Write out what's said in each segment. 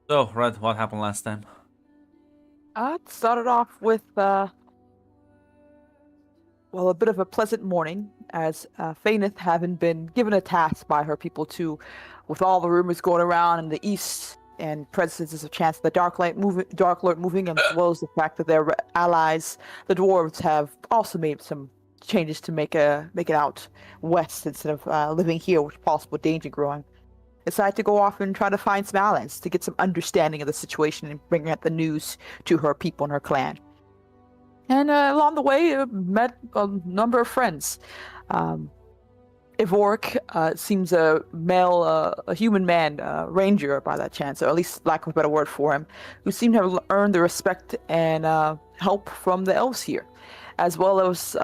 So, Red, what happened last time? It started off with, a bit of a pleasant morning, as Faineth having been given a task by her people to, with all the rumors going around in the east and presence of chance of the Dark Lord moving, as well as the fact that their allies, the dwarves, have also made some changes to make it out west instead of living here with possible danger growing. Decided to go off and try to find some allies to get some understanding of the situation and bring out the news to her people and her clan. And along the way, met a number of friends. Um, Ivork seems a human man, ranger by that chance, or at least lack of a better word for him, who seemed to have earned the respect and help from the elves here, as well as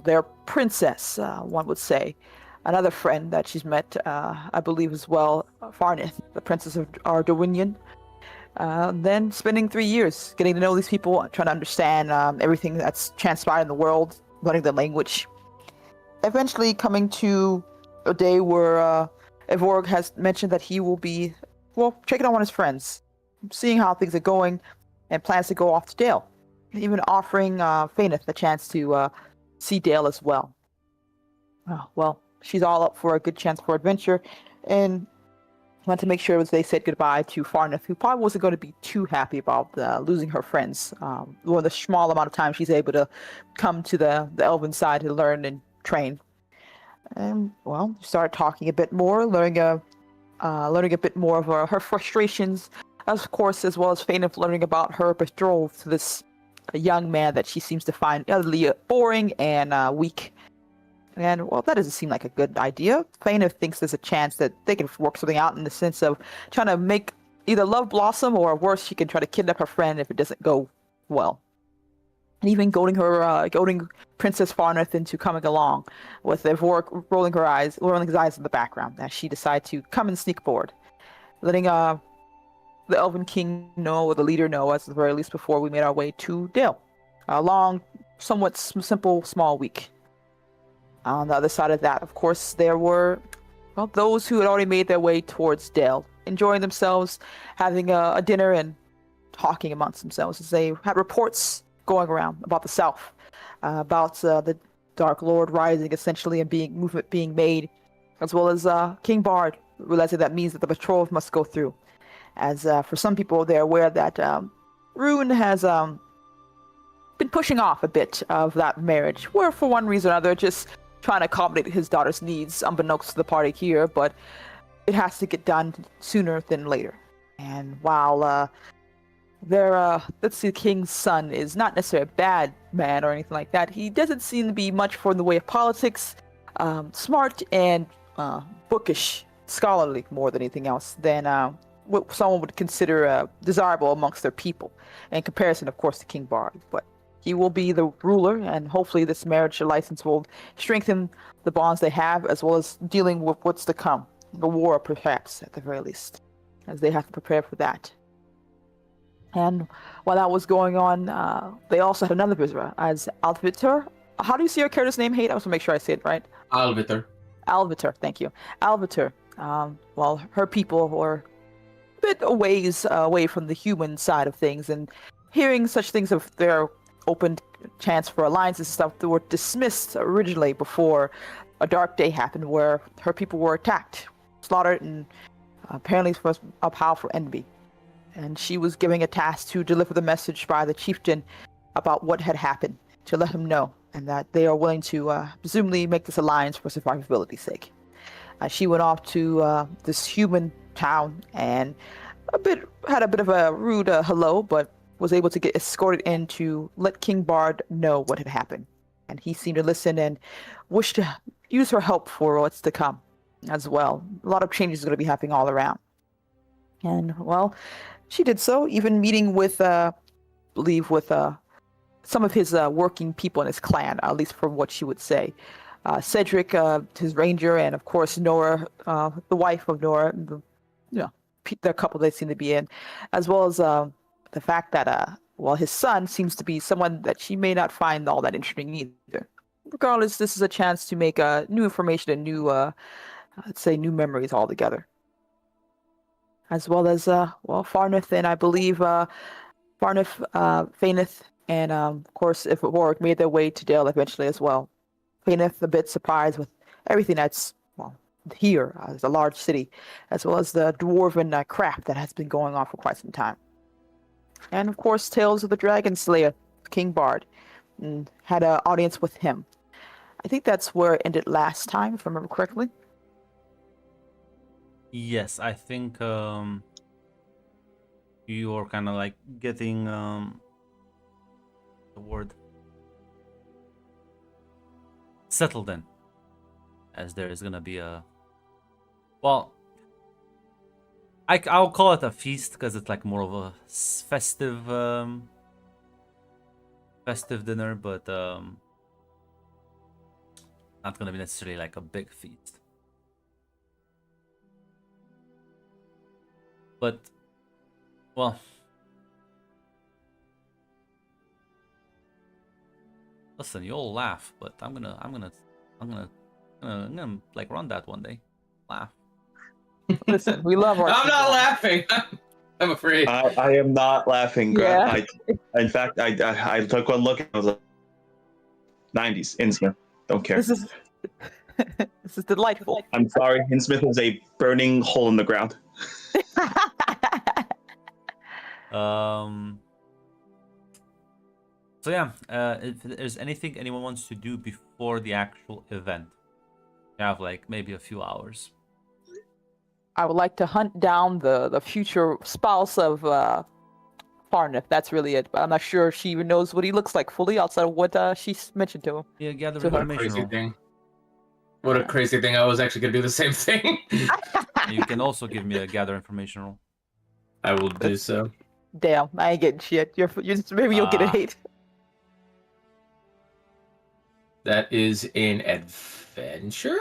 their princess, one would say. Another friend that she's met, I believe as well, Farnith, the princess of Rhovanion. Then spending 3 years getting to know these people, trying to understand everything that's transpired in the world, learning the language. Eventually coming to a day where Evorg has mentioned that he will be, checking on one of his friends, seeing how things are going, and plans to go off to Dale. Even offering Faineth the chance to see Dale as well. She's all up for a good chance for adventure, and wanted to make sure they said goodbye to Farneth, who probably wasn't going to be too happy about losing her friends. Or the small amount of time she's able to come to the elven side to learn and train. And started talking a bit more, learning a bit more of her frustrations, of course, as well as Faineth learning about her betrothal to this young man that she seems to find utterly boring and weak. And, that doesn't seem like a good idea. Faina thinks there's a chance that they can work something out in the sense of trying to make either love blossom, or worse, she can try to kidnap her friend if it doesn't go well. And even goading Princess Farneth into coming along, with Evork rolling his eyes in the background as she decides to come and sneak aboard, letting the Elven King know, or the leader know, at the very least, before we made our way to Dale. A long, somewhat simple, small week. On the other side of that, of course, there were those who had already made their way towards Dale, enjoying themselves, having a dinner and talking amongst themselves as they had reports going around about the South, about the Dark Lord rising essentially and movement being made, as well as King Bard realizing that means that the betrothal must go through. As for some people, they're aware that Rune has been pushing off a bit of that marriage, where for one reason or another, just trying to accommodate his daughter's needs, unbeknownst to the party here, but it has to get done sooner than later. And while the king's son is not necessarily a bad man or anything like that, he doesn't seem to be much for in the way of politics, smart and bookish, scholarly more than anything else, than what someone would consider desirable amongst their people, in comparison, of course, to King Bard. But he will be the ruler, and hopefully this marriage license will strengthen the bonds they have, as well as dealing with what's to come. The war, perhaps, at the very least, as they have to prepare for that. And while that was going on, they also had another visitor, as Alvitor. How do you see your character's name, Hate? I want to make sure I say it right. Alvitor. Alvitor, thank you. Alvitor. Her people were a bit away from the human side of things, and hearing such things of their open chance for alliances and stuff that were dismissed originally before a dark day happened where her people were attacked, slaughtered, and apparently it was a powerful enemy. And she was giving a task to deliver the message by the chieftain about what had happened, to let him know, and that they are willing to presumably make this alliance for survivability's sake. She went off to this human town and had a bit of a rude hello, but was able to get escorted in to let King Bard know what had happened. And he seemed to listen and wish to use her help for what's to come as well. A lot of changes are going to be happening all around. And, she did so, even meeting with, some of his working people in his clan, at least from what she would say. Cedric, his ranger, and of course Nora, the wife of Nora, the couple they seem to be in, as well as the fact that his son seems to be someone that she may not find all that interesting either. Regardless, this is a chance to make new information and new memories altogether. as well as Farneth and I believe Farneth, Faineth, and of course, if Warwick made their way to Dale eventually as well. Faineth a bit surprised with everything that's here as a large city, as well as the dwarven craft that has been going on for quite some time. And of course, Tales of the Dragon Slayer, King Bard, and had an audience with him. I think that's where it ended last time, if I remember correctly. Yes, I think you're kind of like getting the word settled in, as there is gonna be a I'll call it a feast because it's like more of a festive dinner, but not gonna be necessarily like a big feast. But well, listen, you'll laugh, but I'm gonna like run that one day. Laugh. Listen, we love our. I'm not laughing. I'm afraid. I am not laughing, Grant. Yeah. In fact, I took one look and I was like, 90s, Innsmouth. Don't care. This is this is delightful. I'm sorry, Innsmouth is a burning hole in the ground. So yeah, if there's anything anyone wants to do before the actual event, you have like maybe a few hours. I would like to hunt down the future spouse of Farneth. That's really it. But I'm not sure if she even knows what he looks like fully outside of what she's mentioned to him. Yeah, gather So What a information. crazy roll. thing. What a crazy thing. I was actually going to do the same thing. You can also give me a gather information roll. I will do so. Damn, I ain't getting shit. You're just, maybe you'll get an 8. That is an adventure?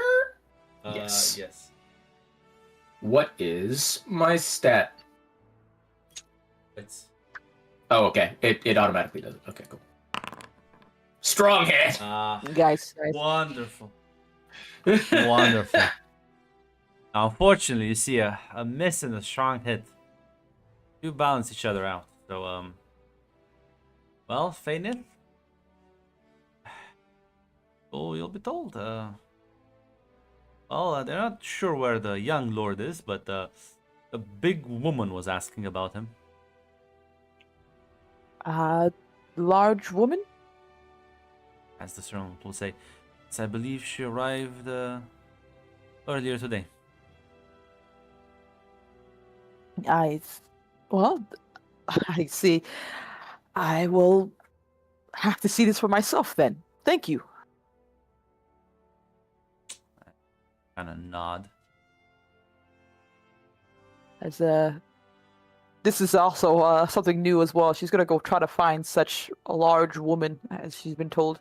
Yes. Yes. What is my stat? It's Oh, okay. It automatically does it. Okay, cool. Strong hit! Guys. wonderful. Wonderful. Now, unfortunately, you see a miss and a strong hit. You balance each other out. So, well, Fainith, you'll be told. They're not sure where the young lord is, but the big woman was asking about him. Large woman? As the servant will say, so I believe she arrived earlier today. Well, I see. I will have to see this for myself then. Thank you. Kind of nod. As this is also something new as well. She's gonna go try to find such a large woman, as she's been told.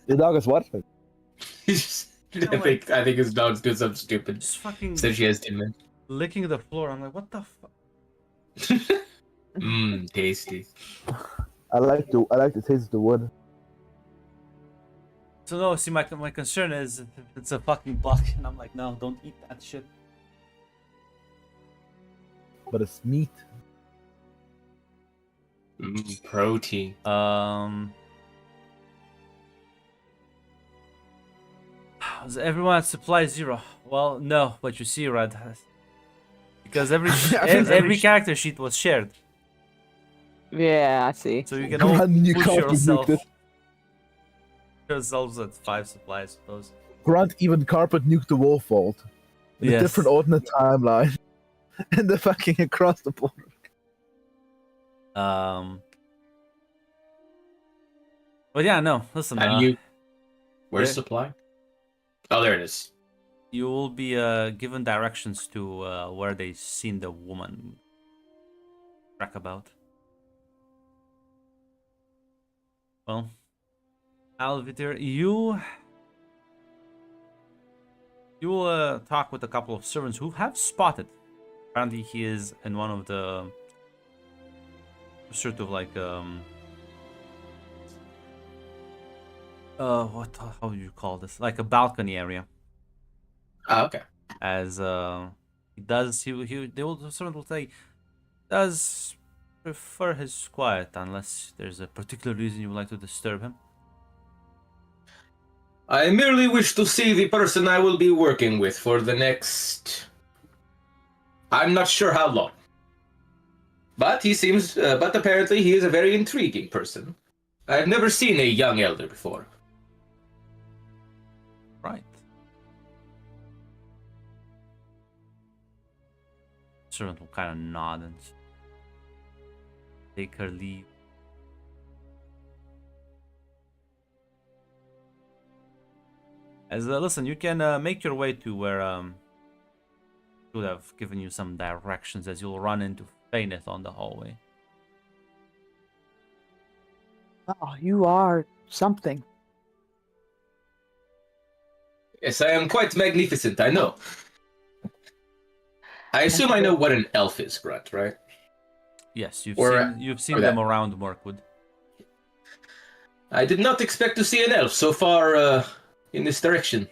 The dog is what? I think his dog's doing something stupid. Just fucking Said she has 10 minutes. licking the floor. I'm like, what the fuck? Mmm, tasty. I like to taste the wood. So no, see, my concern is if it's a fucking bug, and I'm like, no, don't eat that shit. But it's meat. Mmm, protein. Is everyone at supply 0? Well, no, but you see, Red, because every character sheet was shared, Yeah, I see. so you can all Run, you push can't yourself. nuke it. Yourselves at 5 supply, I suppose. Grant even carpet nuked the Wolf Vault. In a Yes. different alternate timeline. And the fucking across the border. But yeah, no. Listen, How do you... Where's yeah. supply? Oh, there it is. You will be given directions to where they seen the woman. track about. Well, Alvidir, you talk with a couple of servants who have spotted. Apparently, he is in one of the sort of like how do you call this? Like a balcony area. Okay. As they will sort of say does prefer his quiet unless there's a particular reason you would like to disturb him. I merely wish to see the person I will be working with for the next... I'm not sure how long. But but apparently he is a very intriguing person. I've never seen a young elder before. Right. Servant will kind of nod and take her leave. As listen, you can make your way to where should have given you some directions, as you'll run into Faineth on the hallway. Oh, you are something. Yes, I am quite magnificent, I know. I assume I know what an elf is, Grunt, right? Yes, you've seen okay. them around Mirkwood. I did not expect to see an elf so far in this direction.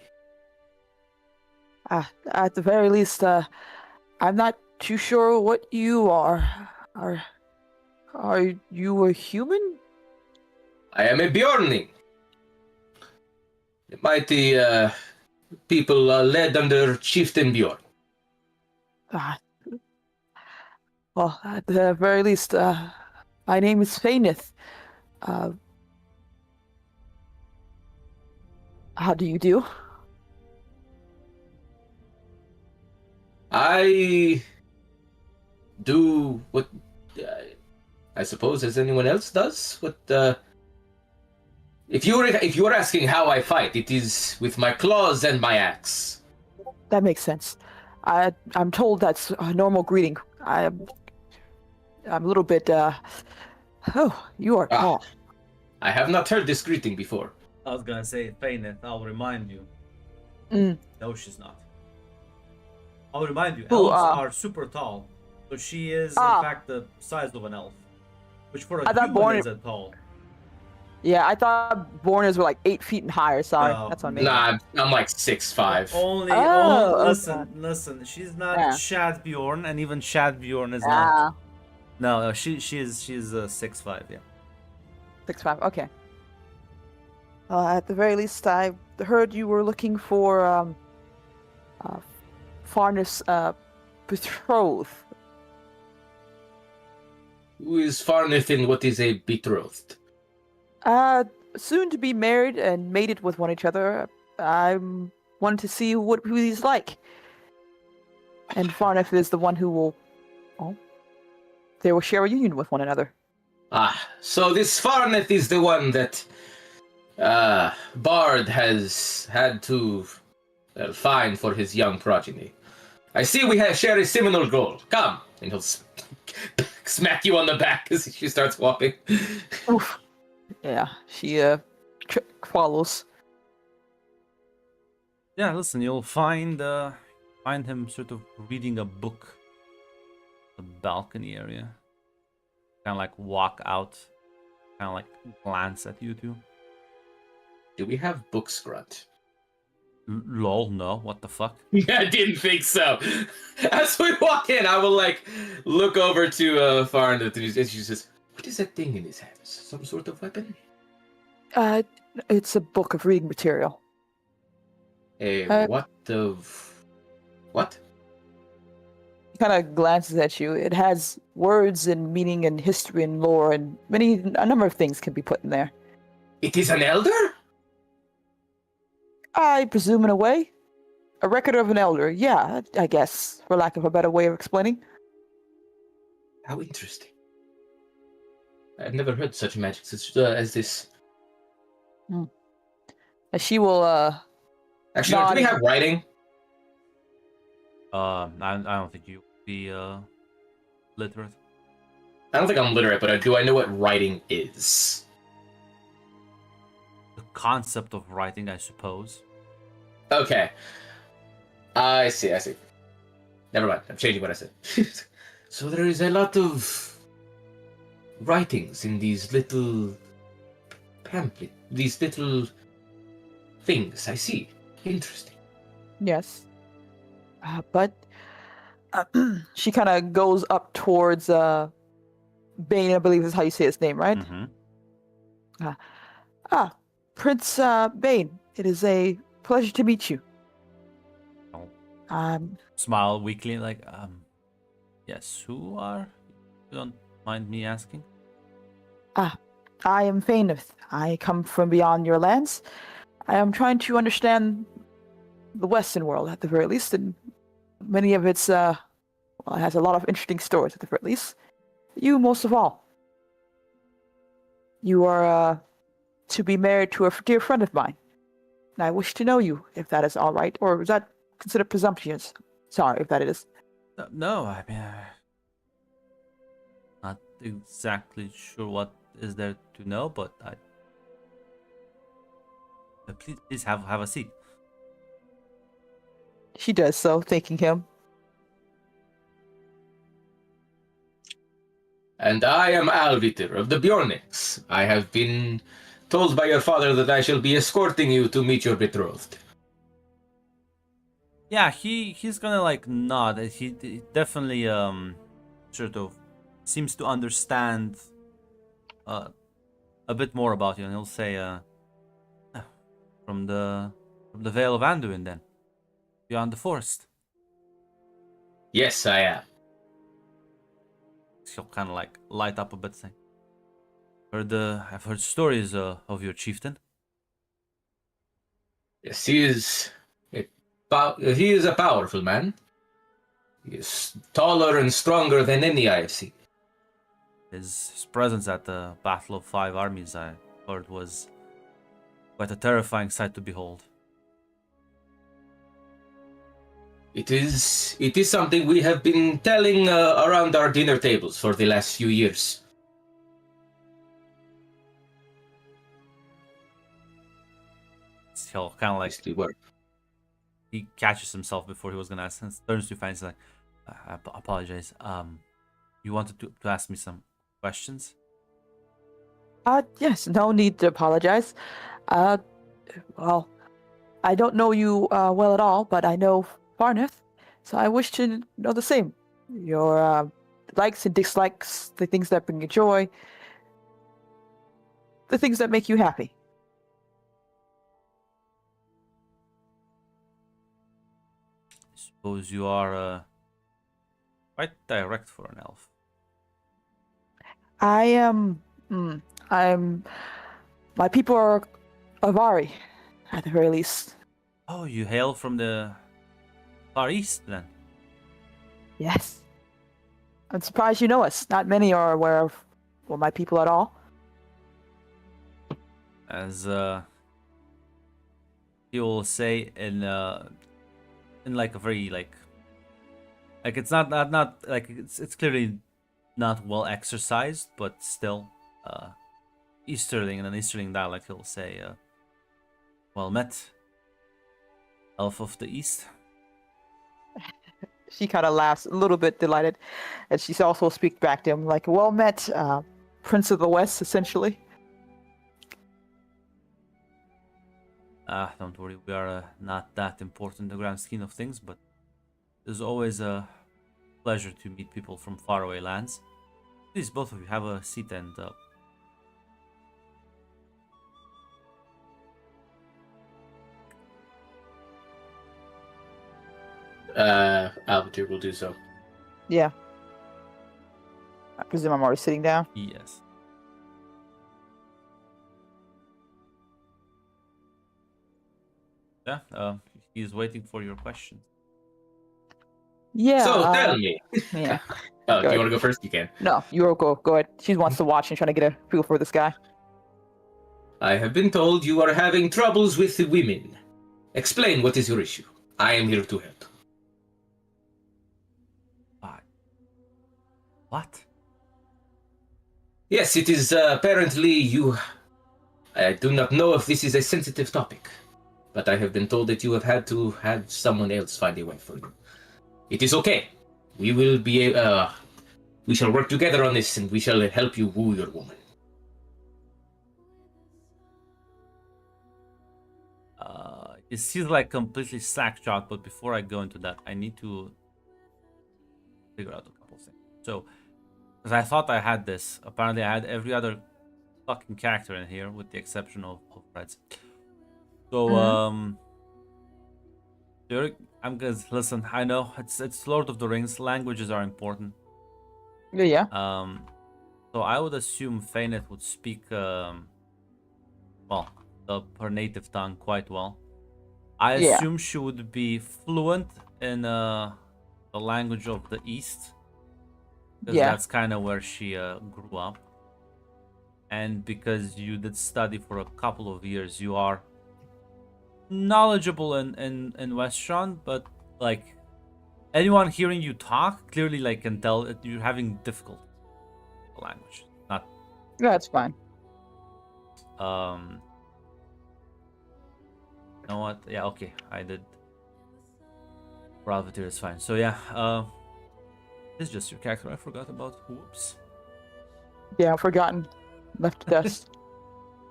At the very least, I'm not too sure what you are. Are you a human? I am a Bjorning. The mighty people led under Chieftain Bjorn. Well, at the very least, my name is Faineth. How do you do? I do what I suppose as anyone else does. If you are asking how I fight, it is with my claws and my axe. That makes sense. I'm told that's a normal greeting. I'm a little bit. Oh, you are tall. I have not heard this greeting before. I was gonna say, Faineth, I'll remind you. No, she's not. I'll remind you, elves are super tall. So she is, in fact, the size of an elf. Which for a human is tall. Yeah, I thought Borners were like 8 feet and higher. Sorry, that's on me. Nah, I'm like 6'5". Listen. She's not Shadbjorn, and even Shadbjorn is not. No, she's 6'5", yeah. 6'5", okay. At the very least, I heard you were looking for Farneth's betrothed. Who is Farneth and what is a betrothed? Soon to be married and mated with one each other. I wanted to see who he's like. And Farneth is the one who will... Oh, they will share a union with one another. So this Farneth is the one that Bard has had to find for his young progeny. I see we share a similar goal. Come! And he'll smack you on the back as she starts walking. Oof. Yeah, she follows. Yeah, listen, you'll find him sort of reading a book. The balcony area. Kind of like walk out. Kind of like glance at you two. Do we have books, Grunt? Lol, no. What the fuck? I didn't think so. As we walk in, I will look over to Farneth and she says, "What is that thing in his hands? Some sort of weapon?" It's a book of reading material. What? He kind of glances at you. It has words and meaning and history and lore and a number of things can be put in there. It is an elder? I presume in a way. A record of an elder, yeah, I guess, for lack of a better way of explaining. How interesting. I've never heard such magic as this. She will, Actually, do we have writing? I don't think you would be literate. I don't think I'm literate, but do I know what writing is? The concept of writing, I suppose. Okay. I see. Never mind. I'm changing what I said. So there is a lot of writings in these little these little things. I see. Interesting. Yes. But she kind of goes up towards Bane, I believe is how you say his name, right? Mm-hmm. Prince Bane, it is a pleasure to meet you. Oh. Um, Smile weakly, like, yes, who are? You don't mind me asking? I am Faineth. I come from beyond your lands. I am trying to understand the Western world at the very least, and many of its, well, it has a lot of interesting stories at the very least. You most of all. You are to be married to a dear friend of mine. And I wish to know you, if that is all right, or is that considered presumptuous? Sorry if that is. No, I mean, not exactly sure what is there to know, but please have a seat. She does so, thanking him. And I am Alviter of the Bjornix. I have been told by your father that I shall be escorting you to meet your betrothed. Yeah, he's gonna like nod. He definitely sort of seems to understand a bit more about you, and he'll say from the Vale of Anduin then, beyond the forest. Yes, I am. He'll kind of like light up a bit, saying, I've heard stories of your chieftain. Yes, he is a powerful man. He is taller and stronger than any I have seen. His presence at the Battle of Five Armies, I heard, was quite a terrifying sight to behold. It is something we have been telling around our dinner tables for the last few years. He'll kind of like, Yes, we were. he catches himself before he was gonna ask, and turns to Fancy like, I apologize. You wanted to ask me some questions? Yes, no need to apologize. Well, I don't know you well at all, but I know Farneth, so I wish to know the same. Your likes and dislikes, the things that bring you joy, the things that make you happy. I suppose you are quite direct for an elf. I am. I'm. My people are Avari, at the very least. Oh, you hail from the Far East then? Yes. I'm surprised you know us. Not many are aware of my people at all. As he will say in like a very like it's not like it's clearly not well exercised, but still Easterling, in an Easterling dialect, he'll say, well met, elf of the East. She kind of laughs, a little bit delighted, and she also speaks back to him like, "Well met, Prince of the West," essentially. Don't worry, we are not that important in the grand scheme of things, but it's always a pleasure to meet people from faraway lands. Please, both of you, have a seat and Alviter will do so. Yeah. I presume I'm already sitting down. yes. Yeah, he's waiting for your questions. Yeah. So tell me. Yeah. Oh, do Go you want to go first? You can. No, you go. Go ahead. She wants to watch and trying to get a feel for this guy. I have been told you are having troubles with the women. Explain what is your issue. I am here to help. What? Yes, it is apparently you. I do not know if this is a sensitive topic, but I have been told that you have had to have someone else find a wife for you. It is okay. We will be. We shall work together on this, and we shall help you woo your woman. It seems like completely sack shot, but before I go into that, I need to figure out a couple things. So, because I thought I had this, apparently I had every other fucking character in here, with the exception of Reds. So, I'm gonna listen. I know it's Lord of the Rings. Languages are important. Yeah. So I would assume Feynet would speak, well, her native tongue quite well. I Yeah. assume she would be fluent in the language of the East, because Yeah. that's kind of where she grew up. And because you did study for a couple of years, you are knowledgeable in Westron, but like anyone hearing you talk clearly like can tell that you're having difficulty with the language. Not That's fine. you know what? Yeah, okay. I did. Bravateer is fine. So yeah, this is just your character. I forgot about. Whoops. Yeah, I've forgotten. Left to dust.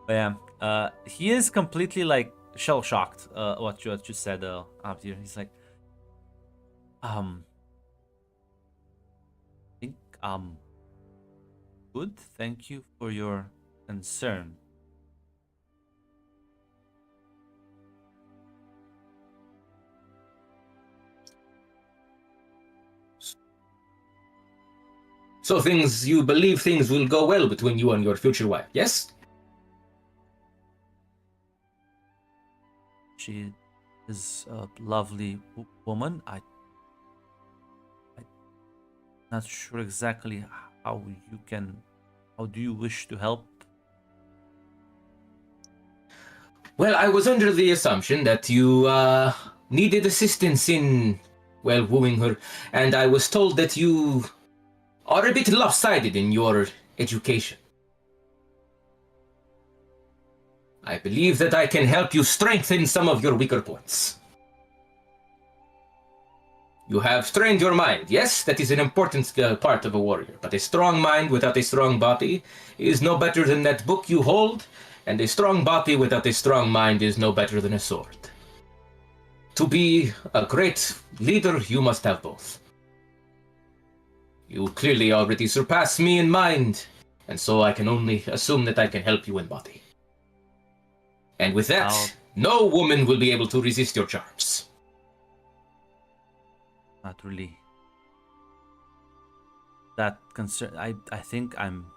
But yeah, he is completely like shell shocked. What you said, Abdir. He's like, I think good. Thank you for your concern. So you believe things will go well between you and your future wife, yes? She is a lovely woman. I'm not sure exactly how do you wish to help? Well, I was under the assumption that you needed assistance in, well, wooing her, and I was told that you are a bit lopsided in your education. I believe that I can help you strengthen some of your weaker points. You have trained your mind. Yes, that is an important part of a warrior, but a strong mind without a strong body is no better than that book you hold, and a strong body without a strong mind is no better than a sword. To be a great leader, you must have both. You clearly already surpass me in mind, and so I can only assume that I can help you in body. And with that, no woman will be able to resist your charms. Not really. That concern. I think I'm.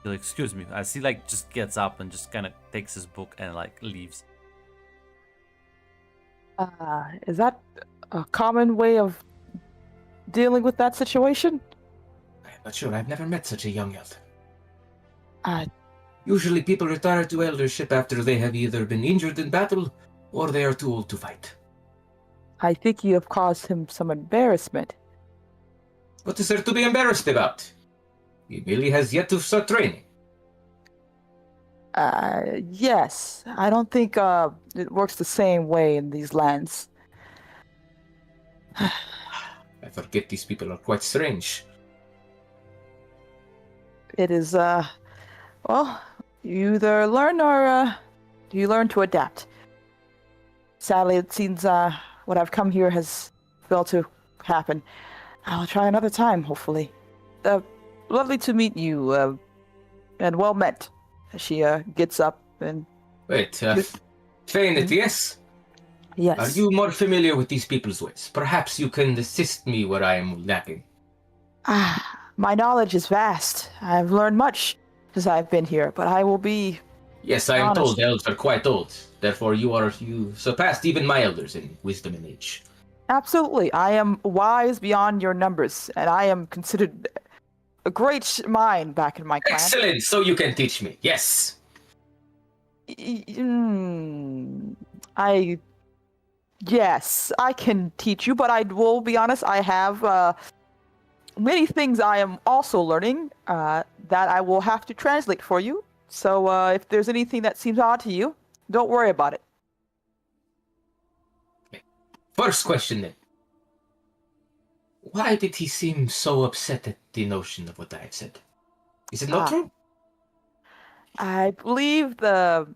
Excuse me. As he like just gets up and just kind of takes his book and like leaves. Is that a common way of dealing with that situation? I'm not sure. I've never met such a young elder. Uh, Usually people retire to eldership after they have either been injured in battle or they are too old to fight. I think you have caused him some embarrassment. What is there to be embarrassed about? He merely has yet to start training. Yes. I don't think it works the same way in these lands. I forget these people are quite strange. It is, well, you either learn or you learn to adapt. Sadly, it seems what I've come here has failed to happen. I'll try another time, hopefully. Lovely to meet you, and well met. She gets up and... Wait, Feynet, yes? Yes. Are you more familiar with these people's ways? Perhaps you can assist me where I am lacking. My knowledge is vast. I've learned much since I've been here, but I will be... Yes, I am told elves are quite old. Therefore, you surpassed even my elders in wisdom and age. Absolutely. I am wise beyond your numbers, and I am considered a great mind back in my clan. Excellent! So you can teach me. Yes. Yes, I can teach you, but I will be honest, I have many things I am also learning that I will have to translate for you. So if there's anything that seems odd to you, don't worry about it. First question then. Why did he seem so upset at the notion of what I have said? Is it not Ah. true? I believe the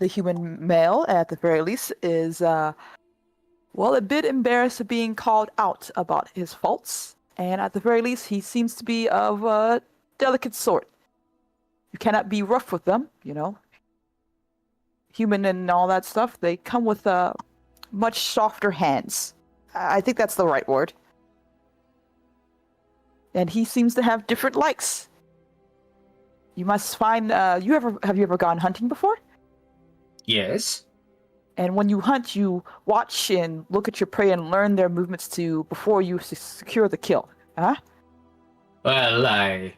human male, at the very least, is well, a bit embarrassed of being called out about his faults, and at the very least, he seems to be of a delicate sort. You cannot be rough with them, you know. Human and all that stuff, they come with much softer hands. I think that's the right word. And he seems to have different likes. You must find. Have you ever gone hunting before? Yes. And when you hunt, you watch and look at your prey and learn their movements before you secure the kill. Huh? Well, I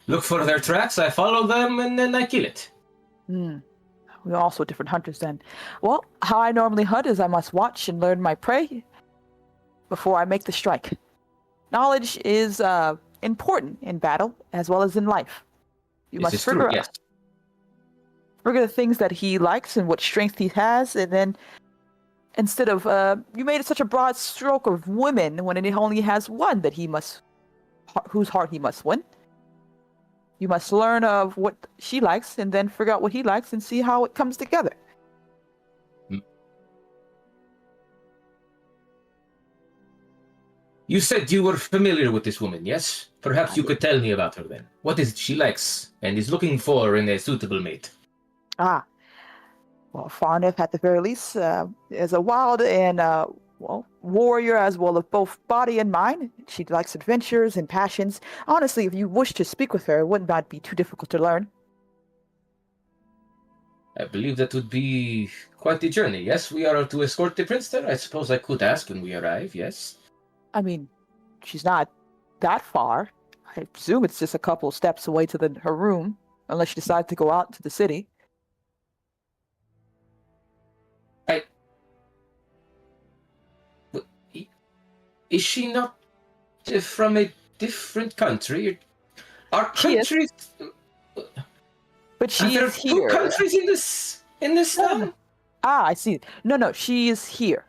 look for their tracks, I follow them, and then I kill it. We're also different hunters then. Well, how I normally hunt is I must watch and learn my prey before I make the strike. Knowledge is important in battle as well as in life. You This must is true, yes. figure the things that he likes and what strength he has, and then instead of you made it such a broad stroke of women when it only has one that whose heart he must win. You must learn of what she likes and then figure out what he likes and see how it comes together. You said you were familiar with this woman, yes? Perhaps you could tell me about her then. What is it she likes and is looking for in a suitable mate? Ah, well, Farnif at the very least is a wild and warrior as well as both body and mind. She likes adventures and passions. Honestly, if you wish to speak with her, it would not be too difficult to learn. I believe that would be quite the journey, yes? We are to escort the prince there? I suppose I could ask when we arrive, yes? I mean, she's not that far. I presume it's just a couple of steps away to her room, unless she decides to go out to the city. Is she not from a different country? Our She is. countries... But she Are there is two here. countries in this No, town? no. Ah, I see. No, she is here.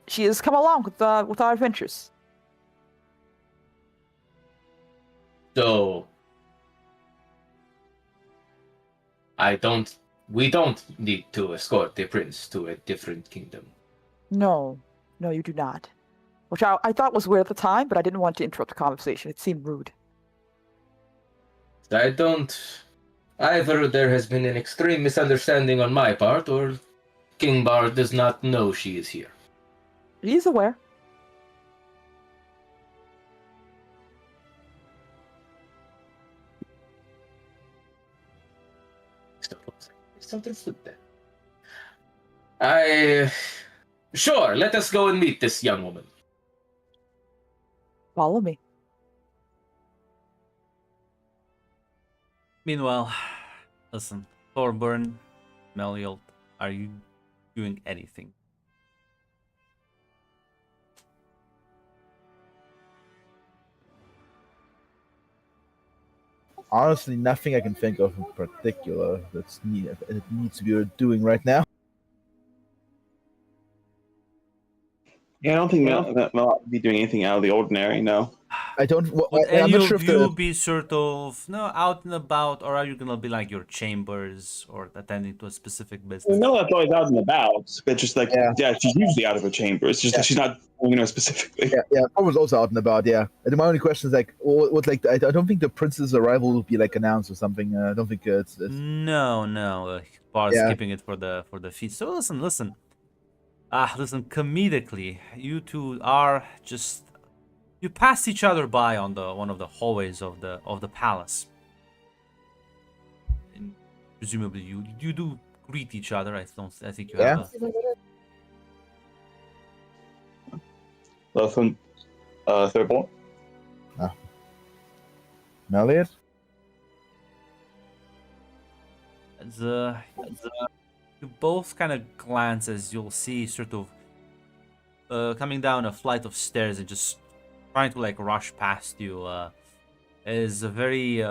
She has come along with our adventures. So... We don't need to escort the prince to a different kingdom. No, you do not. Which I thought was weird at the time, but I didn't want to interrupt the conversation. It seemed rude. I don't... Either there has been an extreme misunderstanding on my part, or King Bard does not know she is here. He's aware. Something stood there. Sure, let us go and meet this young woman. Follow me. Meanwhile, listen, Thorburn, Meliold, are you doing anything? Honestly, nothing I can think of in particular it needs to be doing right now. Yeah, I don't think Mel will be doing anything out of the ordinary. No. I don't. Would I'm any not sure of if you be sort of out and about, or are you gonna be like your chambers or attending to a specific business? Mela's always out and about, but just like she's usually out of her chamber. It's just that she's not, specifically. Yeah. I was also out and about. Yeah. And my only question is like, what like I don't think the prince's arrival will be like announced or something. I don't think it's. No. Bar's skipping it for the feast. So listen. Listen, comedically, you two are just. You passed each other by on one of the hallways of the palace. And presumably, you do greet each other. I think you have. From third born. As You both kind of glance as you'll see sort of coming down a flight of stairs and just trying to like rush past you is a very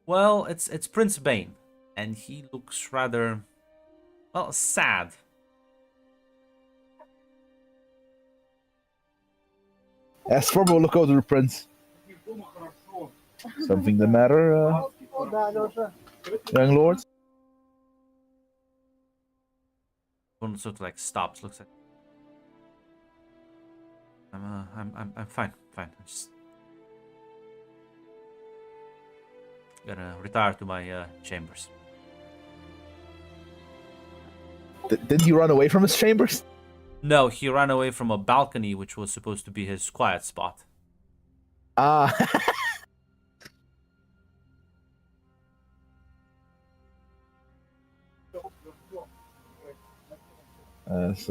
well, it's Prince Bane, and he looks rather well sad. Asphor will look over to the prince. Something the matter, young lords? One sort of like stops, looks like I'm fine. I'm just gonna retire to my chambers. Didn't you run away from his chambers? No, he ran away from a balcony, which was supposed to be his quiet spot. Ah. That's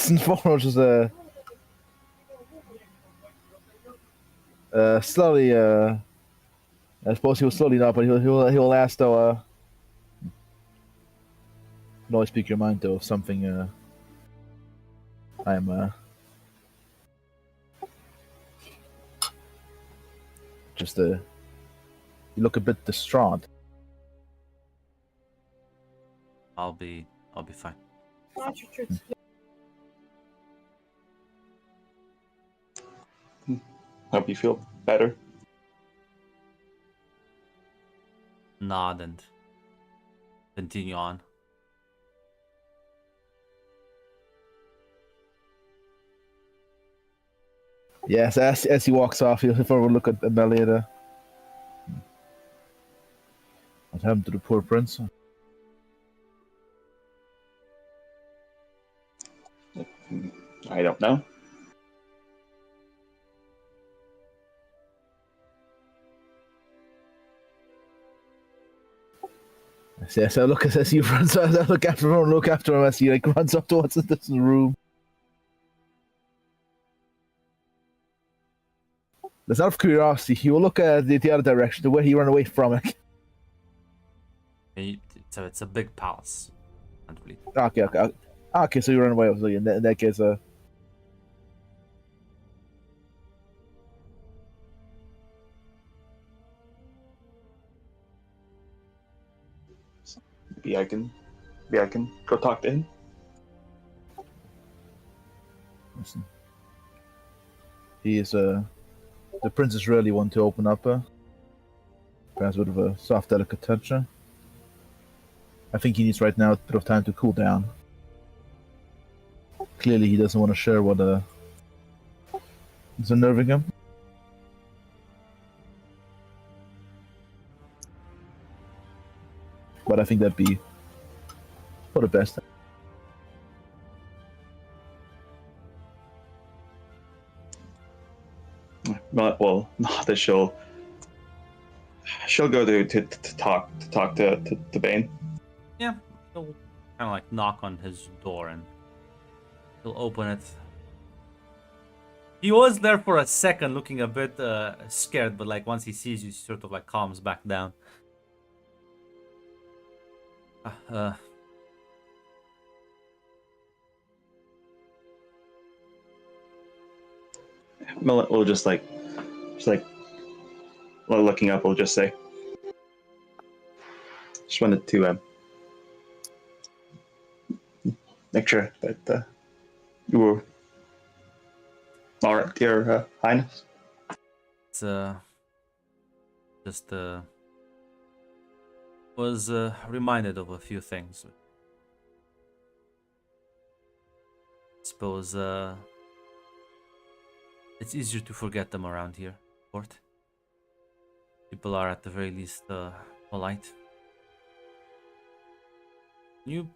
unfortunate. Just slowly. I suppose he will slowly not, but he'll ask though. You can always speak your mind though. If something. I'm just you look a bit distraught. I'll be fine. Hope you feel better. Nod and continue on. Yes, as he walks off, he'll look at Amelia. What happened to the poor prince? I don't know. Yes, I look as he runs. I look after him as he like runs up towards this room. There's out of curiosity, he will look at the other direction, the way he ran away from it. So it's a big palace. Okay, so you run away. So in that case, Maybe I can go talk to him. listen. He is the prince is really one to open up. Perhaps a bit of a soft, delicate touch. I think he needs right now a bit of time to cool down. Clearly, he doesn't want to share what is unnerving him. But I think that'd be for the best. Well, not that she'll go to talk to Bane. Yeah, he'll kind of like knock on his door and he'll open it. He was there for a second, looking a bit scared, but like once he sees you, he sort of like calms back down. We'll just like looking up. We'll just say, just wanted to make sure that you were all right, Your Highness. It's just was reminded of a few things. Suppose it's easier to forget them around here, Court. People are at the very least polite. Can you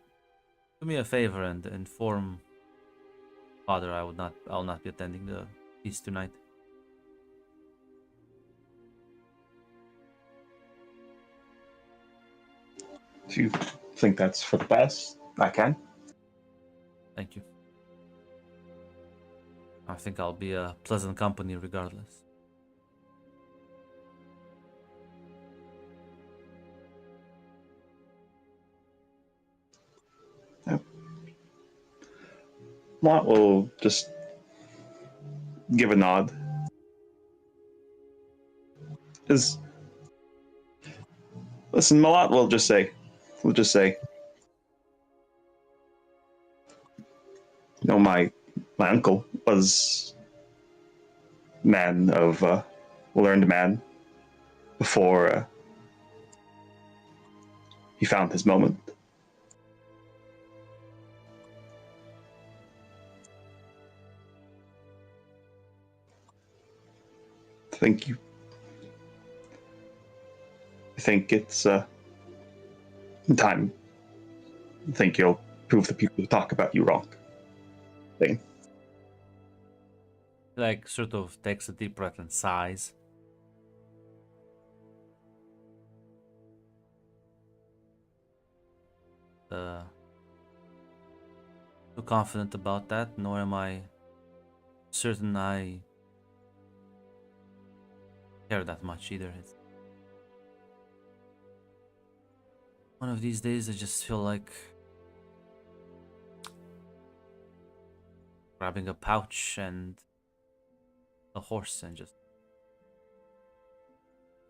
do me a favor and inform Father I'll not be attending the feast tonight. Do you think that's for the best? I can. Thank you. I think I'll be a pleasant company regardless. Lot will just give a nod. Is listen, Malat will just say, my uncle was learned man before he found his moment. I think it's time. I think you'll prove the people who talk about you wrong. Thing. Like, sort of takes a deep breath and sighs. Too confident about that, nor am I certain I care that much either. It's one of these days I just feel like grabbing a pouch and a horse and just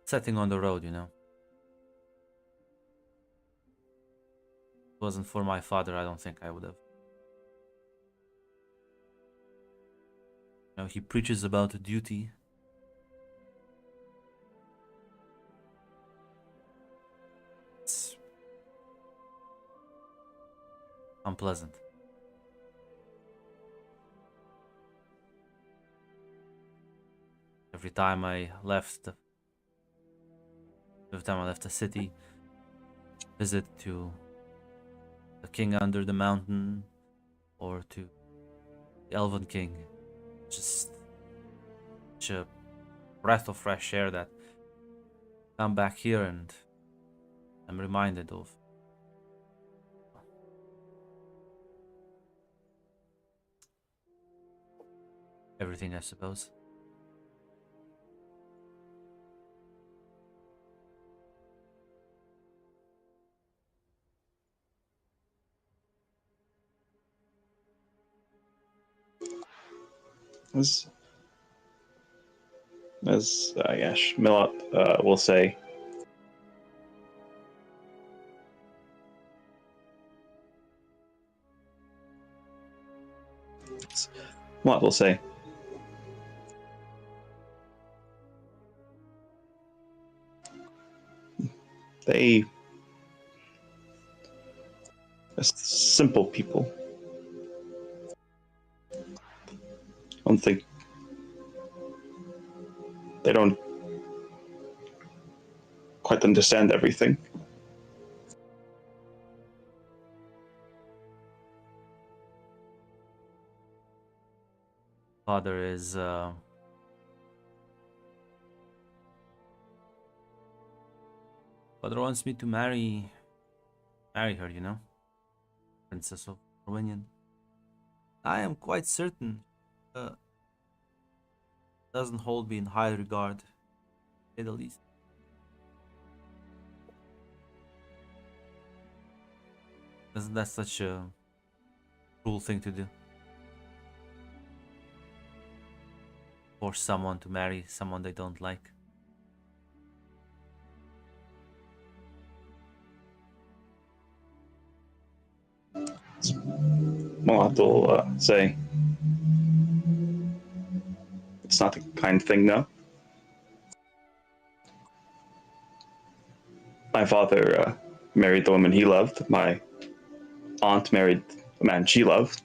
setting on the road, you know. If it wasn't for my father, I don't think I would have. You know, he preaches about duty. It's unpleasant. Every time I left the city, visit to the king under the mountain or to the Elven King, just such a breath of fresh air that come back here and I'm reminded of everything, I suppose. As Milot will say, Milot will say, they are simple people. I don't think they don't quite understand everything. Father is Father wants me to marry her, you know, Princess of Rhovanion. I am quite certain doesn't hold me in high regard, to say the least. Isn't that such a cruel thing to do? Force someone to marry someone they don't like. Milot will say, it's not a kind thing, no. My father married the woman he loved. My aunt married the man she loved.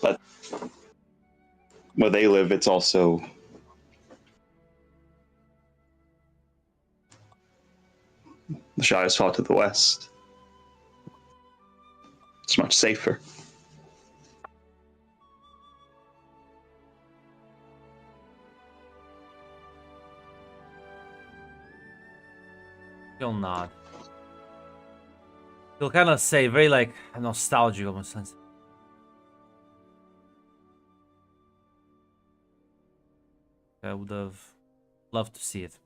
But where they live, it's also the Shire's far to the west. It's much safer. He'll nod. He'll kind of say, very like a nostalgic almost sense. I would have loved to see it.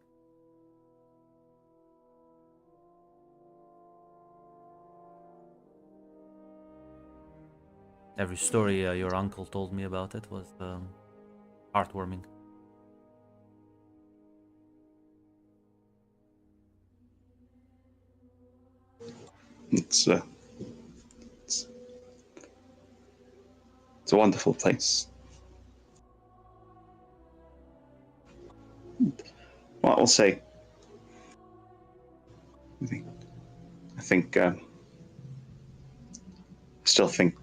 Every story your uncle told me about it was heartwarming. It's it's, it's a wonderful place. Well, I will say, I still think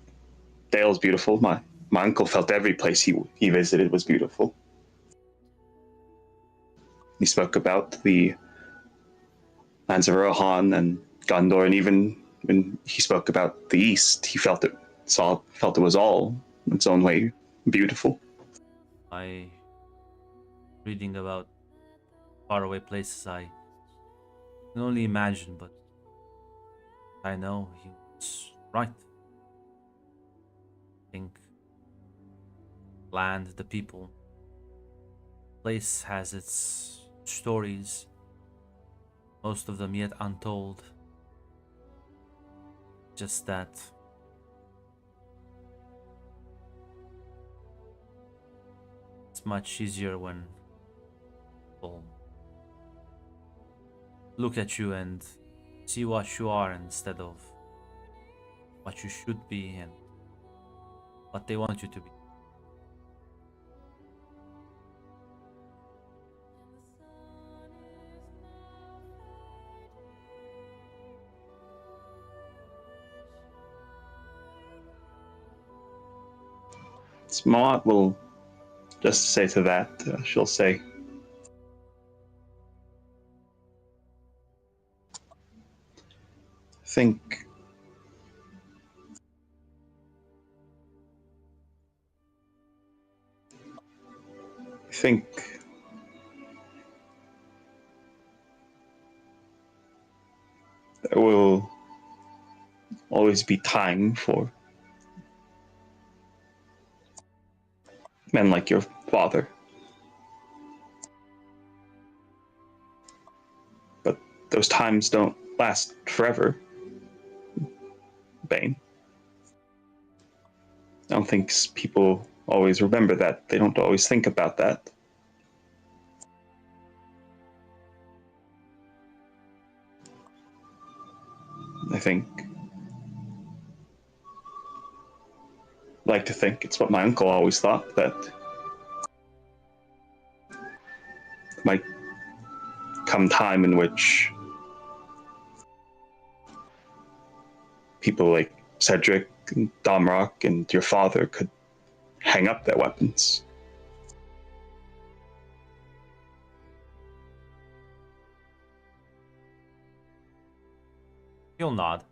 Dale's beautiful. My uncle felt every place he visited was beautiful. He spoke about the lands of Rohan and Gondor, and even when he spoke about the East, he felt it was all in its own way beautiful. I reading about faraway places I can only imagine, but I know he was right. I think land, the people, place has its stories, most of them yet untold. Just that it's much easier when people look at you and see what you are instead of what you should be and what they want you to be. Smart will just say to that, she'll say, think think there will always be time for men like your father. But those times don't last forever, Bane. I don't think people always remember that. They don't always think about that. I think, like to think it's what my uncle always thought, that might come time in which people like Cedric and Domrock and your father could hang up their weapons. He'll nod.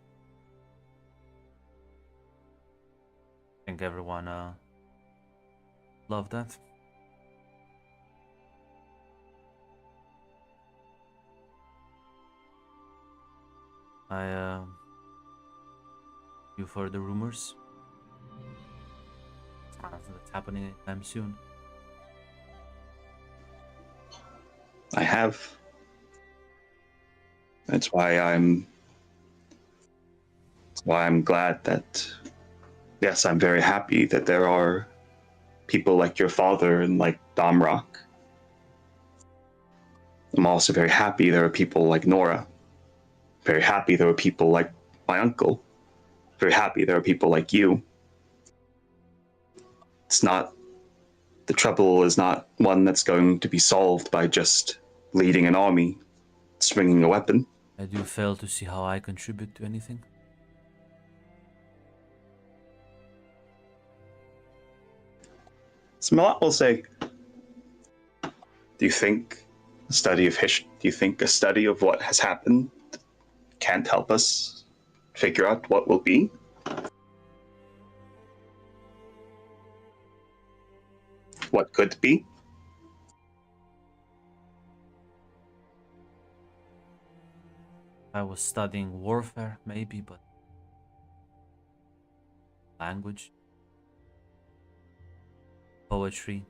I think everyone loved that. You've heard the rumors. That's happening anytime soon. I have. That's why I'm glad that, yes, I'm very happy that there are people like your father and like Domrock. I'm also very happy there are people like Nora. Very happy there are people like my uncle. Very happy there are people like you. The trouble is not one that's going to be solved by just leading an army, swinging a weapon. I do fail to see how I contribute to anything. Smollett will say, do you think a study of what has happened can't help us figure out what will be? What could be? I was studying warfare, maybe, but language, poetry,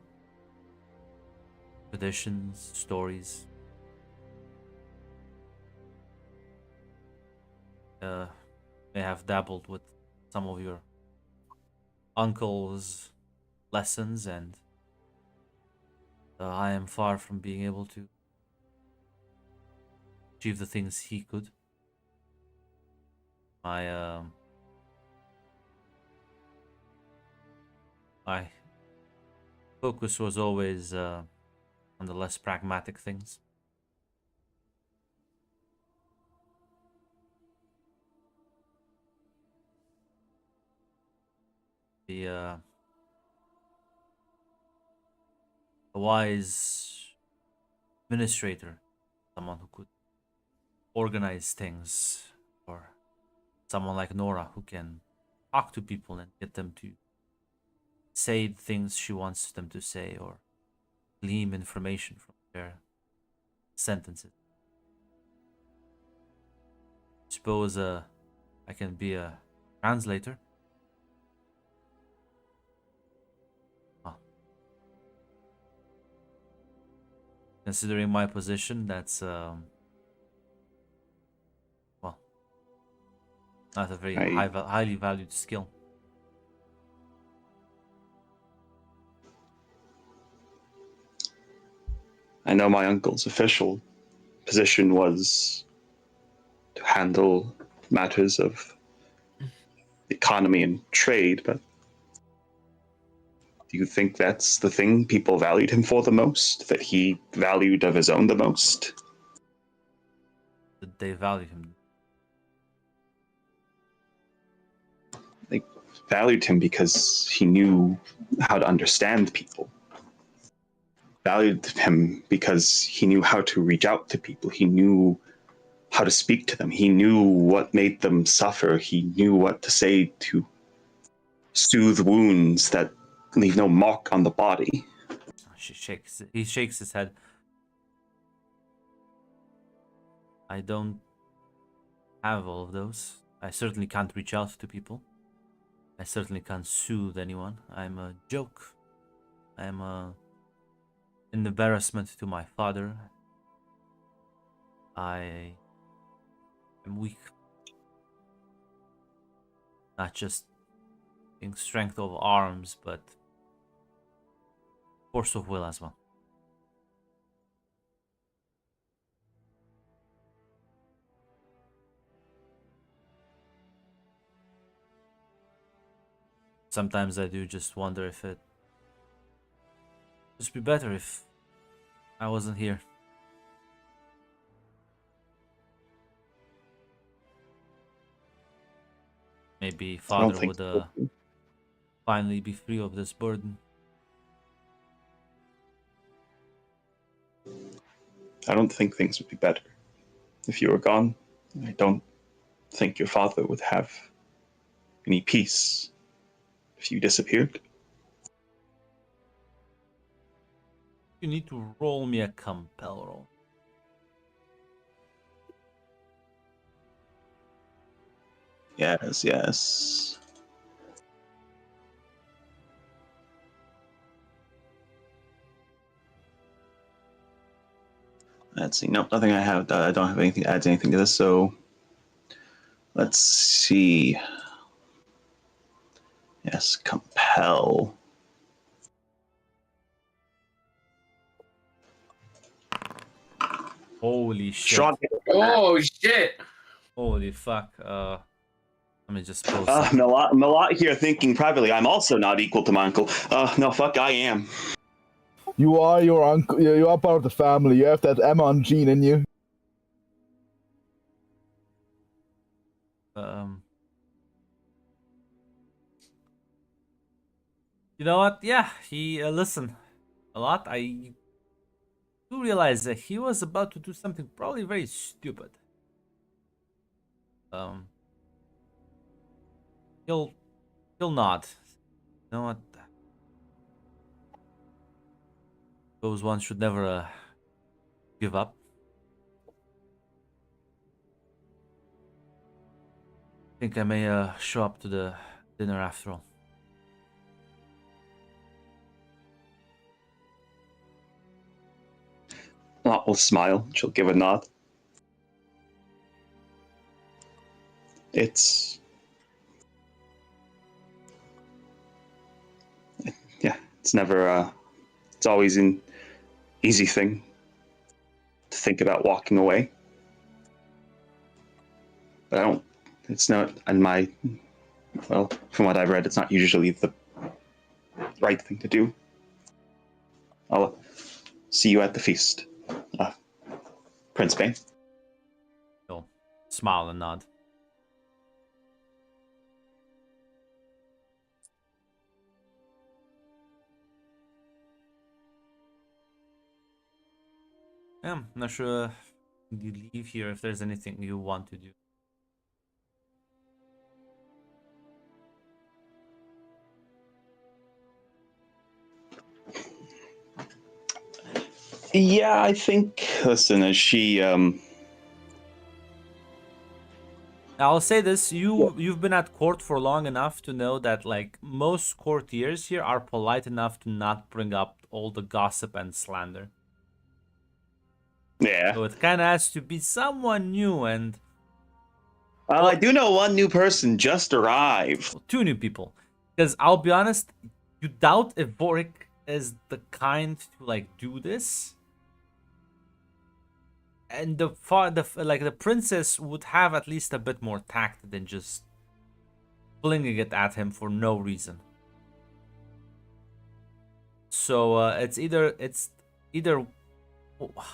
traditions, stories. May have dabbled with some of your uncle's lessons, and I am far from being able to achieve the things he could. My focus was always on the less pragmatic things. The a wise administrator, someone who could organize things, or someone like Nora who can talk to people and get them to say the things she wants them to say, or glean information from their sentences. Suppose I can be a translator. Well, considering my position, that's well, not a very highly valued skill. I know my uncle's official position was to handle matters of economy and trade, but do you think that's the thing people valued him for the most? That he valued of his own the most? Did they value him? They valued him because he knew how to understand people. Valued him because he knew how to reach out to people. He knew how to speak to them. He knew what made them suffer. He knew what to say to soothe wounds that leave no mark on the body. He shakes his head. I don't have all of those. I certainly can't reach out to people. I certainly can't soothe anyone. I'm a joke. I'm an embarrassment to my father. I am weak. Not just in strength of arms, but force of will as well. Sometimes I do just wonder if it would just be better if I wasn't here. Maybe father would finally be free of this burden. I don't think things would be better if you were gone. I don't think your father would have any peace if you disappeared. You need to roll me a compel roll. Yes. Let's see. Nope, nothing I have. I don't have anything that adds anything to this, so let's see. Yes, compel. Holy shit. Strong. Oh shit! Holy fuck. Let me just post that. Malat here thinking privately, I'm also not equal to my uncle. No, fuck, I am. You are your uncle. You are part of the family. You have that Ammon gene in you. You know what? Yeah, he listen. A lot. I do realize that he was about to do something probably very stupid. He'll nod. You know what? Those ones should never give up. I think I may show up to the dinner after all. Malat will smile. She'll give a nod. It's It's never. It's always an easy thing to think about walking away. But I don't. It's not in my. Well, from what I've read, it's not usually the right thing to do. I'll see you at the feast, Prince Bane. He'll smile and nod. Yeah, I'm not sure you leave here if there's anything you want to do. Yeah, I think. Listen, as she I'll say this: you've been at court for long enough to know that like most courtiers here are polite enough to not bring up all the gossip and slander. Yeah. So it kind of has to be someone new and Well, I do know one new person just arrived. two new people. Because I'll be honest, you doubt if Vorik is the kind to like do this. And the princess would have at least a bit more tact than just flinging it at him for no reason. So it's either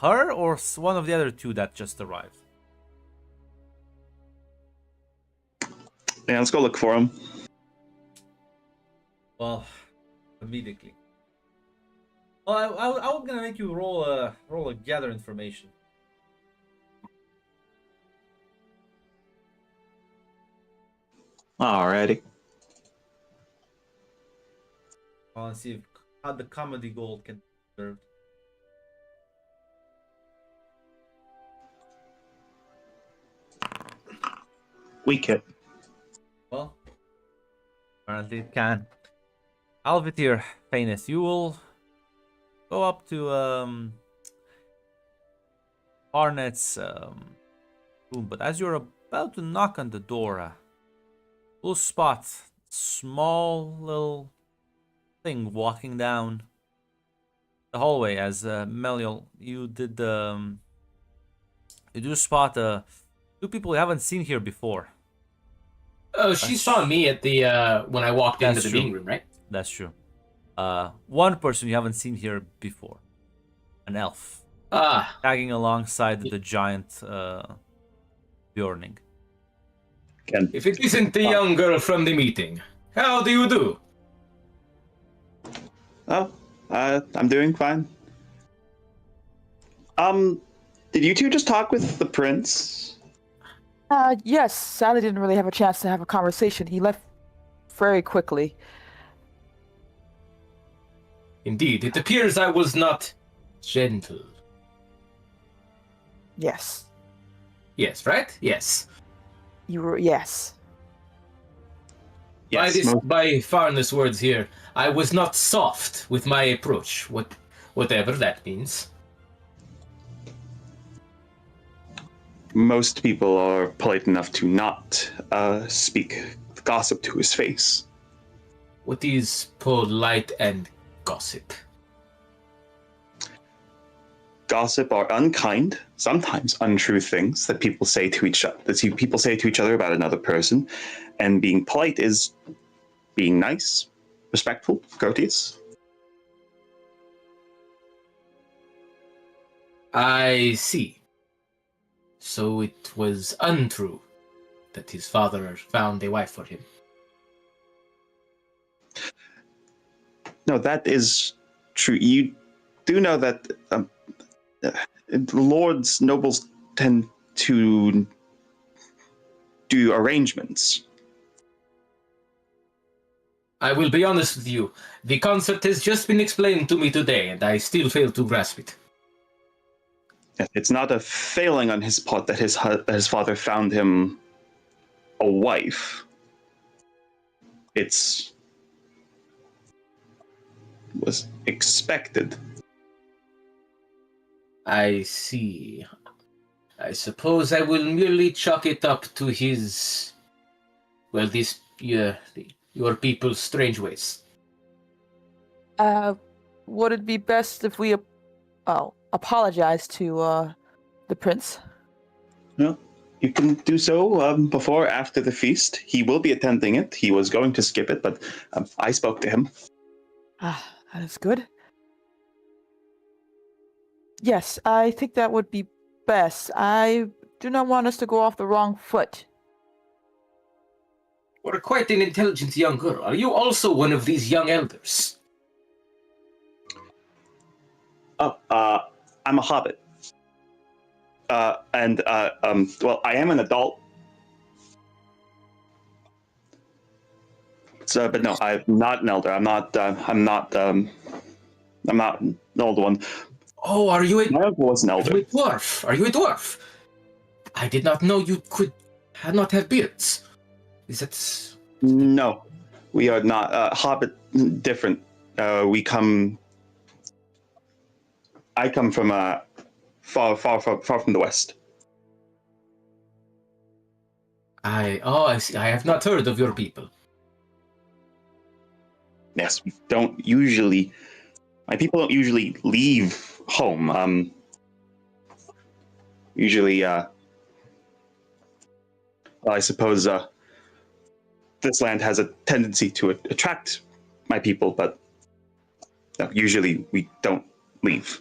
her or one of the other two that just arrived. Yeah, let's go look for him. Well, immediately. Well, I was gonna make you roll a gather information. Alrighty. I want to see how the comedy gold can be served. We can. Well, apparently it can. Alvitir, Fainus, you will go up to Arnett's room, but as you're about to knock on the door, you'll spot small little thing walking down the hallway. As Meliel, you do spot two people you haven't seen here before. Oh, she saw me at the when I walked into the meeting room, right? That's true. One person you haven't seen here before. An elf. Tagging alongside the giant Bjorning. If it isn't the young girl from the meeting, how do you do? Oh, I'm doing fine. Did you two just talk with the prince? Yes, Sally didn't really have a chance to have a conversation. He left very quickly. Indeed, it appears I was not gentle. Yes. Yes, right? Yes. You were, yes. Yes. By Farnus' words here, I was not soft with my approach, whatever that means. Most people are polite enough to not speak gossip to his face. What is polite and gossip? Gossip are unkind, sometimes untrue things that people say to each other about another person, and being polite is being nice, respectful, courteous. I see. So it was untrue that his father found a wife for him. No, that is true. You do know that lords, nobles tend to do arrangements. I will be honest with you. The concept has just been explained to me today, and I still fail to grasp it. It's not a failing on his part that his father found him a wife. Was expected. I see. I suppose I will merely chalk it up to his... well, your people's strange ways. Would it be best if we apologize to the prince? No, you can do so before or after the feast. He will be attending it. He was going to skip it, but I spoke to him. That is good. Yes, I think that would be best. I do not want us to go off the wrong foot. You're quite an intelligent young girl. Are you also one of these young elders? Oh, I'm a hobbit. Well, I am an adult. So, but no, I'm not an elder. I'm not an older one. Oh, are you a My uncle was an elder. dwarf? Are you a dwarf? I did not know you could not have beards. Is that... No, we are not. Hobbit, different. I come from far from the west. I see. I have not heard of your people. Yes, we don't usually. My people don't usually leave home. Usually, I suppose this land has a tendency to attract my people, but no, usually we don't leave.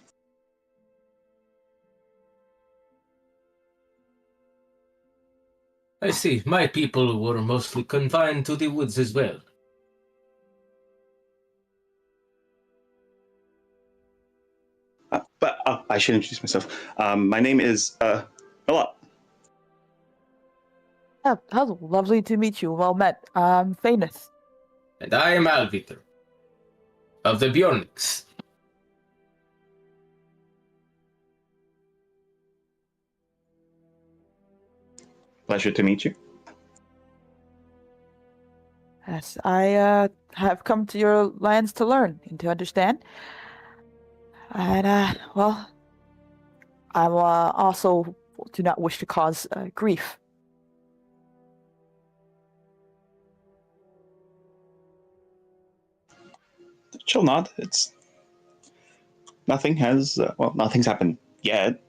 I see. My people were mostly confined to the woods as well. But I should introduce myself. My name is Malot. Hello, lovely to meet you. Well met. I'm Thanos. And I am Alviter of the Bjornix. Pleasure to meet you. Yes, I have come to your lands to learn and to understand. And well, I also do not wish to cause grief. She'll nod. It's nothing's happened yet.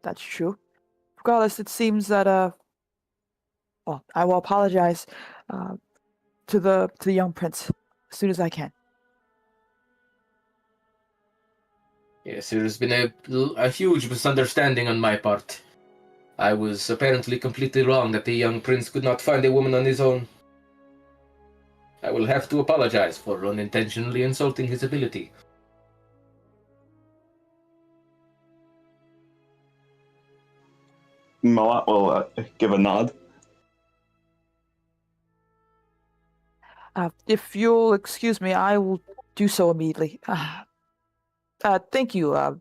That's true. Regardless, it seems that well, I will apologize to the young prince as soon as I can. Yes, there has been a huge misunderstanding on my part. I was apparently completely wrong that the young prince could not find a woman on his own. I will have to apologize for unintentionally insulting his ability. Malot will give a nod. If you'll excuse me, I will do so immediately. Thank you.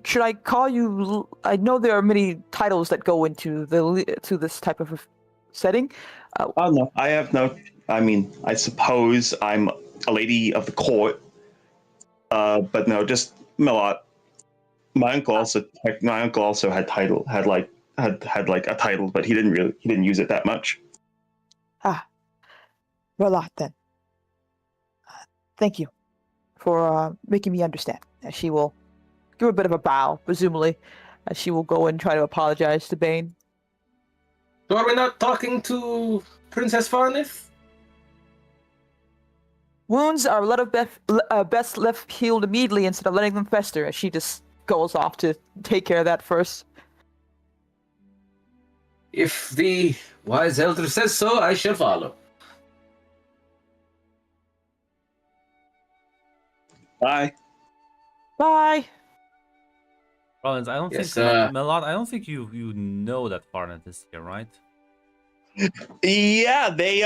Should I call you? I know there are many titles that go into to this type of setting. Oh no, I have no. I mean, I suppose I'm a lady of the court. But no, just Malot. My uncle also had a title, but he didn't use it that much. Well, then. Thank you for making me understand. She will give a bit of a bow, presumably, as she will go and try to apologize to Bane. So are we not talking to Princess Farnith? Wounds are best left healed immediately instead of letting them fester, as she just goes off to take care of that first. If the wise elder says so, I shall follow. Bye. Bye. Rollins, I don't Yes, think Melot, I don't think you know that Farnet is here, right? Yeah, they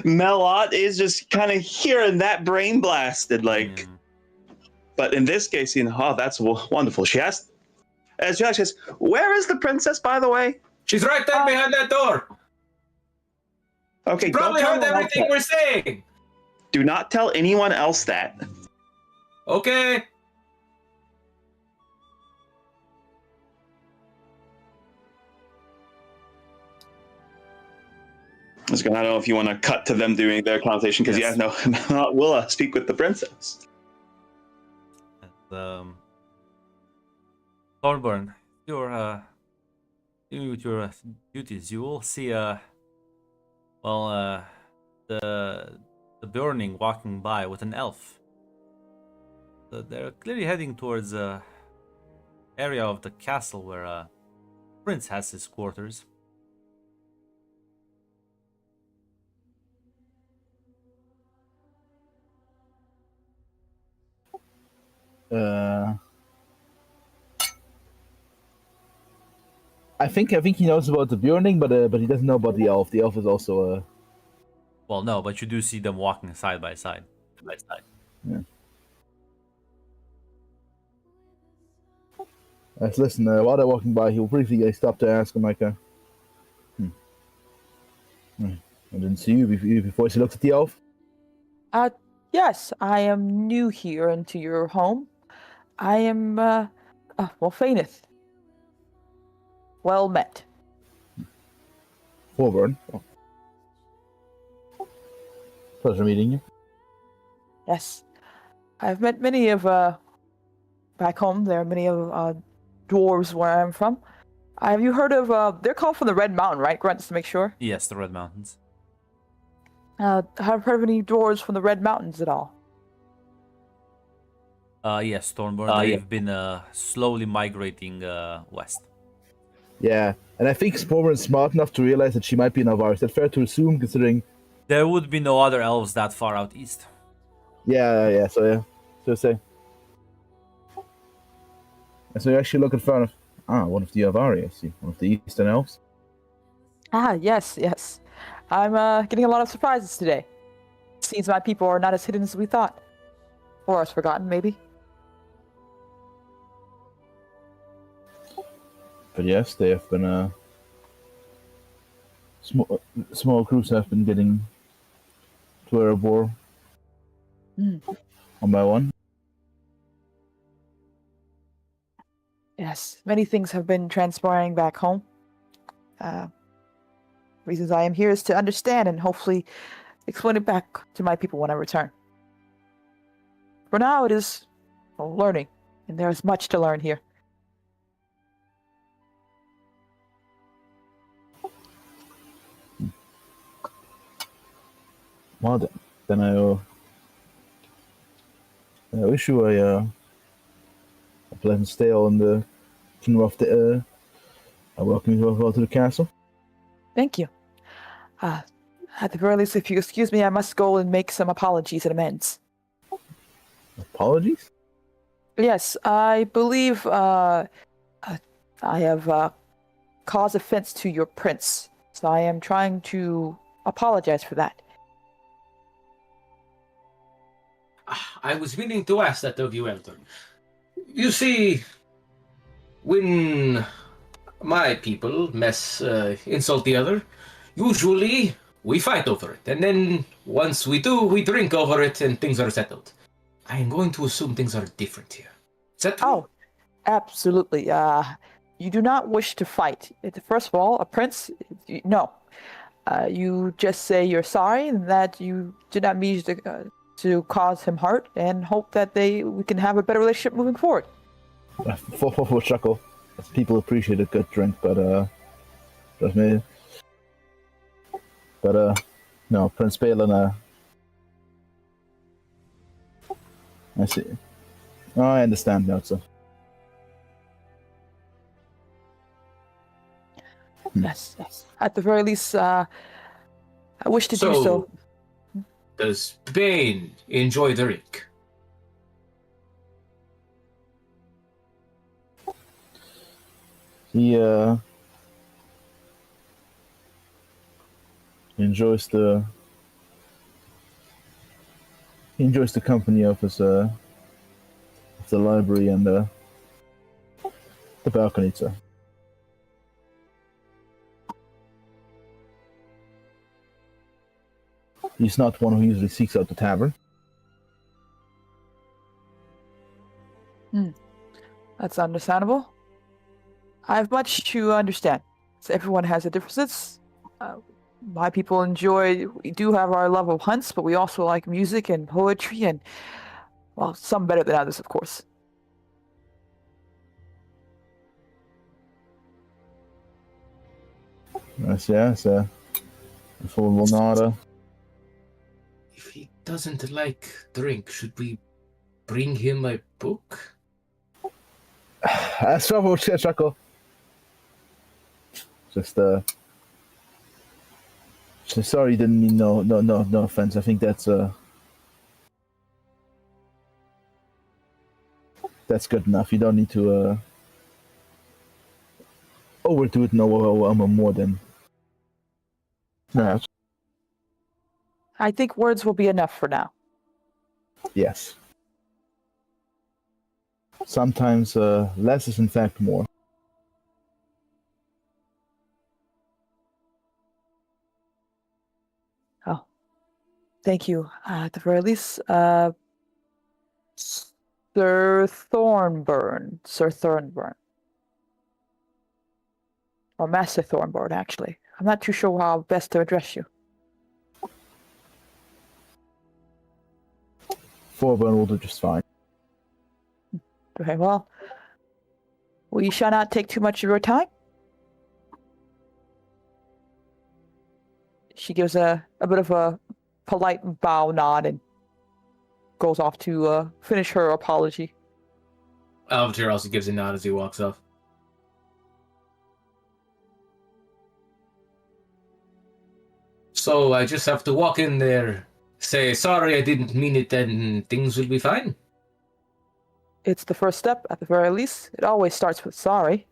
Malot is just kind of hearing that brain blasted, like. But in this case, that's wonderful. She says, "Where is the princess, by the way?" She's right there behind that door. Okay, She probably heard everything we're saying. Do not tell anyone else that. Okay. was going to know if you want to cut to them doing their conversation, because Yes. we'll speak with the princess. And, Thornburn, your with your duties, you will see the burning walking by with an elf. So they're clearly heading towards area of the castle where Prince has his quarters. I think he knows about the burning, but he doesn't know about the elf. The elf is also Well, no, but you do see them walking side by side. listen. While they're walking by, he'll briefly stop to ask him like, I didn't see you before. He looked at the elf. Yes, I am new here into your home. I am, Faineth. Well met. Thorburn. Oh. Pleasure meeting you. Yes. I've met many of, back home. There are many of, dwarves where I'm from. Have you heard of, they're called from the Red Mountain, right, Grunt, just to make sure? Yes, the Red Mountains. Have you heard of any dwarves from the Red Mountains at all? Yes, Thornburn. They've been slowly migrating west. Yeah, and I think Thorburn's smart enough to realize that she might be an Alvar. Is that fair to assume, considering? There would be no other elves that far out east. Yeah. So say. And so you actually look in front of one of the Avari, I see. One of the Eastern Elves. Yes. I'm getting a lot of surprises today. Seems my people are not as hidden as we thought. Or as forgotten, maybe. But yes, they have been small crews have been getting to Erebor one by one. Yes, many things have been transpiring back home. Reasons I am here is to understand and hopefully explain it back to my people when I return. For now, it is learning, and there is much to learn here. Well, then I wish you a pleasant stay on the Kingdom of the. I welcome you well to the castle. Thank you. At the very least, if you excuse me, I must go and make some apologies and amends. Apologies? Yes, I believe I have caused offense to your prince, so I am trying to apologize for that. I was meaning to ask that of you, Elton. You see, when my people insult the other, usually we fight over it. And then once we do, we drink over it and things are settled. I am going to assume things are different here. Is that true? Oh, absolutely. You do not wish to fight. First of all, a prince, no. You just say you're sorry and that you did not mean to cause him hurt and hope that we can have a better relationship moving forward. For chuckle. People appreciate a good drink, but trust me. But no, Prince Balin. I see. Oh, I understand now, so. Yes. At the very least, I wish to do so. Does Bane enjoy the drink? He enjoys the company of his of the library and the balcony, sir. He's not one who usually seeks out the tavern. That's understandable. I have much to understand. So everyone has their differences. My people enjoy, we do have our love of hunts, but we also like music and poetry and, well, some better than others, of course. Yes, yes. For Lonara. If he doesn't like drink, should we bring him a book? Struggle, chuckle. Just sorry, didn't mean no offense. I think that's good enough. You don't need to overdo it no more than perhaps. I think words will be enough for now. Yes. Sometimes less is in fact more. Oh, thank you. At the very least, Sir Thornburn. Or Master Thornburn, actually. I'm not too sure how best to address you. Thorburn will do just fine. Okay, well, we shall not take too much of your time. She gives a bit of a polite bow nod and goes off to finish her apology. Alvatir also gives a nod as he walks off. So I just have to walk in there, say, sorry, I didn't mean it, and things will be fine? It's the first step, at the very least. It always starts with sorry.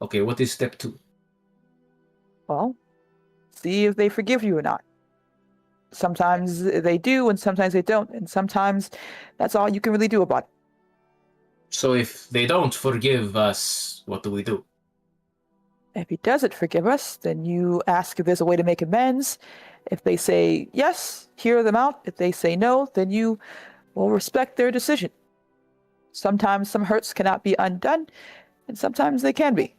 Okay, what is step 2? Well, see if they forgive you or not. Sometimes they do, and sometimes they don't, and sometimes that's all you can really do about it. So if they don't forgive us, what do we do? If he doesn't forgive us, then you ask if there's a way to make amends. If they say yes, hear them out. If they say no, then you will respect their decision. Sometimes some hurts cannot be undone, and sometimes they can be.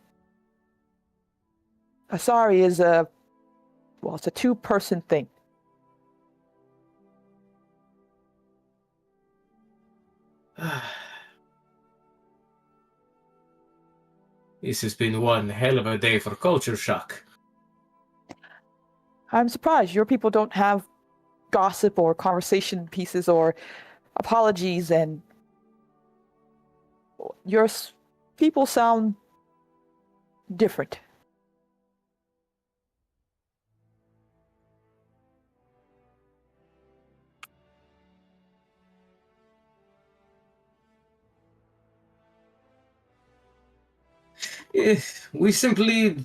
A sorry is it's a two-person thing. This has been one hell of a day for culture shock. I'm surprised your people don't have gossip or conversation pieces or apologies, and your people sound different. We simply...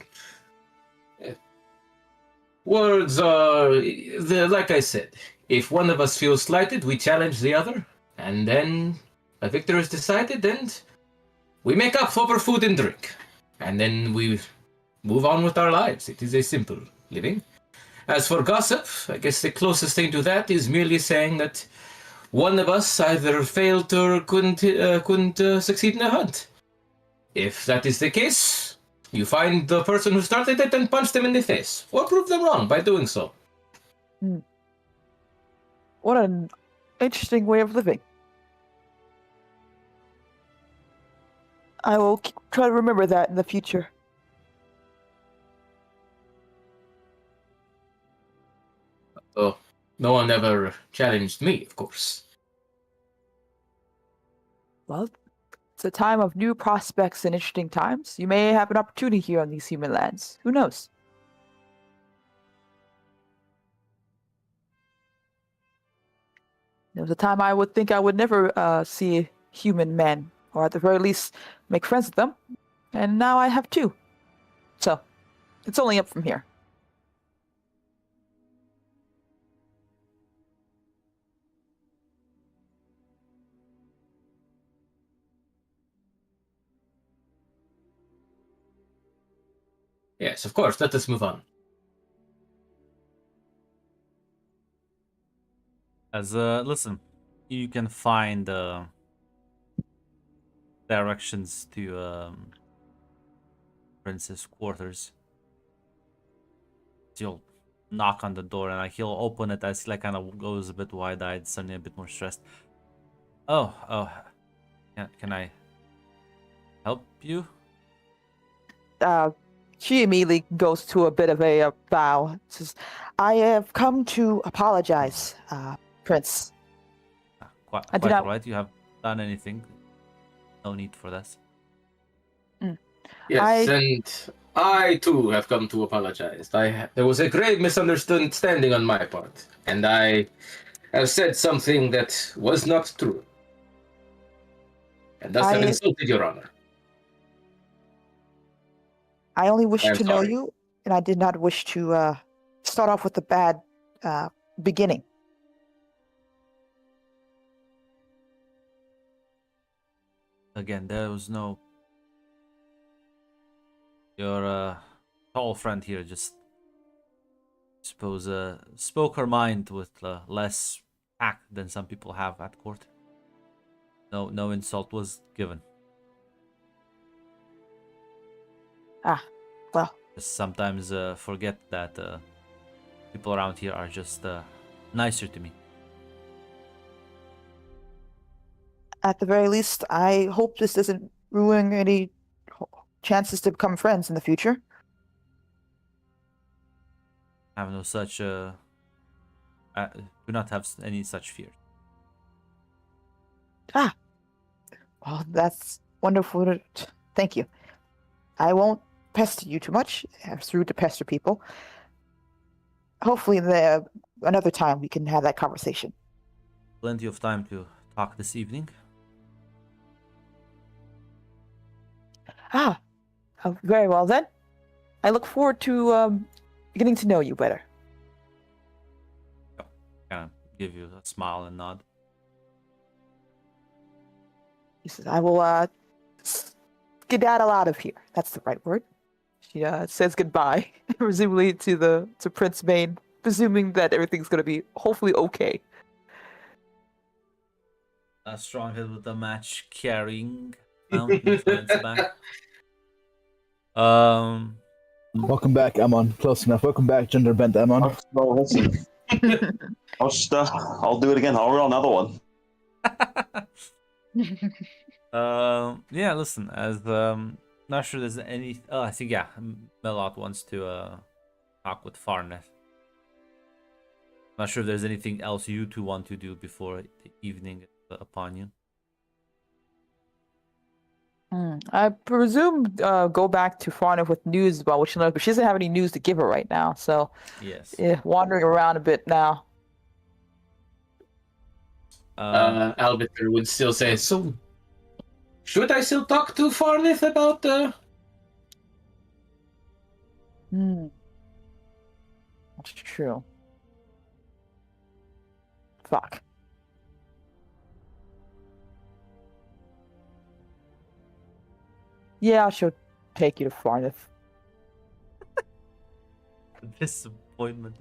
Words are... like I said, if one of us feels slighted, we challenge the other, and then a victor is decided, and we make up over food and drink. And then we move on with our lives. It is a simple living. As for gossip, I guess the closest thing to that is merely saying that one of us either failed or couldn't succeed in a hunt. If that is the case, you find the person who started it and punch them in the face, or prove them wrong by doing so. What an interesting way of living. I will try to remember that in the future. Oh, no one ever challenged me, of course. Well, it's a time of new prospects and interesting times. You may have an opportunity here on these human lands. Who knows? There was a time I would think I would never see human men, or at the very least, make friends with them. And now I have two. So, it's only up from here. Yes, of course, let us move on. Listen, you can find directions to Princess quarters. You'll knock on the door, and like he'll open it as he like kind of goes a bit wide-eyed, suddenly a bit more stressed. Oh, can I help you? She immediately goes to a bit of a bow. Says, "I have come to apologize, Prince. Quite, I did quite not. all right. You have done anything? No need for this. Yes, and I too have come to apologize. There was a grave misunderstanding on my part, and I have said something that was not true, and thus have I insulted your honor. I only I wish am to know sorry. you, and I did not wish to start off with a bad beginning." Again, there was no. Your tall friend here just, suppose, spoke her mind with less tact than some people have at court. No insult was given. Well, Just sometimes forget that people around here are just nicer to me. at the very least, I hope this doesn't ruin any chances to become friends in the future. Have no such. Do not have any such fears. Well, that's wonderful. Thank you. I won't pester you too much. It's rude to pester people. Hopefully, another time we can have that conversation. Plenty of time to talk this evening. Very well then. I look forward to getting to know you better. Kind of give you a smile and nod. He says, "I will skedaddle out of here." That's the right word. She says goodbye, presumably to Prince Maine, presuming that everything's gonna be hopefully okay. A strong head with a match carrying mountains on its back. Welcome back, Amon. Close enough. Welcome back, gender bent Amon. Oh, no, listen. I'll do it again. I'll roll another one. Yeah, listen, as not sure there's any. Oh, I think yeah, Melot wants to talk with Farneth. Not sure if there's anything else you two want to do before the evening is upon you. I presume go back to Farneth with news about what she knows, but she doesn't have any news to give her right now. So, Yes. wandering around a bit now. Albiter would still say, so should I still talk to Farneth about That's true. Fuck. Yeah, she'll take you to Farneth. Disappointment.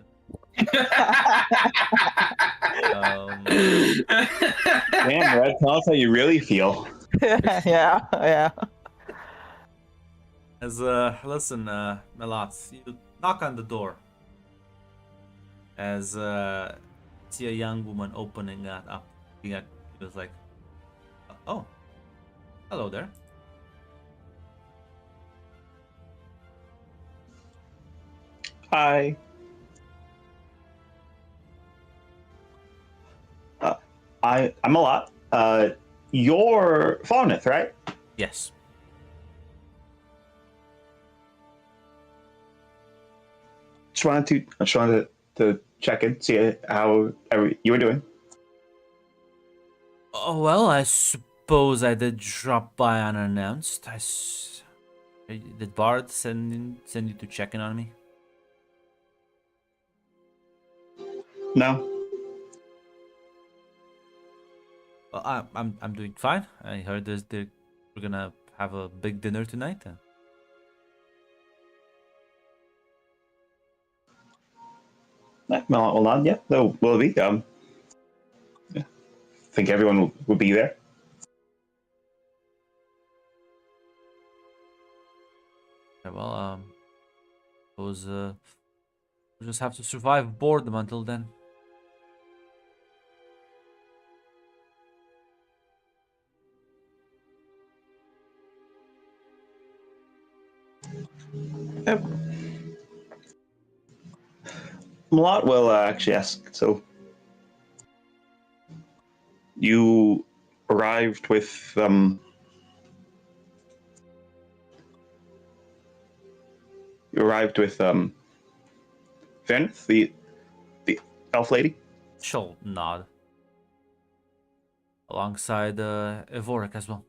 Damn, Red, tell us how you really feel. yeah. As listen, Melot, you knock on the door. As see a young woman opening that up, looking at you, was like, oh, hello there. Hi. I'm a lot. You're Farneth, right? Yes. Just wanted to check in, see how you were doing. Oh well, I suppose I did drop by unannounced. Did Bard send you to check in on me? No. Well, I'm doing fine. I heard we're gonna have a big dinner tonight. Well, not yet. Though will be. Yeah. Think everyone will be there. Yeah, well, suppose We'll just have to survive boredom until then. Yep. Malot will actually ask, so you arrived with Vernith, the elf lady? She'll nod. Alongside Evorik as well.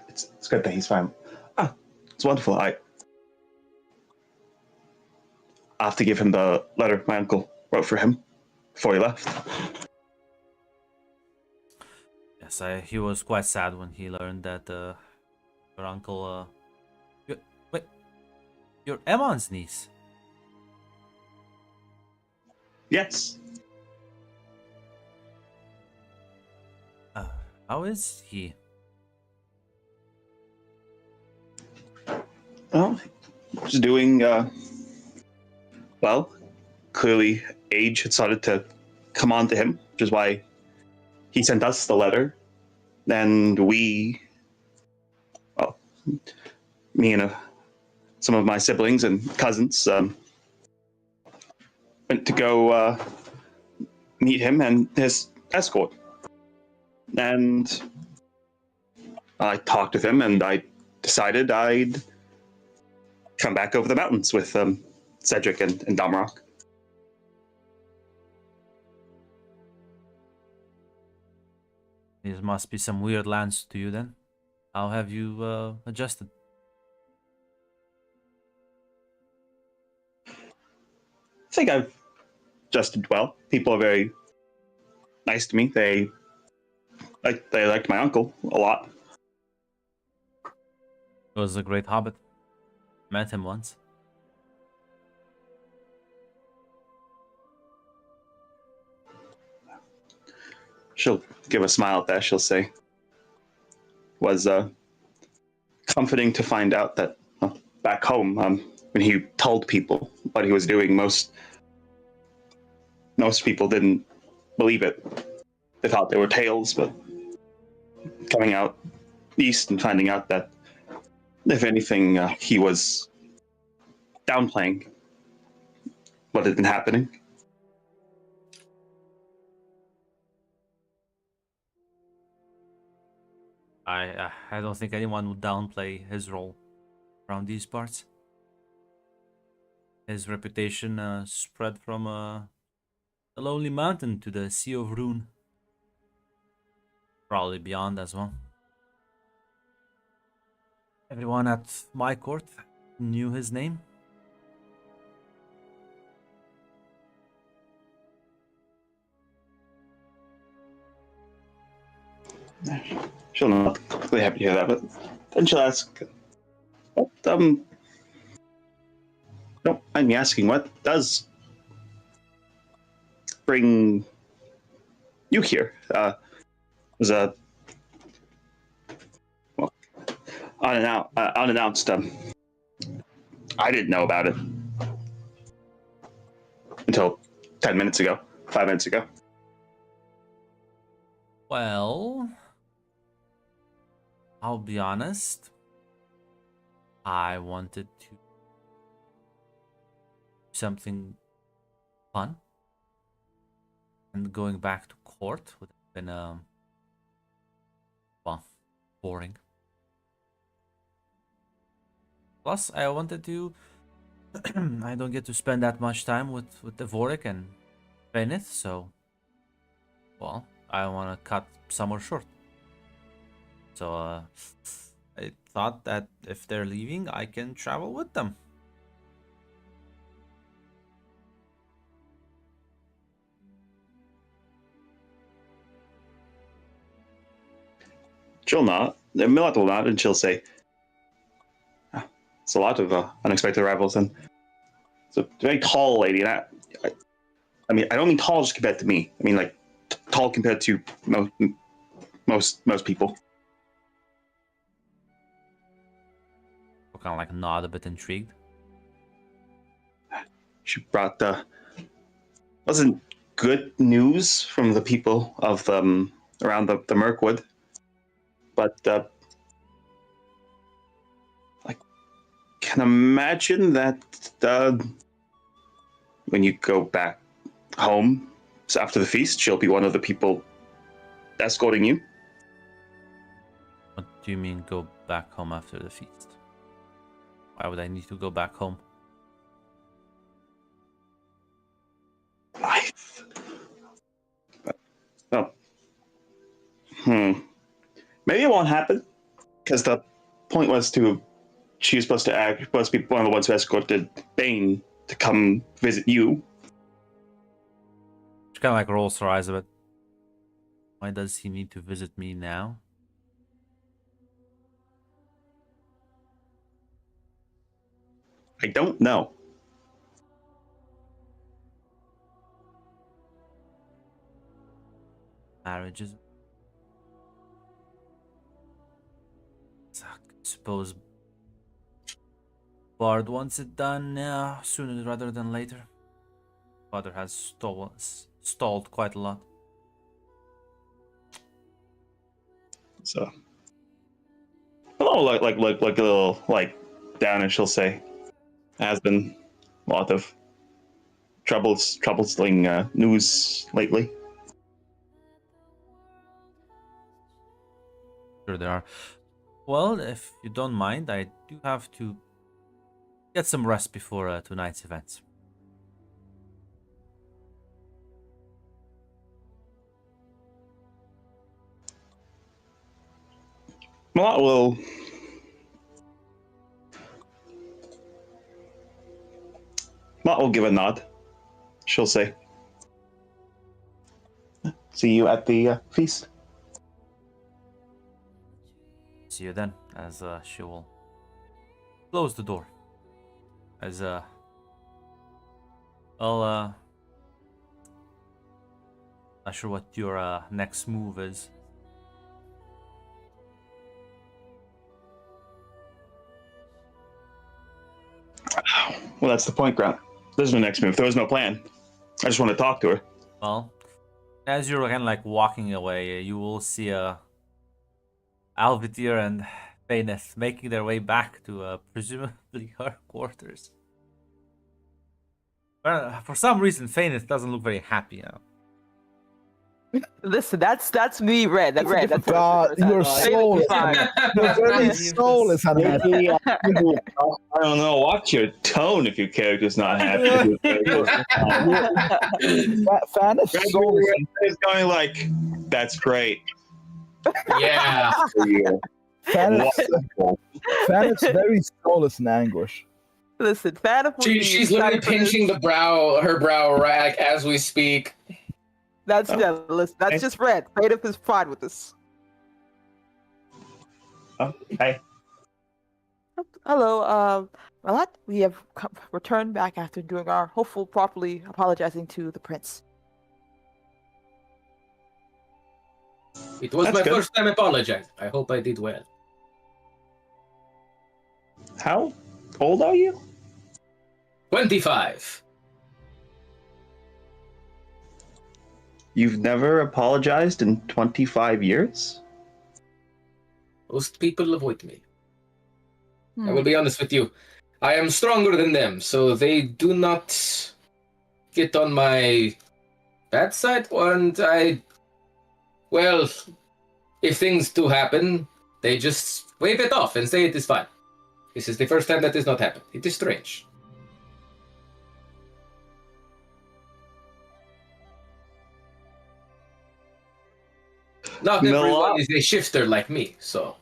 It's good that he's fine. Ah, it's wonderful. I have to give him the letter my uncle wrote for him before he left. Yes, he was quite sad when he learned that your uncle... wait, you're Emon's niece. Yes. How is he? Well, he's doing well. Clearly, age had started to come on to him, which is why he sent us the letter. And we, well, me and some of my siblings and cousins went to go meet him and his escort. And I talked with him, and I decided I'd come back over the mountains with Cedric and Damrock. These must be some weird lands to you then. How have you adjusted? I think I've adjusted well. People are very nice to me. They liked my uncle a lot. He was a great hobbit. Met him once. She'll give a smile at that. She'll say, was comforting to find out that back home, when he told people what he was doing, most people didn't believe it. They thought they were tales, but coming out east and finding out that, if anything, he was downplaying what had been happening. I don't think anyone would downplay his role around these parts. His reputation spread from the Lonely Mountain to the Sea of Rune. Probably beyond as well. Everyone at my court knew his name. She'll not really happy to hear that, but then she'll ask, what, don't mind me asking, what does bring you here? Was a unannounced. I didn't know about it until 5 minutes ago. Well, I'll be honest. I wanted to do something fun. And going back to court would have been, well, boring. Plus, I wanted to... I don't get to spend that much time with Evorik and Benith, so... Well, I want to cut summer short. So, I thought that if they're leaving, I can travel with them. She'll not. Millet will not, and she'll say, it's a lot of unexpected arrivals, and it's a very tall lady. And I mean, I don't mean tall just compared to me. I mean, like, tall compared to most people. kind of like nod a bit intrigued. She brought wasn't good news from the people of around the Mirkwood, but I can imagine that when you go back home after the feast, she'll be one of the people escorting you. What do you mean go back home after the feast? Why would I need to go back home? Life. Oh. Maybe it won't happen, because the point was she was supposed to be one of the ones who escorted Bane to come visit you. She kind of like rolls her eyes a bit. Why does he need to visit me now? I don't know. Marriages. I suppose Bard wants it done now, sooner rather than later. Father has stalled quite a lot. So, hello, like a little like down, and she'll say, "Has been a lot of troubling news lately." Sure there are. Well, if you don't mind, I do have to get some rest before tonight's event. Malott will give a nod. She'll say, "See you at the feast." See you then, as she will close the door. As not sure what your next move is. Well, that's the point, Grant. There's no next move. There was no plan. I just want to talk to her. Well, as you're kind of like walking away, you will see Alvidir and Faineth making their way back to presumably her quarters. For some reason, Faineth doesn't look very happy now. Listen, that's me, Red. That's Red. That's God, your soul is fine. your very soul is unhappy. I don't know. Watch your tone if your character's not happy. Fan's soul It's going like, "That's great." Yeah. Fan's very soul is in anguish. Listen, Fan She's literally pinching her brow rag as we speak. That's listen, that's just Red. Faith is fine with this. Oh, hey. Hello, Malott. We have returned back after doing our hopeful properly apologizing to the prince. It was That's my good. first time apologizing. I hope I did well. How old are you? 25. You've never apologized in 25 years? Most people avoid me. I will be honest with you. I am stronger than them, so they do not get on my bad side. And well, if things do happen, they just wave it off and say it is fine. This is the first time that has not happened. It is strange. Not everyone is a shifter like me, so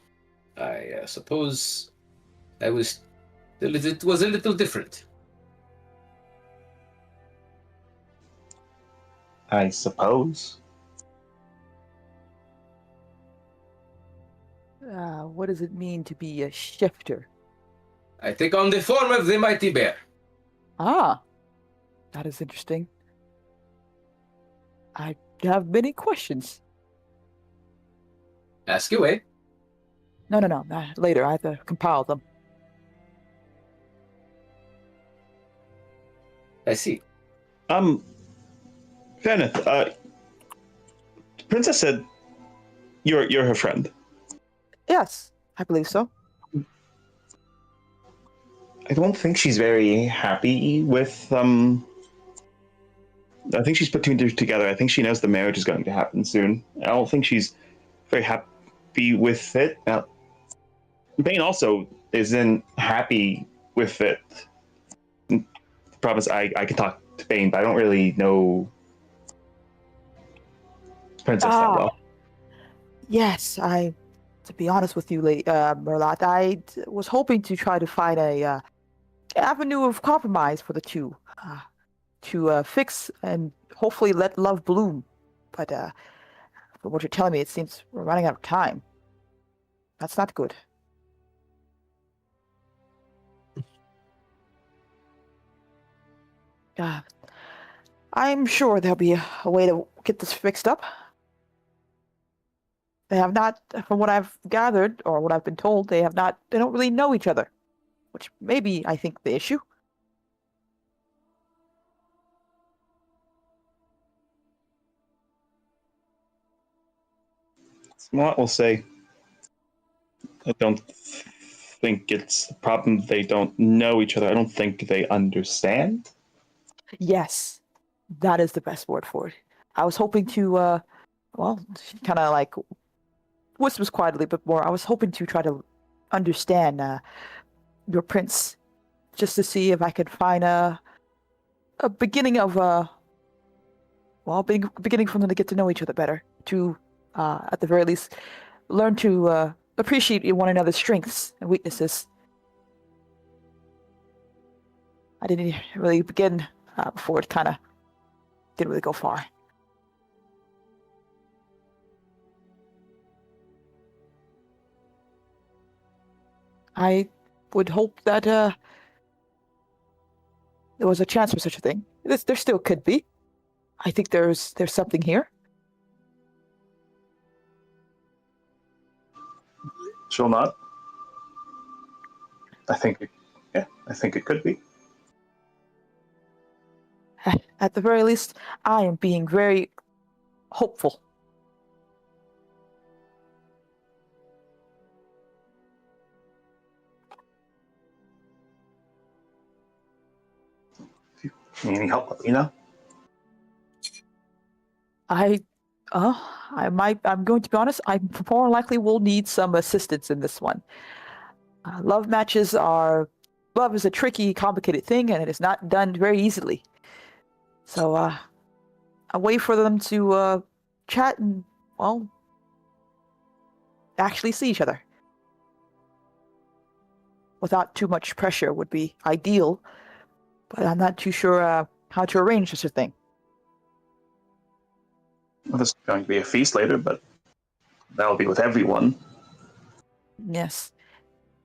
I suppose it was a little different. I suppose. What does it mean to be a shifter? I take on the form of the mighty bear. Ah, that is interesting. I have many questions. Ask away. No. Later, I have to compile them. I see. Feneth, Princess said you're her friend. Yes, I believe so. I don't think she's very happy with I think she's put two and two together. I think she knows the marriage is going to happen soon. I don't think she's very happy with it. Now, Bane also isn't happy with it. The problem is I can talk to Bane, but I don't really know Princess that well. Yes, to be honest with you, Merlot, was hoping to try to find a avenue of compromise for the two, to fix and hopefully let love bloom. But from what you're telling me, it seems we're running out of time. That's not good. I'm sure there'll be a way to get this fixed up. They have not, from what I've gathered or what I've been told, they don't really know each other, which may be, I think, the issue. Smart will say, I don't think it's the problem they don't know each other. I don't think they understand. Yes, that is the best word for it. I was hoping to, she kind of like whispers quietly, but more. I was hoping to try to understand your prince, just to see if I could find a beginning of beginning for them to get to know each other better. To, at the very least, learn to appreciate one another's strengths and weaknesses. I didn't really begin before it kind of didn't really go far. I would hope that there was a chance for such a thing. There still could be. I think there's something here. She'll not. I think it could be. At the very least, I am being very hopeful. If you need any help, let me know. I'm going to be honest, I more likely will need some assistance in this one. Love is a tricky, complicated thing, and it is not done very easily. So, a way for them to chat and, actually see each other without too much pressure would be ideal, but I'm not too sure how to arrange such a thing. Well, there's going to be a feast later, but that'll be with everyone. Yes.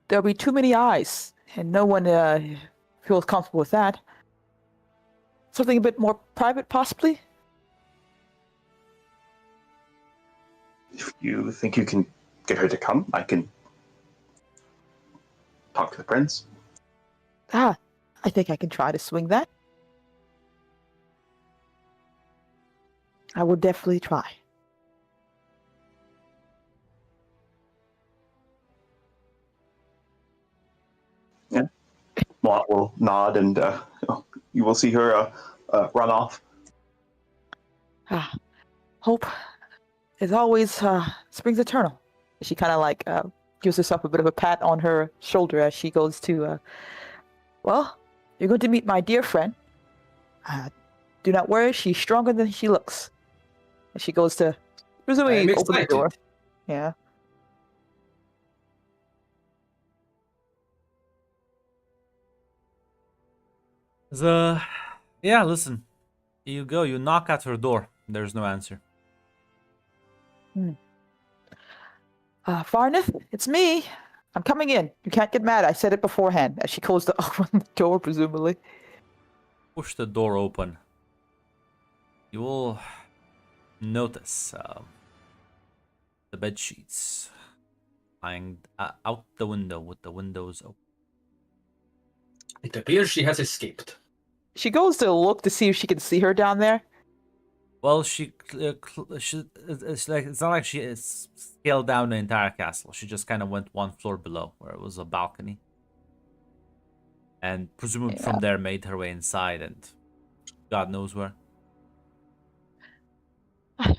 There'll be too many eyes, and no one feels comfortable with that. Something a bit more private, possibly? If you think you can get her to come, I can talk to the prince. I think I can try to swing that. I will definitely try. Yeah. Mott will nod, and you will see her run off. Hope is always springs eternal. She kind of like gives herself a bit of a pat on her shoulder as she goes to, you're going to meet my dear friend. Do not worry, she's stronger than she looks. And she goes to presumably open the door. Yeah. Yeah, listen. You go, you knock at her door. There's no answer. Farneth, it's me. I'm coming in. You can't get mad. I said it beforehand. As she closed the door, presumably. Push the door open. You will notice the bed sheets lying out the window with the windows open. It appears she has escaped. she goes to look to see if she can see her down there. Well, it's not like she is scaled down the entire castle. She just kind of went one floor below, where it was a balcony, and presumably from there made her way inside, and God knows where. I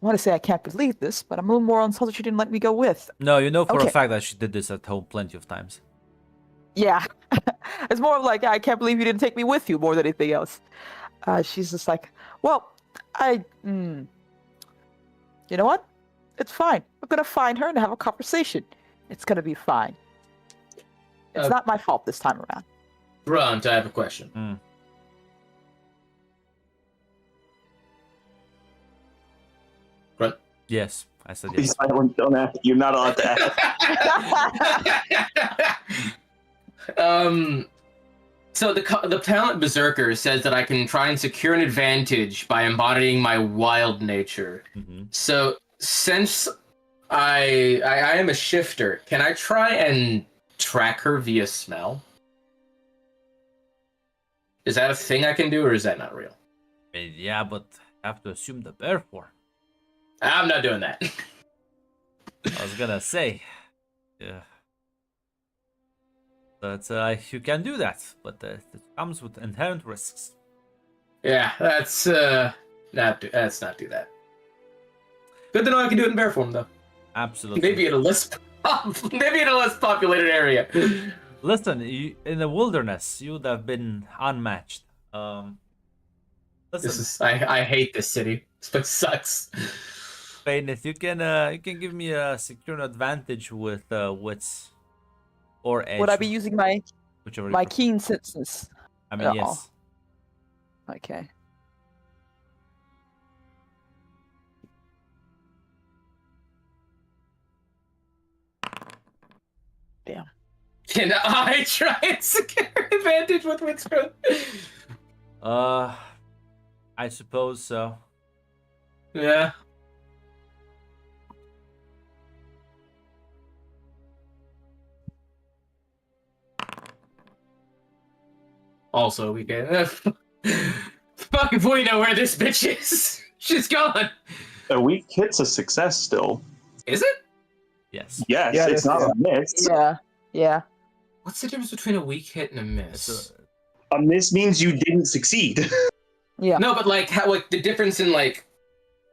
want to say I can't believe this, but I'm a little more insulted she didn't let me go with. No, you know for a Okay. fact that she did this at home plenty of times. Yeah. It's more of like, I can't believe you didn't take me with you more than anything else. She's just like, well, you know what? It's fine. I'm going to find her and have a conversation. It's going to be fine. It's not my fault this time around. Grunt, I have a question. Grunt? Yes, I said Be yes. silent, don't ask. You're not allowed to ask. So the talent Berserker says that I can try and secure an advantage by embodying my wild nature. Mm-hmm. So since I am a shifter, can I try and track her via smell? Is that a thing I can do, or is that not real? Yeah, but I have to assume the bear form. I'm not doing that. I was gonna say, yeah. But you can do that, but it comes with inherent risks. Yeah, let's not do that. Good to know I can do it in bear form, though. Absolutely. Maybe in a less populated area. Listen, in the wilderness, you would have been unmatched. Listen, I hate this city. This place sucks. Faineth, you can give me a secure advantage with wits or edge. Would I be using my whichever my keen senses? I mean, yes. Okay. Damn. Can I try and secure advantage with Witscrow? I suppose so. Yeah. Also, we can. Fuck if we know where this bitch is. She's gone. A weak hit's a success still. Is it? Yes. Yes, Yeah, it's not a miss. Yeah. What's the difference between a weak hit and a miss? A miss means you didn't succeed. Yeah. No, but like how the difference in like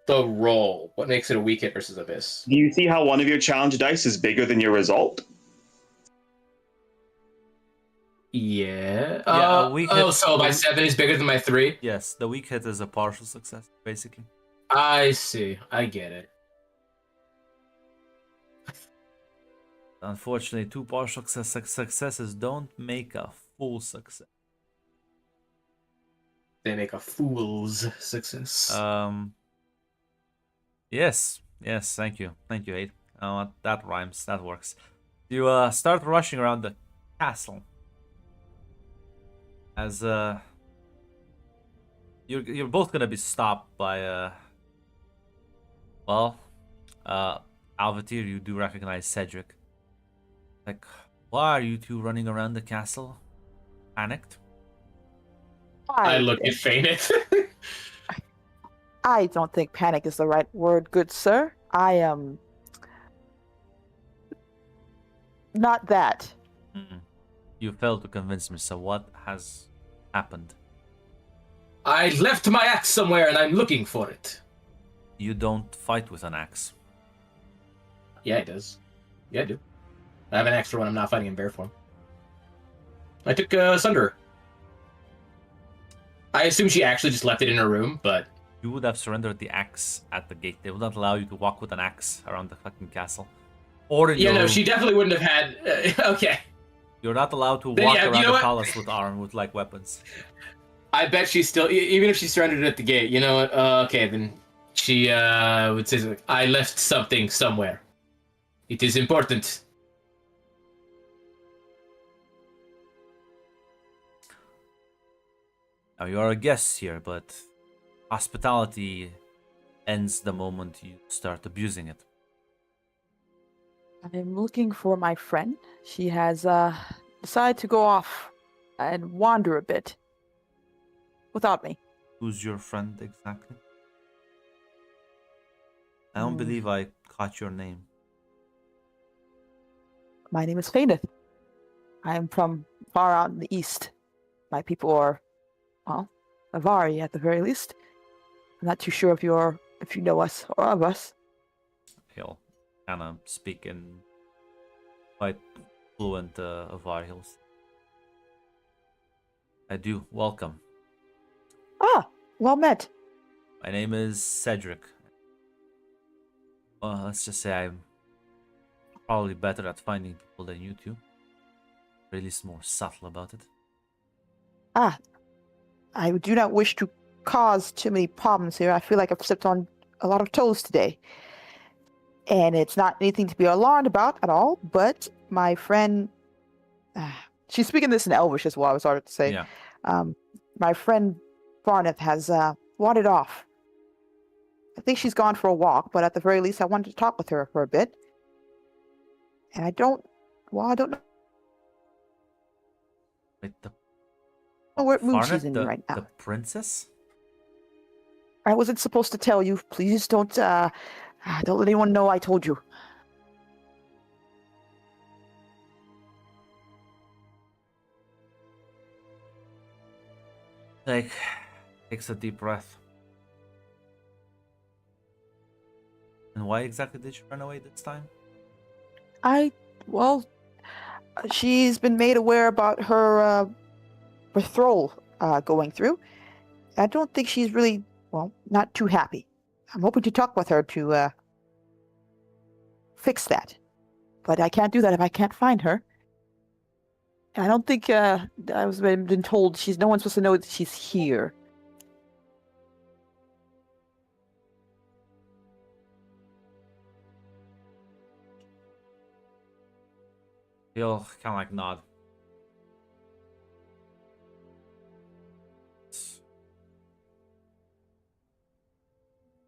the roll. What makes it a weak hit versus a miss? Do you see how one of your challenge dice is bigger than your result? Yeah. Yeah, a weak hit- so my 7 is bigger than my 3? Yes, the weak hit is a partial success, basically. I see. I get it. Unfortunately, two partial successes don't make a full success. They make a fool's success. Yes, thank you, Aid. That rhymes, that works. You start rushing around the castle as you're both gonna be stopped by Alvatir. You do recognize Cedric. Like, why are you two running around the castle? Panicked? I look at Faineth. I don't think panic is the right word, good sir. I am not that. You failed to convince me, so what has happened? I left my axe somewhere and I'm looking for it. You don't fight with an axe. Yeah, it does. Yeah, I do. I have an extra when I'm not fighting in bear form. I took Sunder. I assume she actually just left it in her room, but... You would have surrendered the axe at the gate. They would not allow you to walk with an axe around the fucking castle. Or in Yeah, your no, room. she definitely wouldn't have had... okay. You're not allowed to Then, walk yeah, you around know the what? palace with like weapons. I bet she still... Even if she surrendered at the gate, you know what? Okay, then she would say something. I left something somewhere. It is important. Now, you are a guest here, but hospitality ends the moment you start abusing it. I'm looking for my friend. She has decided to go off and wander a bit. without me. Who's your friend exactly? I don't Hmm. believe I caught your name. My name is Faineth. I am from far out in the east. My people are, well, Avari at the very least. I'm not too sure if you know us or of us. He'll kind of speak in quite fluent Avar. I do. Welcome. Ah, well met. My name is Cedric. Well, let's just say I'm probably better at finding people than you two. Or at least more subtle about it. Ah, I do not wish to cause too many problems here. I feel like I've stepped on a lot of toes today. And it's not anything to be alarmed about at all, but my friend, she's speaking this in Elvish as well, I was starting to say. Yeah. My friend Farneth has wandered off. I think she's gone for a walk, but at the very least, I wanted to talk with her for a bit. And I don't know Wait, the what mood she's Farnet, in right now. the princess? I wasn't supposed to tell you. Please don't let anyone know I told you. Like, takes a deep breath. And why exactly did you run away this time? She's been made aware about her betrothal going through. I don't think she's really, not too happy. I'm hoping to talk with her to fix that. But I can't do that if I can't find her. And I don't think I was been told no one's supposed to know that she's here. He'll kind of like nod.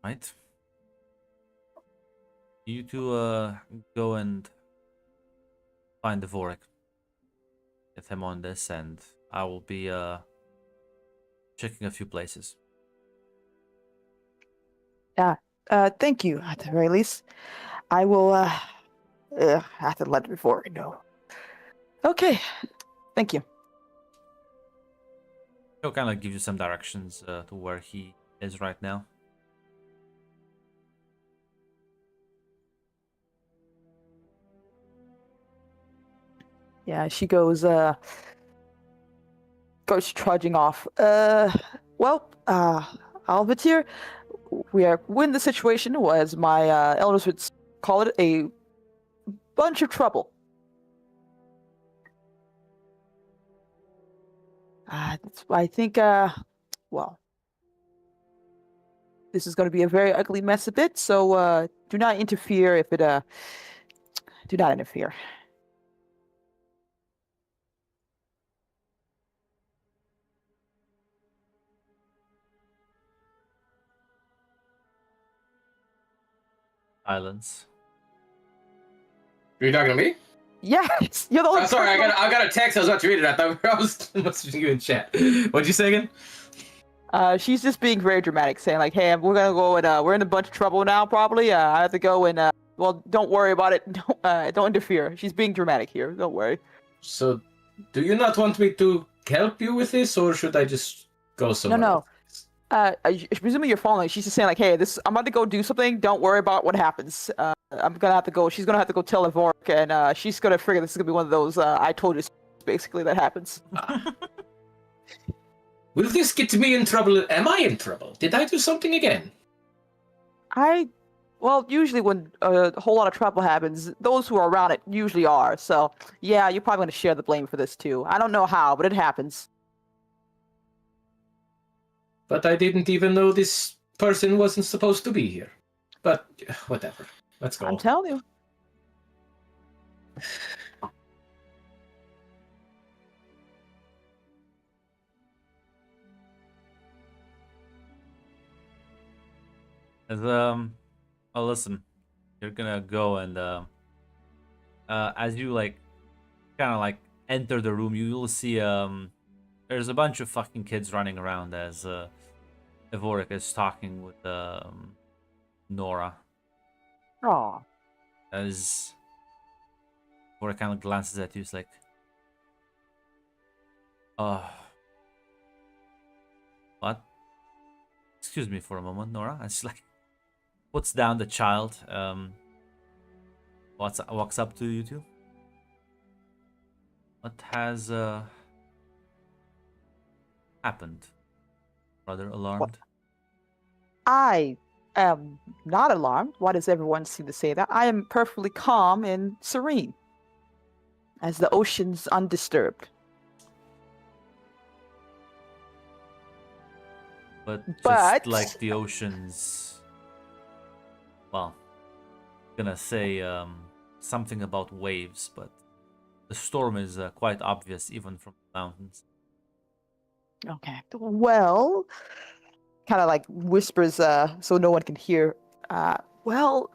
Right? You two go and find Dvorak. Get him on this, and I will be checking a few places. Thank you, at the very least. I will have to let Dvorak know. Okay, thank you. He'll kind of give you some directions to where he is right now. Yeah, she goes trudging off. Alvatir, we're in the situation, as my elders would call it, a bunch of trouble. I think, this is going to be a very ugly mess a bit, so do not interfere if it, do not interfere. Are Islands. you talking to me? Yes, you're the only I'm sorry, person I got a text. I was about to read it. I thought I was messaging you in chat. What'd you say again? She's just being very dramatic, saying like, "Hey, we're gonna go and we're in a bunch of trouble now. Probably, I have to go and don't worry about it. Don't interfere." She's being dramatic here. Don't worry. So, do you not want me to help you with this, or should I just go somewhere? No. Presumably you're following. She's just saying like, "Hey, I'm about to go do something. Don't worry about what happens. I'm gonna have to go. She's gonna have to go tell Evorik, and she's gonna figure this is gonna be one of those I told you basically that happens." Will this get me in trouble? Am I in trouble? Did I do something again? Usually when a whole lot of trouble happens, those who are around it usually are. So, yeah, you're probably going to share the blame for this too. I don't know how, but it happens. But I didn't even know this person wasn't supposed to be here. But, whatever. Let's go. I'm telling you. Listen, you're gonna go and as you like kind of like enter the room, you'll see There's a bunch of fucking kids running around as Evorik is talking with Nora. Oh, As Evorik kind of glances at you, it's like, what? Excuse me for a moment, Nora. And she's like, puts down the child. Walks up to you two. What has happened? Rather alarmed. I am not alarmed. Why does everyone seem to say that? I am perfectly calm and serene, as the ocean's undisturbed. But just But- like the oceans, well, gonna say something about waves, but the storm is quite obvious even from the mountains. Okay. Well, kind of like whispers so no one can hear. Well,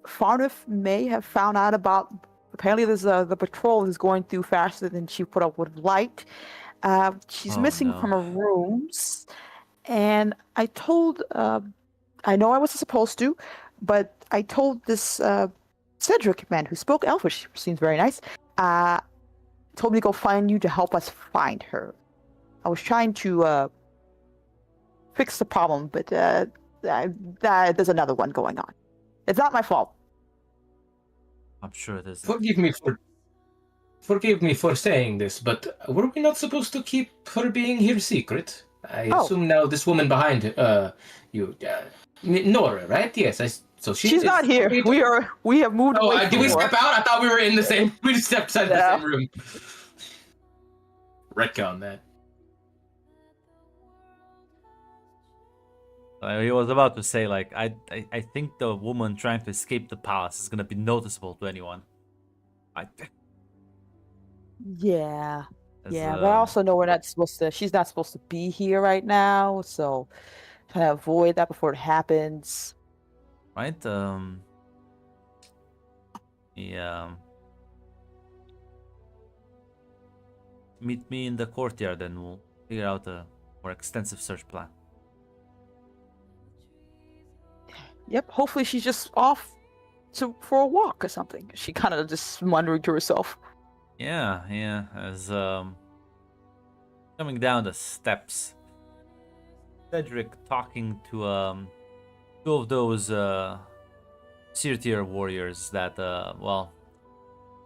Farnif may have found out about. Apparently, there's the patrol is going through faster than she put up with light. She's Oh, missing no. from her rooms, and I told. I know I wasn't supposed to, but I told this Cedric man who spoke Elfish, seems very nice. Told me to go find you to help us find her. I was trying to fix the problem, but there's another one going on. It's not my fault. I'm sure it is. Forgive me for saying this, but were we not supposed to keep her being here secret? I Oh. assume now this woman behind you, Nora, right? Yes. So She's not here. We have moved Oh, away did we from her. step out? I thought we were in the same. We just stepped inside the No. same room. Retcon that. He was about to say, like, I think the woman trying to escape the palace is gonna be noticeable to anyone. Yeah. As, Yeah, but I also know we're not supposed to. She's not supposed to be here right now, so trying to avoid that before it happens. right? Yeah. Meet me in the courtyard, and we'll figure out a more extensive search plan. Yep. Hopefully, she's just off for a walk or something. She kind of just wondering to herself. Yeah. As coming down the steps, Cedric talking to two of those tier tier warriors that well,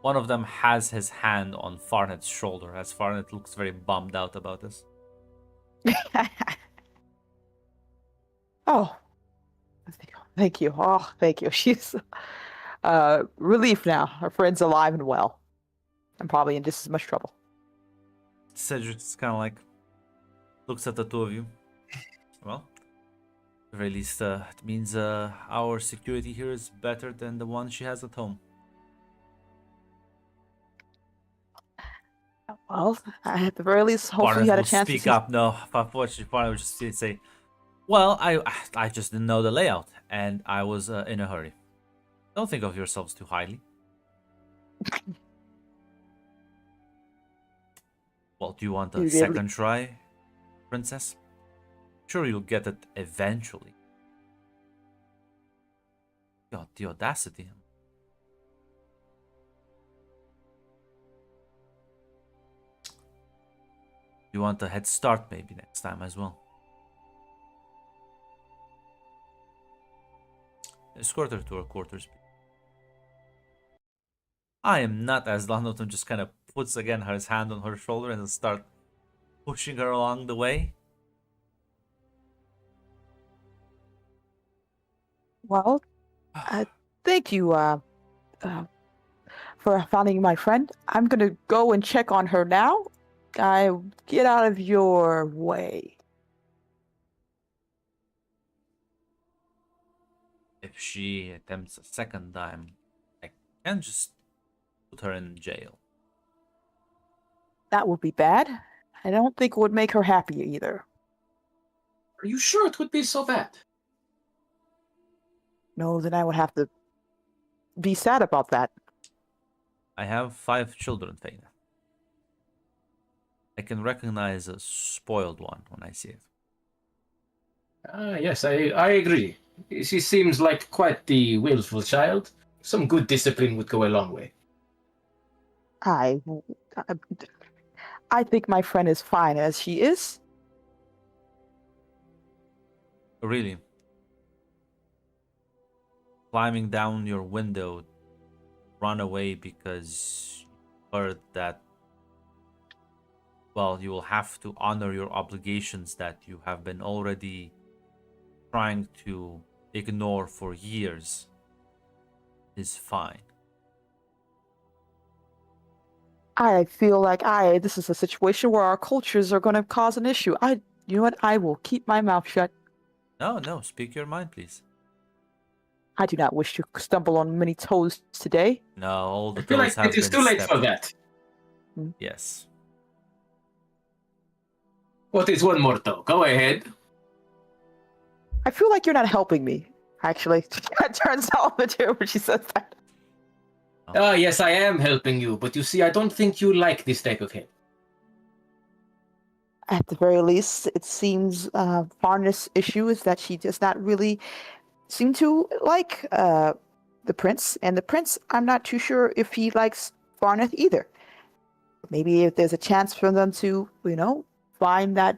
one of them has his hand on Farnet's shoulder, as Farnet looks very bummed out about this. Oh, thank you. Oh, thank you. She's relief now. Her friend's alive and well, and probably in just as much trouble. Cedric's kind of like looks at the two of you. Well, at the very least, it means our security here is better than the one she has at home. Well, at the very least, hopefully Barnes you had a will chance speak to see. up. No, unfortunately, Barnes will just say, "Well, I just didn't know the layout, and I was in a hurry. Don't think of yourselves too highly." Well, do you want a You really- second try, princess? Sure, you'll get it eventually. God, the audacity. You want a head start maybe next time as well. Escort her to her quarters. I am not, as Lanoton just kind of puts again his hand on her shoulder and start pushing her along the way. Well, thank you for finding my friend. I'm gonna go and check on her now. Get out of your way. If she attempts a second time, I can just put her in jail. That would be bad. I don't think it would make her happy either. Are you sure it would be so bad? No, then I would have to be sad about that. I have 5 children, Faina. I can recognize a spoiled one when I see it. Yes, I agree. She seems like quite the willful child. Some good discipline would go a long way. I, I think my friend is fine as she is. Really? Climbing down your window, run away because you heard that, well, you will have to honor your obligations that you have been already trying to ignore for years is fine. I feel like this is a situation where our cultures are going to cause an issue. You know what? I will keep my mouth shut. No, speak your mind, please. I do not wish to stumble on many toes today. No, all the I feel toes like have it is been too late stepped. for that. Yes. What is one more toe? Go ahead. I feel like you're not helping me, actually. It turns out too when she says that. Oh, yes, I am helping you, but you see, I don't think you like this type of help. At the very least, it seems Farna's issue is that she does not really seem to like the prince. And the prince, I'm not too sure if he likes Farnath either. Maybe if there's a chance for them to, find that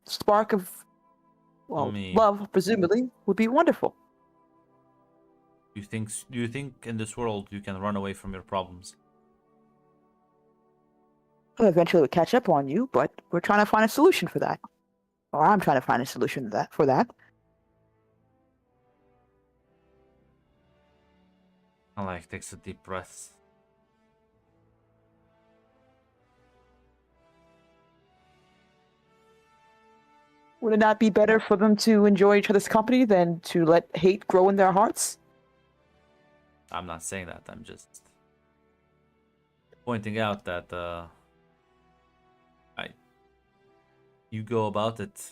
spark of, love, presumably, would be wonderful. Do you think in this world you can run away from your problems? Well, eventually, we'll catch up on you, but we're trying to find a solution for that. Or I'm trying to find a solution for that. I takes a deep breath. Would it not be better for them to enjoy each other's company than to let hate grow in their hearts? I'm not saying that. I'm just pointing out that you go about it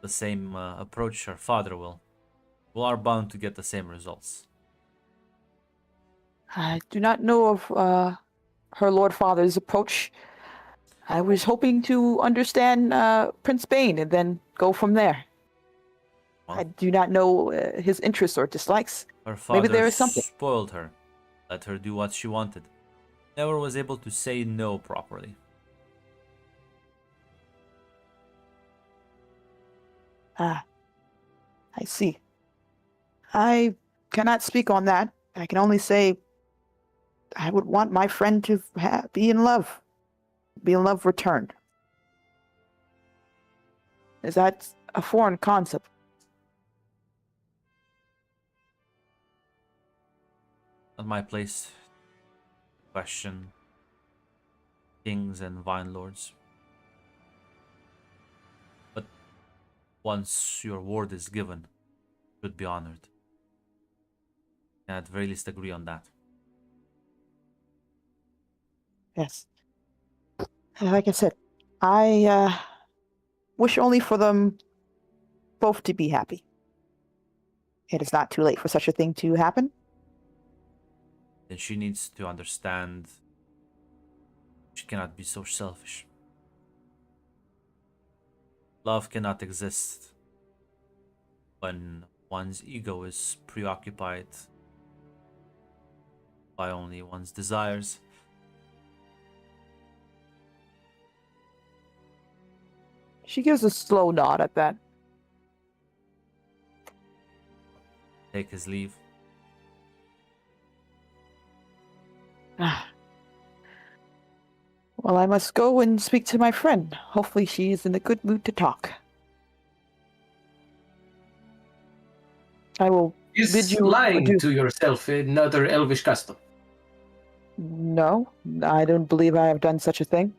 the same approach her father will. We are bound to get the same results. I do not know of her Lord Father's approach. I was hoping to understand Prince Bane and then go from there. Well, I do not know his interests or dislikes. her father Maybe there is something. spoiled her, let her do what she wanted. Never was able to say no properly. I see. I cannot speak on that. I can only say I would want my friend to be in love. Be in love returned. Is that a foreign concept? Not my place to question kings and vine lords. But once your word is given, it should be honored. And at the very least agree on that. Yes. Like I said, I wish only for them both to be happy. It is not too late for such a thing to happen. Then she needs to understand she cannot be so selfish. Love cannot exist when one's ego is preoccupied by only one's desires. She gives a slow nod at that. Take his leave. Well, I must go and speak to my friend. Hopefully she is in a good mood to talk. I will Is bid you lying adieu. to yourself another elvish custom? No, I don't believe I have done such a thing.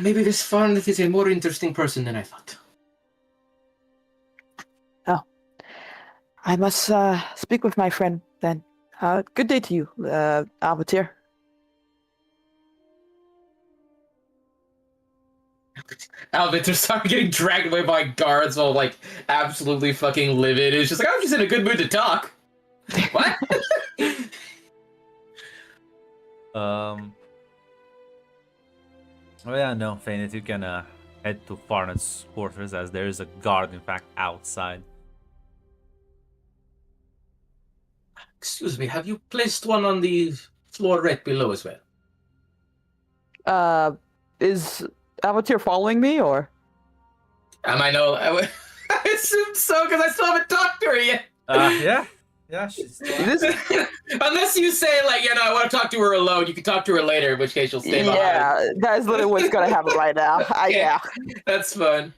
Maybe this Farnath is a more interesting person than I thought. Oh. I must speak with my friend then. Good day to you, Alvatir. Alvitter started getting dragged away by guards while, like, absolutely fucking livid. It's just like, I'm just in a good mood to talk. What? Oh yeah, no, Fainit, you can head to Farnet's quarters as there is a guard, in fact, outside. Excuse me, have you placed one on the floor right below as well? Is Avatar following me or? Am I no? I assume so because I still haven't talked to her yet. Yeah, she's still out This- there. Unless you say like, I want to talk to her alone. You can talk to her later, in which case she'll stay behind. Yeah, that's literally what's gonna happen right now. Okay. Yeah. That's fun.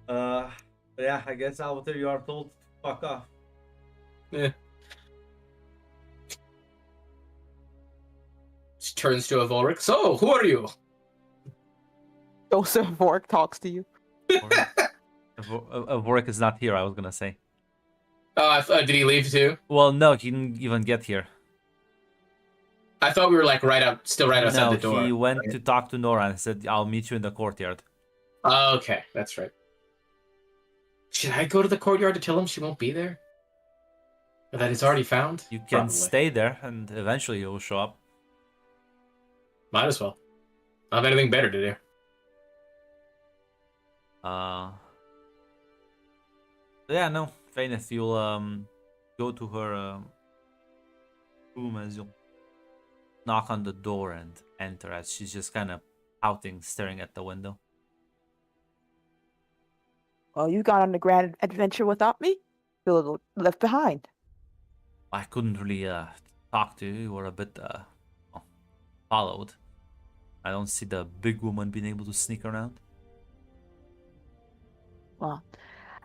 But yeah, I guess Alvater, you are told to fuck off. Yeah. She turns to Avolric. So, who are you? Joseph Vork talks to you. Vorik is not here, I was gonna say. Did he leave too? Well, no, he didn't even get here. I thought we were like still right outside No, the door. he went to talk to Nora and said, I'll meet you in the courtyard. Oh, okay, that's right. Should I go to the courtyard to tell him she won't be there? Or that it's already found? You can Probably. stay there and eventually he will show up. Might as well. I have anything better to do. Yeah, no, Faineth, you'll go to her room as you'll knock on the door and enter as she's just kind of pouting, staring at the window. Well, you got on a grand adventure without me. Feel left behind. I couldn't really talk to you. You were a bit well, followed. I don't see the big woman being able to sneak around. Well,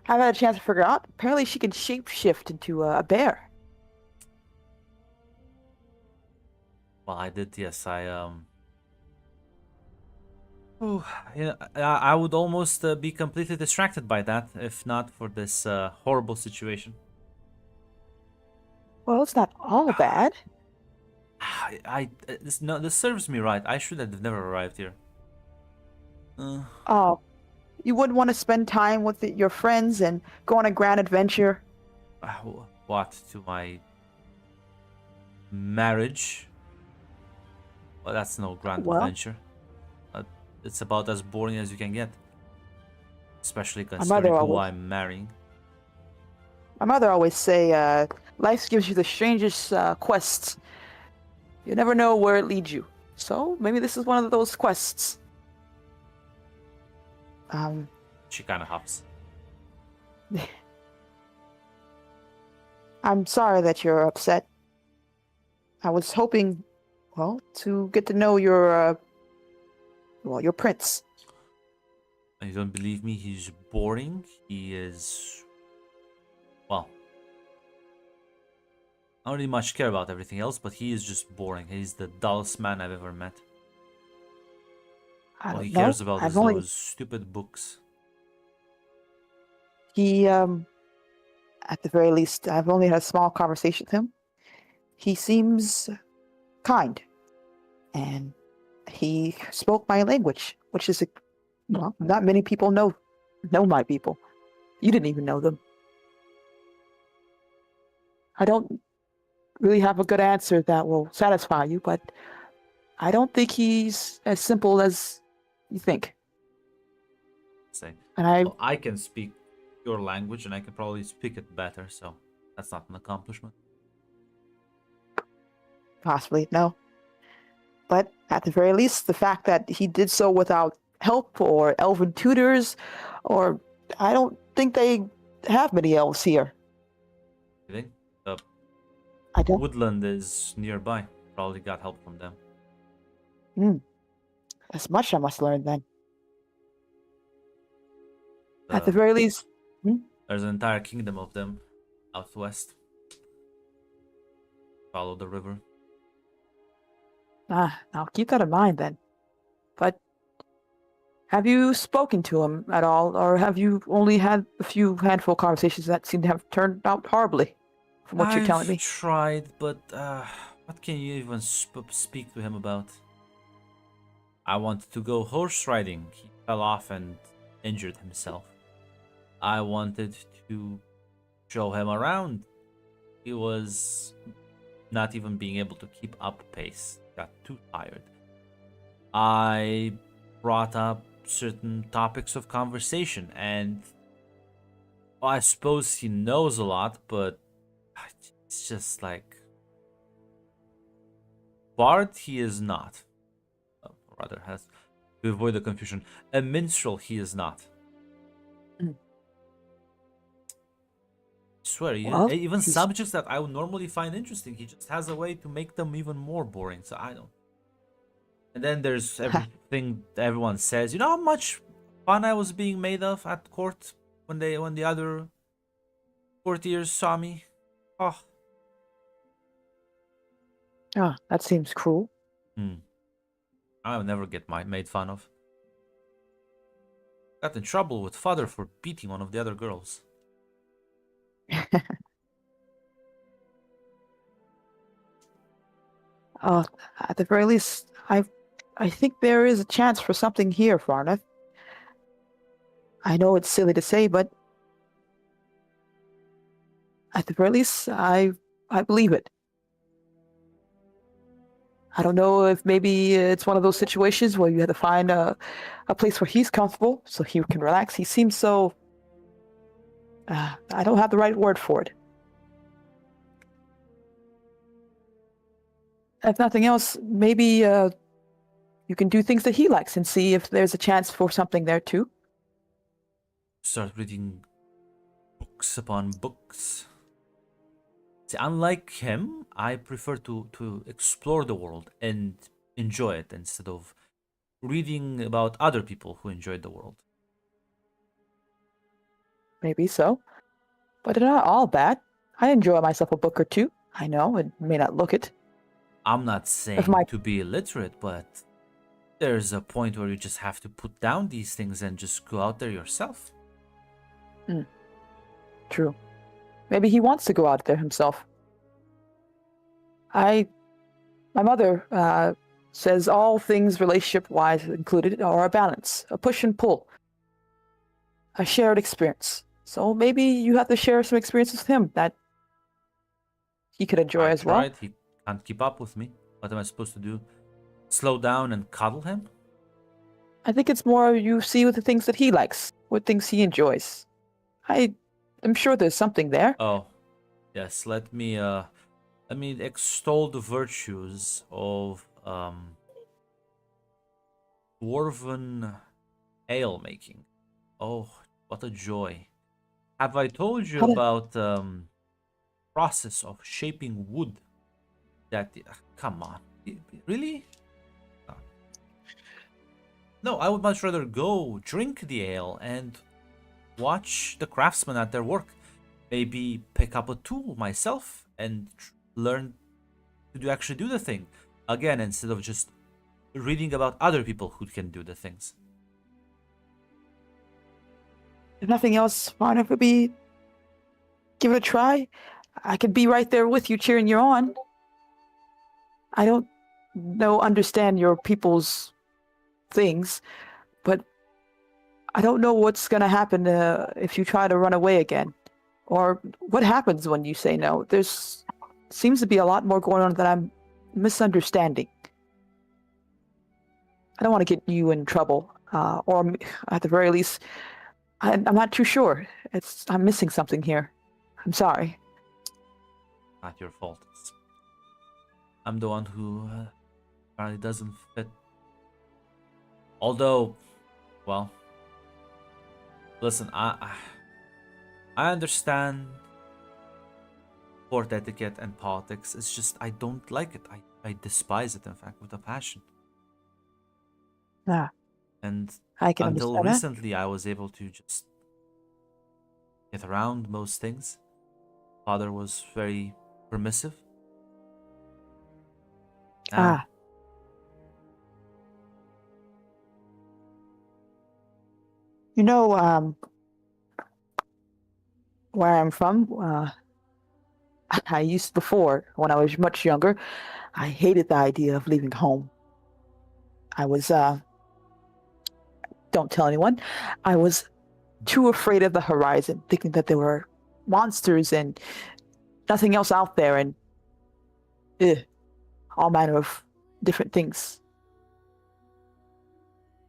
I haven't had a chance to figure out. Apparently, she can shapeshift into a bear. Well, I did, yes. Oh, yeah, I would almost be completely distracted by that if not for this horrible situation. Well, it's not all bad. This serves me right. I should have never arrived here. Oh, you wouldn't want to spend time with your friends and go on a grand adventure. What, to my marriage? Well, that's no grand adventure. It's about as boring as you can get. Especially considering who I'm marrying. My mother always say, life gives you the strangest quests. You never know where it leads you. So maybe this is one of those quests. She kind of huffs. I'm sorry that you're upset. I was hoping, well, to get to know your prince. You don't believe me? He's boring. He is... Well... I don't really much care about everything else, but he is just boring. He's the dullest man I've ever met. All he cares about is those stupid books. He, at the very least, I've only had a small conversation with him. He seems kind. And he spoke my language, which is, well, not many people know my people. You didn't even know them. I don't really have a good answer that will satisfy you, but I don't think he's as simple as you think. Say, and I can speak your language and I can probably speak it better, so that's not an accomplishment. Possibly, no. But at the very least, the fact that he did so without help or elven tutors, or I don't think they have many elves here. You think? I don't. Woodland is nearby. Probably got help from them. That's much I must learn then. At the very least. There's an entire kingdom of them out west. Follow the river. I'll keep that in mind then. But have you spoken to him at all, or have you only had a few handful of conversations that seem to have turned out horribly, from what you're telling me? I've tried, but what can you even speak to him about? I wanted to go horse riding. He fell off and injured himself. I wanted to show him around. He was not even being able to keep up pace. Got too tired. I brought up certain topics of conversation, and I suppose he knows a lot, but it's just like Bard he is not. Rather has to avoid the confusion. A minstrel he is not. Mm. I swear, Well, even he's- subjects that I would normally find interesting, he just has a way to make them even more boring. So I don't. And then there's everything everyone says. You know how much fun I was being made of at court when the other courtiers saw me. Oh, Ah, that seems cruel. I'll never get made fun of. Got in trouble with father for beating one of the other girls. At the very least, I think there is a chance for something here, Farnath. I know it's silly to say, but at the very least, I believe it. I don't know if maybe it's one of those situations where you have to find a place where he's comfortable so he can relax. He seems so... I don't have the right word for it. If nothing else, maybe you can do things that he likes and see if there's a chance for something there too. Start reading books upon books. See, unlike him, I prefer to explore the world and enjoy it instead of reading about other people who enjoyed the world. Maybe so. But they're not all bad. I enjoy myself a book or two. I know, it may not look it. I'm not saying my- to be illiterate, but there's a point where you just have to put down these things and just go out there yourself. True. Maybe he wants to go out there himself. My mother says all things relationship-wise included are a balance, a push and pull, a shared experience. So maybe you have to share some experiences with him that he could enjoy I as well. tried. He can't keep up with me. What am I supposed to do? Slow down and cuddle him? I think it's more you see with the things that he likes, what things he enjoys. I'm sure there's something there. Oh, yes. Let me extol the virtues of dwarven ale making. Oh, what a joy! Have I told you How did- about process of shaping wood? That come on, really? No, I would much rather go drink the ale and watch the craftsmen at their work. Maybe pick up a tool myself and learn to actually do the thing again instead of just reading about other people who can do the things. If nothing else, Farnath, maybe give it a try. I could be right there with you, cheering you on. I don't understand your people's things, but I don't know what's going to happen if you try to run away again, or what happens when you say no. There's seems to be a lot more going on that I'm misunderstanding. I don't want to get you in trouble, or at the very least, I'm not too sure. I'm missing something here. I'm sorry. Not your fault. I'm the one who apparently doesn't fit. Although, well, listen, I understand court etiquette and politics. It's just I don't like it. I despise it, in fact, with a passion. Ah, And I can until understand that. recently, I was able to just get around most things. Father was very permissive. Now, You know, where I'm from, I used before, when I was much younger, I hated the idea of leaving home. I was, don't tell anyone, I was too afraid of the horizon, thinking that there were monsters and nothing else out there, and all manner of different things.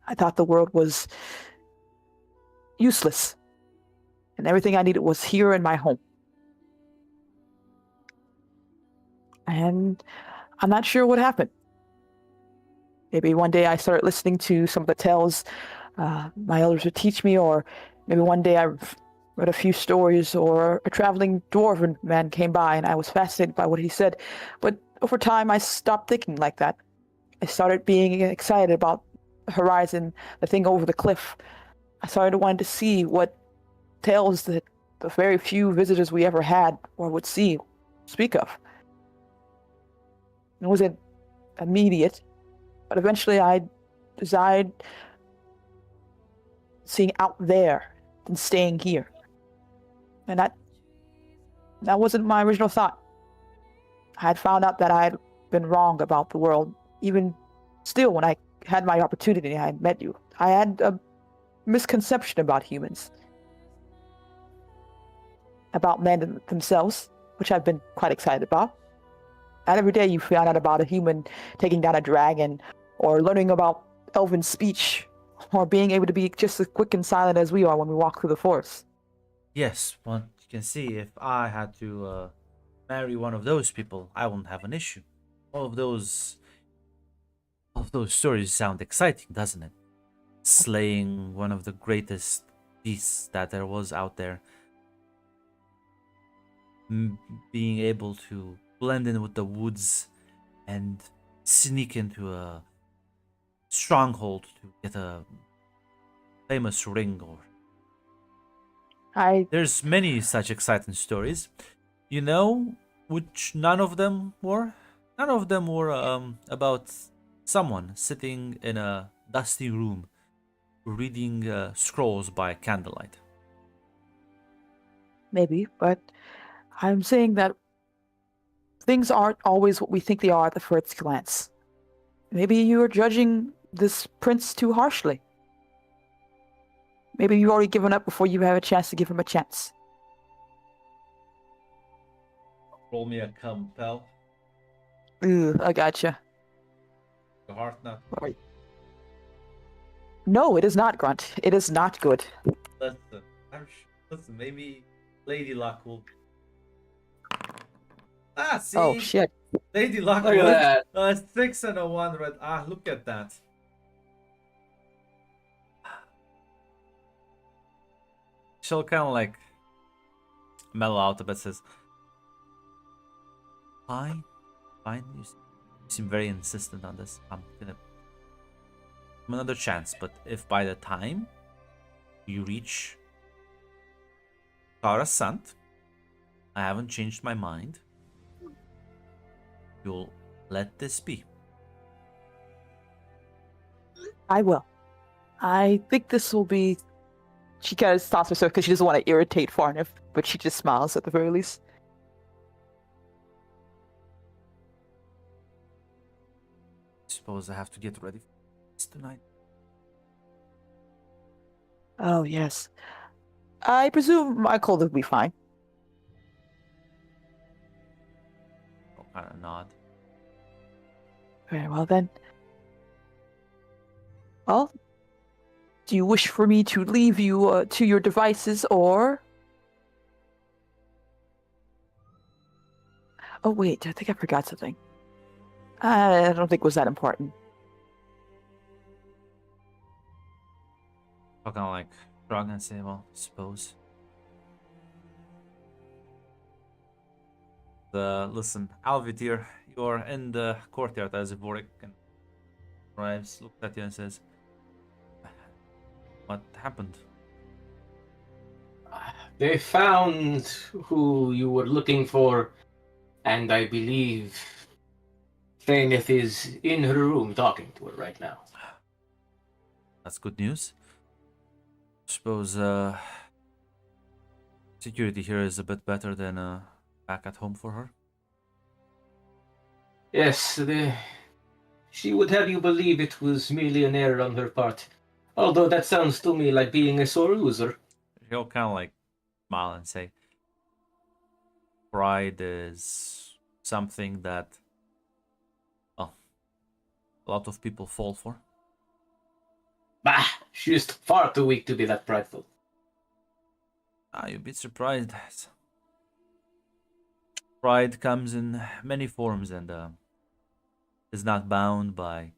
I thought the world was useless, and everything I needed was here in my home. And I'm not sure what happened. Maybe one day I started listening to some of the tales my elders would teach me, or maybe one day I read a few stories, or a traveling dwarven man came by and I was fascinated by what he said. But over time, I stopped thinking like that. I started being excited about the horizon, the thing over the cliff. I started wanting to see what tales that the very few visitors we ever had or would speak of. It wasn't immediate, but eventually I desired seeing out there than staying here. And that wasn't my original thought. I had found out that I had been wrong about the world. Even still, when I had my opportunity, I met you. I had a misconception about humans, about men themselves, which I've been quite excited about. And every day you find out about a human taking down a dragon, or learning about elven speech, or being able to be just as quick and silent as we are when we walk through the forest. Yes, well, you can see if I had to marry one of those people, I wouldn't have an issue. All of those stories sound exciting, doesn't it? Slaying one of the greatest beasts that there was out there. Being able to blend in with the woods and sneak into a stronghold to get a famous ring. Or there's many such exciting stories. You know which none of them were? None of them were about someone sitting in a dusty room reading scrolls by candlelight. Maybe, but I'm saying that things aren't always what we think they are at the first glance. Maybe you are judging this prince too harshly. Maybe you've already given up before you have a chance to give him a chance. Roll me a compel. I gotcha. The heart not. Right. No, it is not, Grunt. It is not good. Listen, maybe Lady Luck will. See? Oh, shit. Lady Luck Look at that. 6 and a 1 red. Look at that. She'll kind of like mellow out a bit, says, Fine. You seem very insistent on this. I'm gonna give him another chance, but if by the time you reach Coruscant, I haven't changed my mind, you'll let this be. I will. I think this will be... She kind of stops herself because she doesn't want to irritate Farnif, but she just smiles at the very least. Suppose I have to get ready for this tonight. Oh, yes. I presume Michael will be fine. I'll kind of nod. Very well, then. Well, do you wish for me to leave you to your devices, or... Oh, wait, I think I forgot something. I don't think it was that important. I'll kind of like shrug and say, well, suppose. Listen, Alvitir, you're in the courtyard as Vorik arrives, looks at you and says, what happened? They found who you were looking for, and I believe Fainith is in her room talking to her right now. That's good news. Suppose security here is a bit better than back at home for her. Yes, she would have you believe it was merely an error on her part. Although that sounds to me like being a sore loser. He'll kind of like smile and say, pride is something that, well, a lot of people fall for. Bah! She's far too weak to be that prideful. You'd be surprised. Pride comes in many forms and is not bound by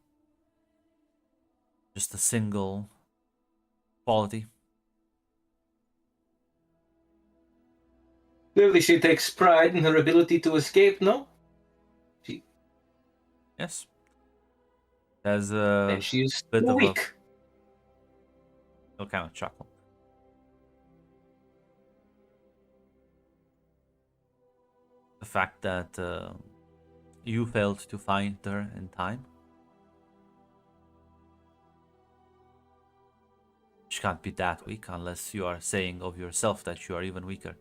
just a single quality. Clearly, she takes pride in her ability to escape, no? Yes. There's a Then she's bit too of weak. a kind of chuckle. The fact that you failed to find her in time. She can't be that weak unless you are saying of yourself that you are even weaker.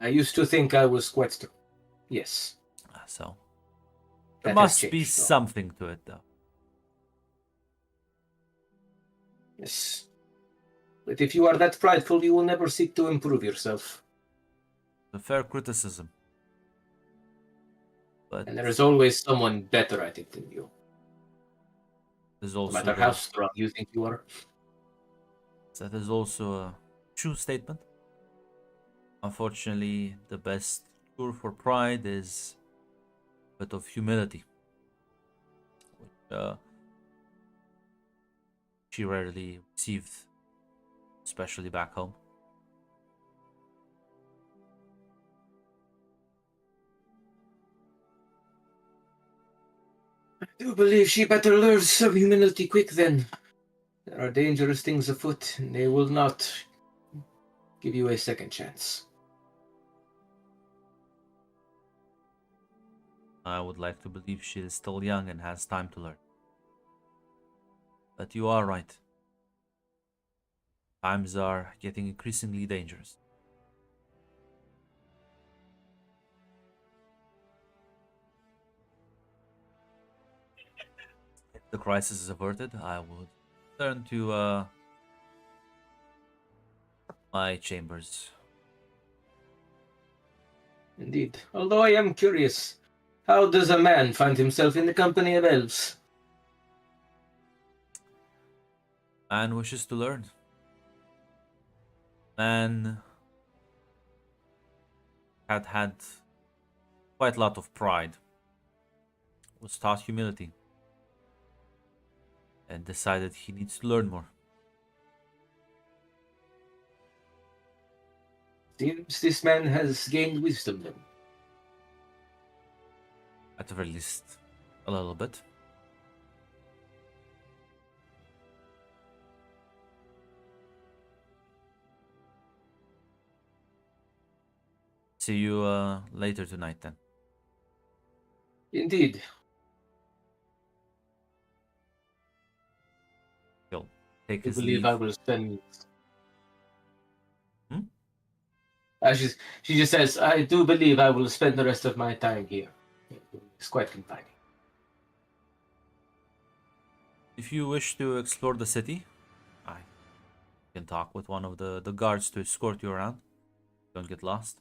I used to think I was quite strong. Yes. So there That has must be changed, though. something to it, though. Yes. But if you are that prideful, you will never seek to improve yourself. A fair criticism. But And there is always someone better at it than you. there's No also matter how strong you think you are. that is also a true statement. Unfortunately, the best cure for pride is a bit of humility, which she rarely received, especially back home. I do believe she better learn some humility quick then. There are dangerous things afoot, and they will not give you a second chance. I would like to believe she is still young and has time to learn. But you are right. Times are getting increasingly dangerous. If the crisis is averted, I would turn to my chambers. Indeed. Although I am curious, how does a man find himself in the company of elves? Man wishes to learn. Man had quite a lot of pride, was taught humility, and decided he needs to learn more. Seems this man has gained wisdom then. At the very least, a little bit. See you later tonight then. Indeed. He'll take I his believe leave. I will spend. Hmm? She just says, I do believe I will spend the rest of my time here. It's quite confining. If you wish to explore the city, I can talk with one of the guards to escort you around. Don't get lost.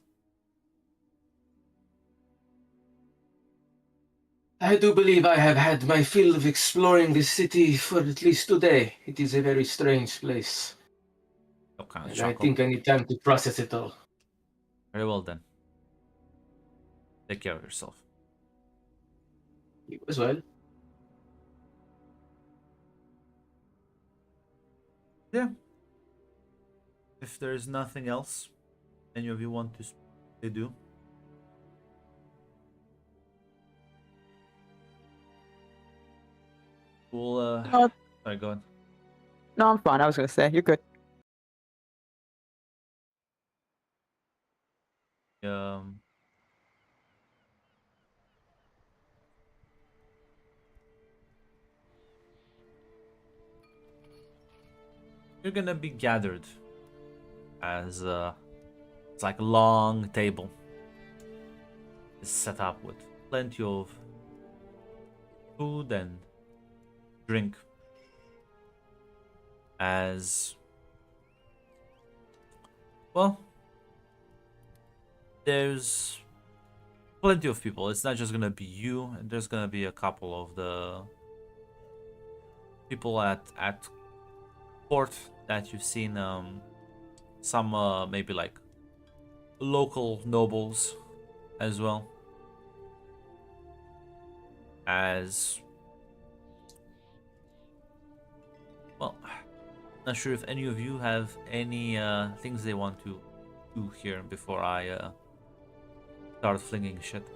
I do believe I have had my fill of exploring this city for at least today. It is a very strange place. He'll kind of And I chuckle. think I need time to process it all. Very well then. Take care of yourself. You as well. Yeah. If there's nothing else any of you want to do, we'll No, sorry, go on. no, I'm fine. I was gonna say you're good. Um, you're gonna be gathered as it's like a long table. It's set up with plenty of food and drink. As well, there's plenty of people. It's not just gonna be you, and there's gonna be a couple of the people at court that you've seen. Some maybe like local nobles as well as well. Not sure if any of you have any things they want to do here before I start flinging shit.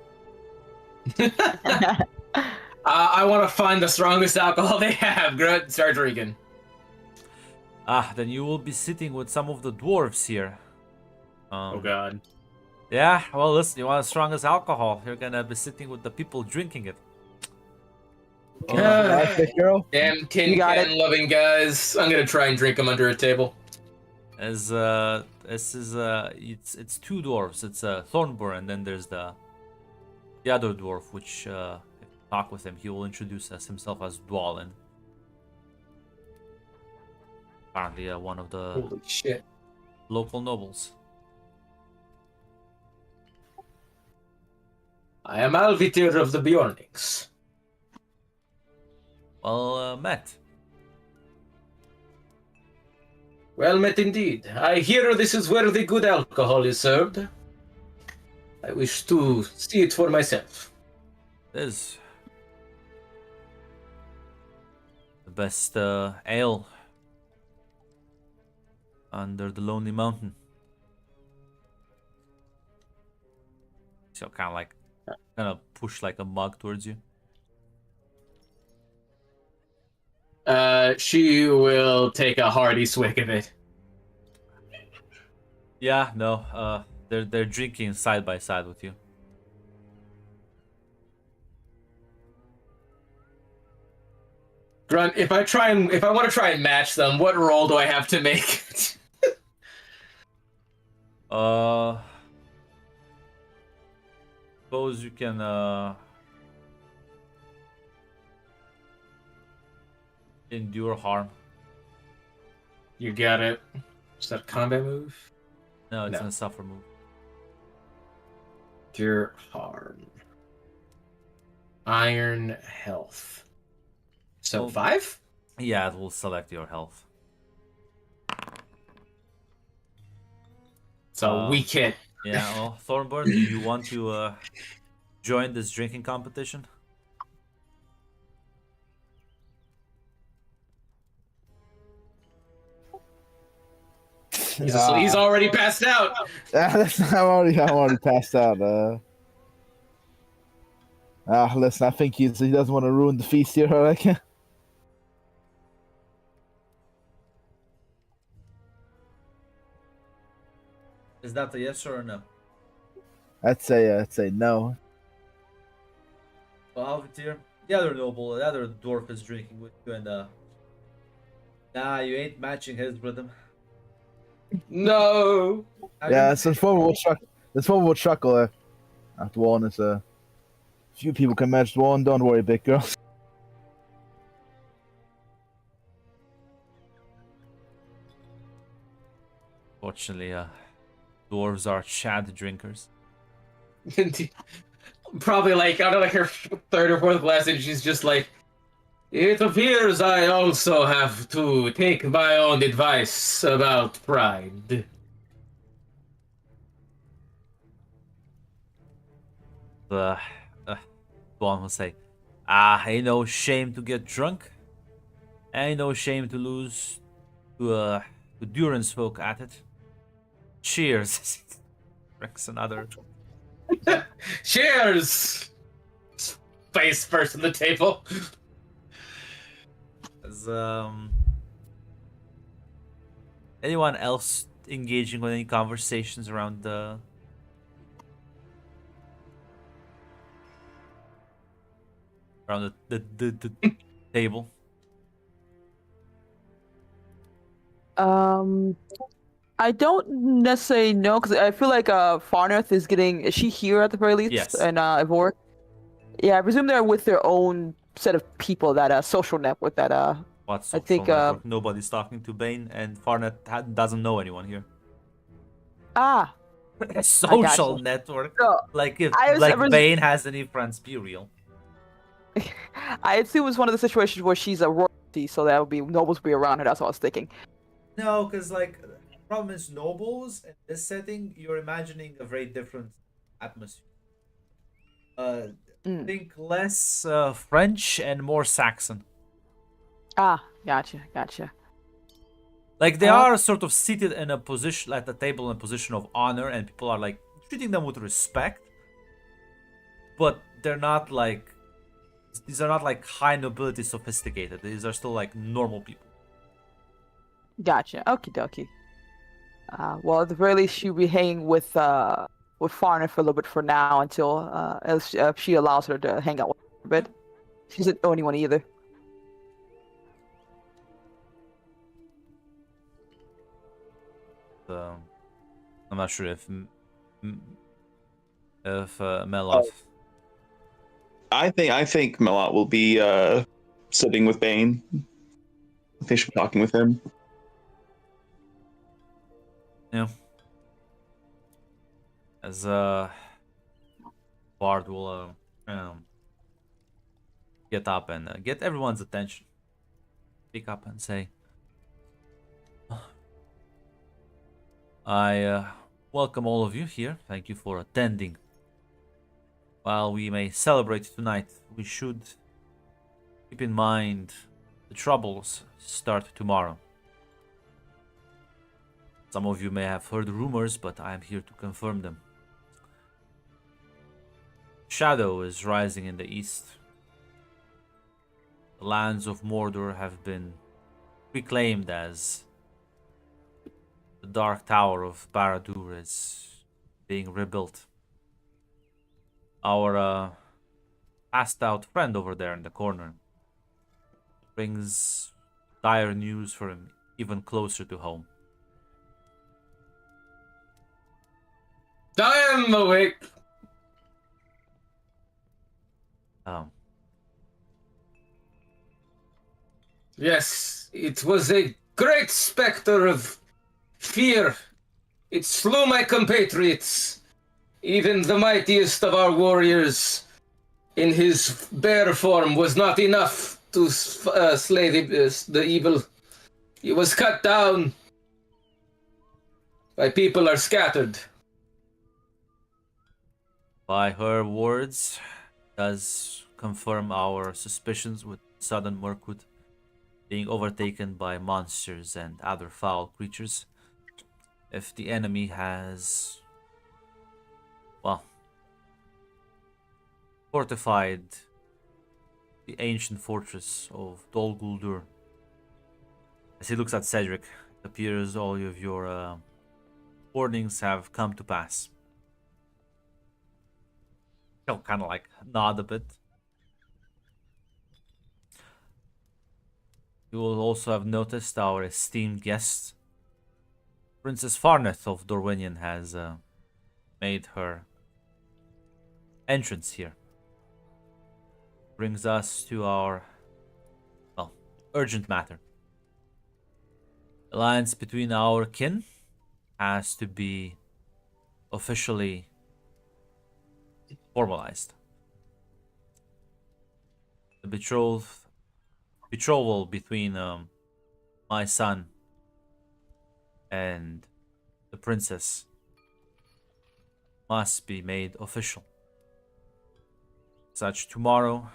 I want to find the strongest alcohol they have. Grunt, start drinking. Then you will be sitting with some of the dwarves here. Oh god. Yeah, well, listen, you want the strongest alcohol. You're gonna be sitting with the people drinking it. Nice, big girl. Damn tin You got can loving guys. I'm gonna try and drink them under a table. As this is it's two dwarves. It's Thornbur, and then there's the other dwarf, which if you talk with him, he will introduce himself as Dwalin. Apparently, one of the Holy shit. local nobles. I am Alvitir of the Bjornings. Well, met. Well met indeed. I hear this is where the good alcohol is served. I wish to see it for myself. There's the best ale under the Lonely Mountain. So kind of push like a mug towards you. She will take a hearty swig of it. Yeah, no, they're drinking side by side with you. Grunt, if I want to try and match them, what roll do I have to make? Suppose you can endure harm. You got it. Is that a combat move? No, it's No. a suffer move. Endure harm. Iron health. So Oh. 5? Yeah, it will select your health. So weak hit. Yeah, well, Thornburn, do you want to join this drinking competition? He's already passed out. I'm already passed out. Listen, I think he doesn't want to ruin the feast here. I reckon. Is that a yes or a no? I'd say no. Well, Alvitir, the other noble, the other dwarf is drinking with you, and nah, you ain't matching his rhythm. No. Yeah, it's unfortunate. It's unfortunate chuckle. After one, it's few people can match one. Don't worry, big girl. Fortunately, dwarves are Chad drinkers. Probably like, I don't know, like her third or fourth glass, and she's just like, it appears I also have to take my own advice about pride. The one will say, ain't no shame to get drunk. Ain't no shame to lose to Duran's folk at it. Cheers. Drinks another. Cheers! Face first on the table. As, anyone else engaging with any conversations around the table? I don't necessarily know because I feel like Farnath is getting. Is she here at the very least? Yes. And Ivor. Yeah, I presume they're with their own set of people. That social network. That What I think, social network? Nobody's talking to Bane, and Farnet doesn't know anyone here. social network. So, Like if I was like ever- Bane has any friends, be real. I assume it's one of the situations where she's a royalty, so that would be nobles would be around her. That's what I was thinking. No, because like the problem is nobles in this setting, you're imagining a very different atmosphere. Uh, Mm. think less French and more Saxon. Ah, gotcha. Like they Uh, are sort of seated in a position at the table in a position of honor, and people are like treating them with respect. But they're not like these are not like high nobility sophisticated. These are still like normal people. Gotcha. Okie dokie. Well, at the very least, she'll be hanging with Farna for a little bit for now until as she allows her to hang out with her a bit. She doesn't know anyone either. I'm not sure if Melov. I think Melot will be sitting with Bane. They should be talking with him. Yeah. As Bard will get up and get everyone's attention. Pick up and say, I welcome all of you here. Thank you for attending. While we may celebrate tonight, we should keep in mind the troubles start tomorrow. Some of you may have heard rumors, but I am here to confirm them. Shadow is rising in the east. The lands of Mordor have been reclaimed as the Dark Tower of Barad-dûr is being rebuilt. Our passed out friend over there in the corner brings dire news for him even closer to home. I am awake. Yes, it was a great specter of fear. It slew my compatriots. Even the mightiest of our warriors, in his bear form, was not enough to slay the evil. He was cut down. My people are scattered. By her words, does confirm our suspicions with sudden Mirkwood being overtaken by monsters and other foul creatures. If the enemy has, well, fortified the ancient fortress of Dol Guldur. As he looks at Cedric, it appears all of your warnings have come to pass. He'll kind of like nod a bit. You will also have noticed our esteemed guest, Princess Farneth of Rhovanion, has made her entrance here. Brings us to our, well, urgent matter. Alliance between our kin has to be officially formalized. The betrothal between my son and the princess must be made official. Such tomorrow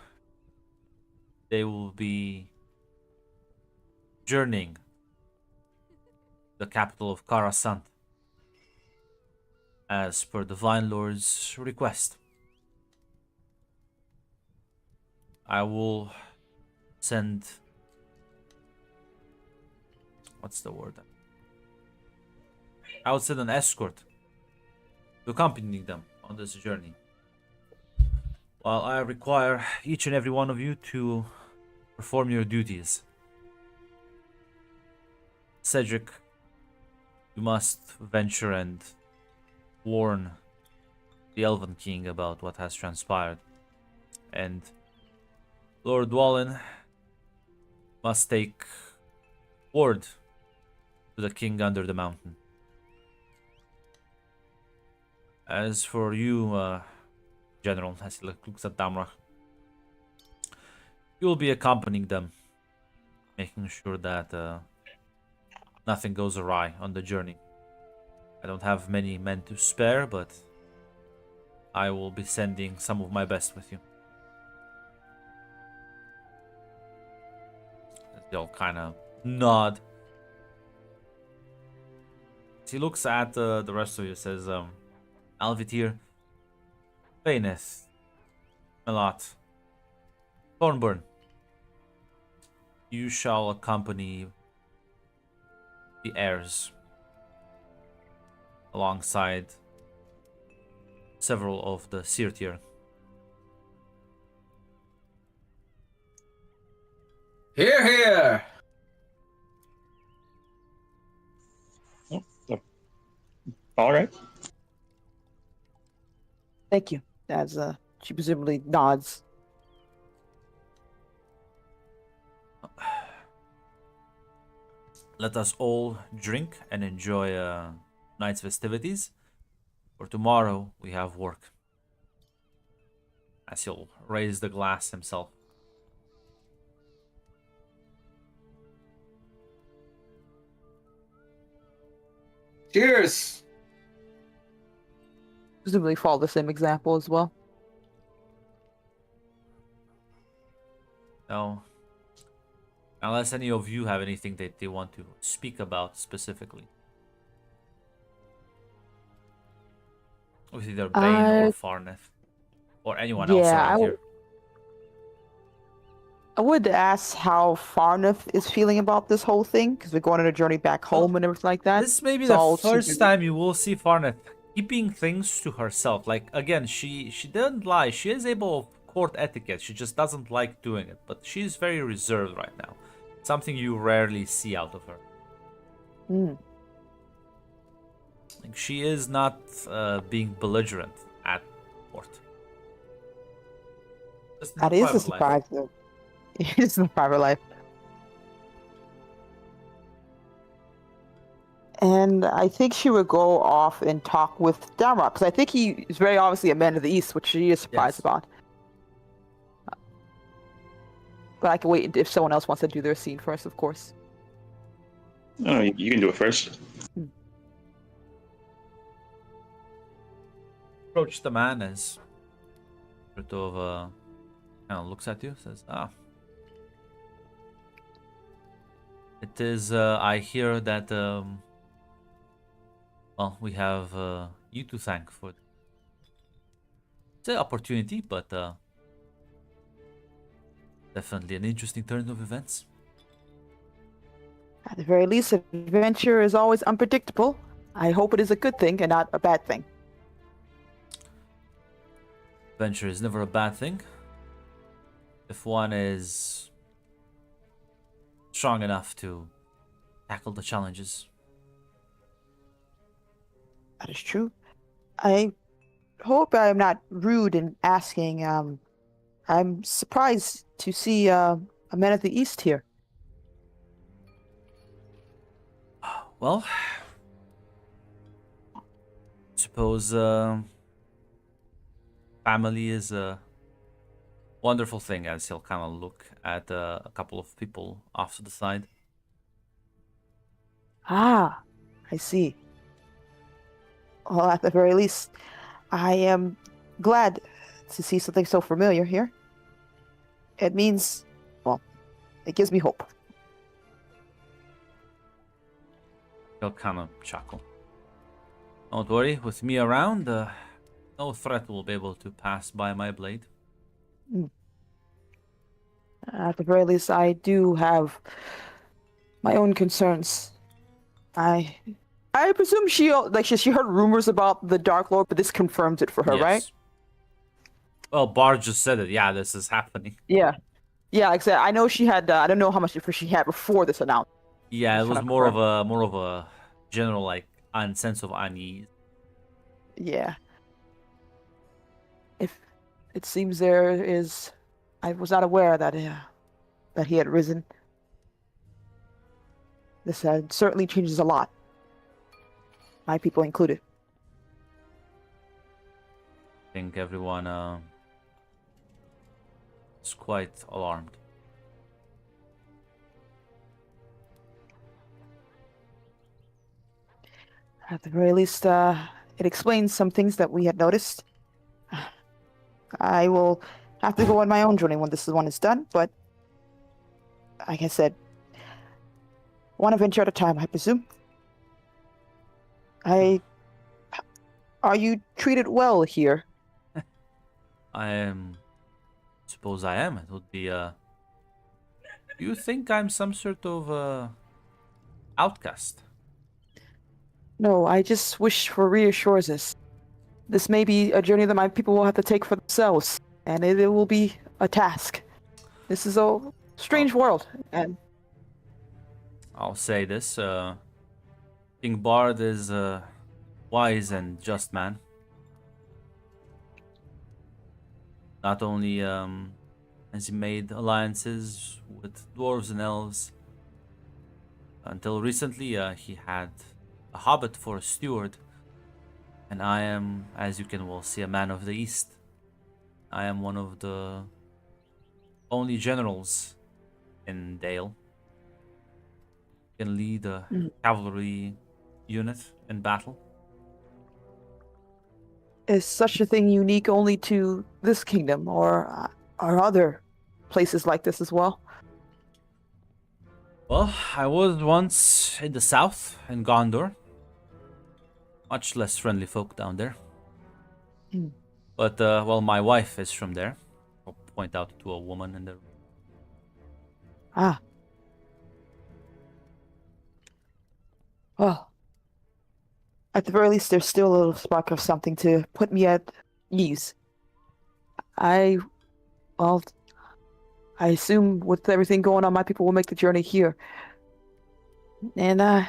they will be journeying the capital of Karasant as per the Vine Lord's request. I will send, what's the word? I will send an escort to accompany them on this journey. While I require each and every one of you to perform your duties. Cedric, you must venture and warn the Elven King about what has transpired. And Lord Dwalin must take word to the king under the mountain. As for you, General, as he looks at Damrach, you will be accompanying them, making sure that nothing goes awry on the journey. I don't have many men to spare, but I will be sending some of my best with you. They'll kind of nod. He looks at the rest of you, says, Alvitir, Faineth, Melot, Thornburn, you shall accompany the heirs alongside several of the Sirtir. Here, here! All right. Thank you. As she presumably nods. Let us all drink and enjoy night's festivities. For tomorrow, we have work. As he'll raise the glass himself. Cheers! Presumably follow the same example as well. No. Unless any of you have anything that they want to speak about specifically. With either Bane or Farneth. Or anyone else around here. I would ask how Farneth is feeling about this whole thing, because we're going on a journey back home and everything like that. This may be So the first time you will see Farneth keeping things to herself. Like, again, she didn't lie. She is able of court etiquette. She just doesn't like doing it. But she's very reserved right now. Something you rarely see out of her. Like, she is not being belligerent at court. Just in That her is a private life. surprise, though. It's in private life. And I think she would go off and talk with Damrock, because I think he is very obviously a man of the East, which she is surprised Yes. about. But I can wait if someone else wants to do their scene first, of course. Oh, you can do it first. Approach the man as sort of kind of looks at you, says, it is, I hear that, well, we have you to thank for the opportunity, but definitely an interesting turn of events. At the very least, adventure is always unpredictable. I hope it is a good thing and not a bad thing. Adventure is never a bad thing. If one is strong enough to tackle the challenges. That is true. I hope I am not rude in asking. I'm surprised to see a man of the East here. Well, suppose family is a wonderful thing, as he'll kind of look at a couple of people off to the side. Ah, I see. Well, at the very least, I am glad to see something so familiar here. It means, well, it gives me hope. He'll kind of chuckle. Don't worry, with me around, no threat will be able to pass by my blade. At the very least, I do have my own concerns. I presume she heard rumors about the Dark Lord, but this confirms it for her, Yes. right? Well, Bar just said it. Yeah, this is happening. Yeah. Yeah, like I said, I know she had. I don't know how much information she had before this announcement. Yeah, it Just was trying to more of a general like sense of unease. Yeah. If it seems there is, I was not aware that that he had risen. This certainly changes a lot. My people included. think everyone is quite alarmed. At the very least, it explains some things that we had noticed. I will have to go on my own journey when this one is done, but like I said, one adventure at a time, I presume. Are you treated well here? Suppose I am. It would be Do you think I'm some sort of outcast? No, I just wish for reassurances. This may be a journey that my people will have to take for themselves, and it will be a task. This is a strange world, and I'll say this, King Bard is a wise and just man. Not only has he made alliances with dwarves and elves, until recently he had a hobbit for a steward, and I am, as you can well see, a man of the East. I am one of the only generals in Dale. Can lead a cavalry unit in battle. is such a thing unique only to this kingdom, or are other places like this as well? Well, I was once in the south, in Gondor. Much less friendly folk down there. But, well, my wife is from there. I'll point out to a woman in the room. Ah. Well, at the very least, there's still a little spark of something to put me at ease. Well, I assume with everything going on, my people will make the journey here. And,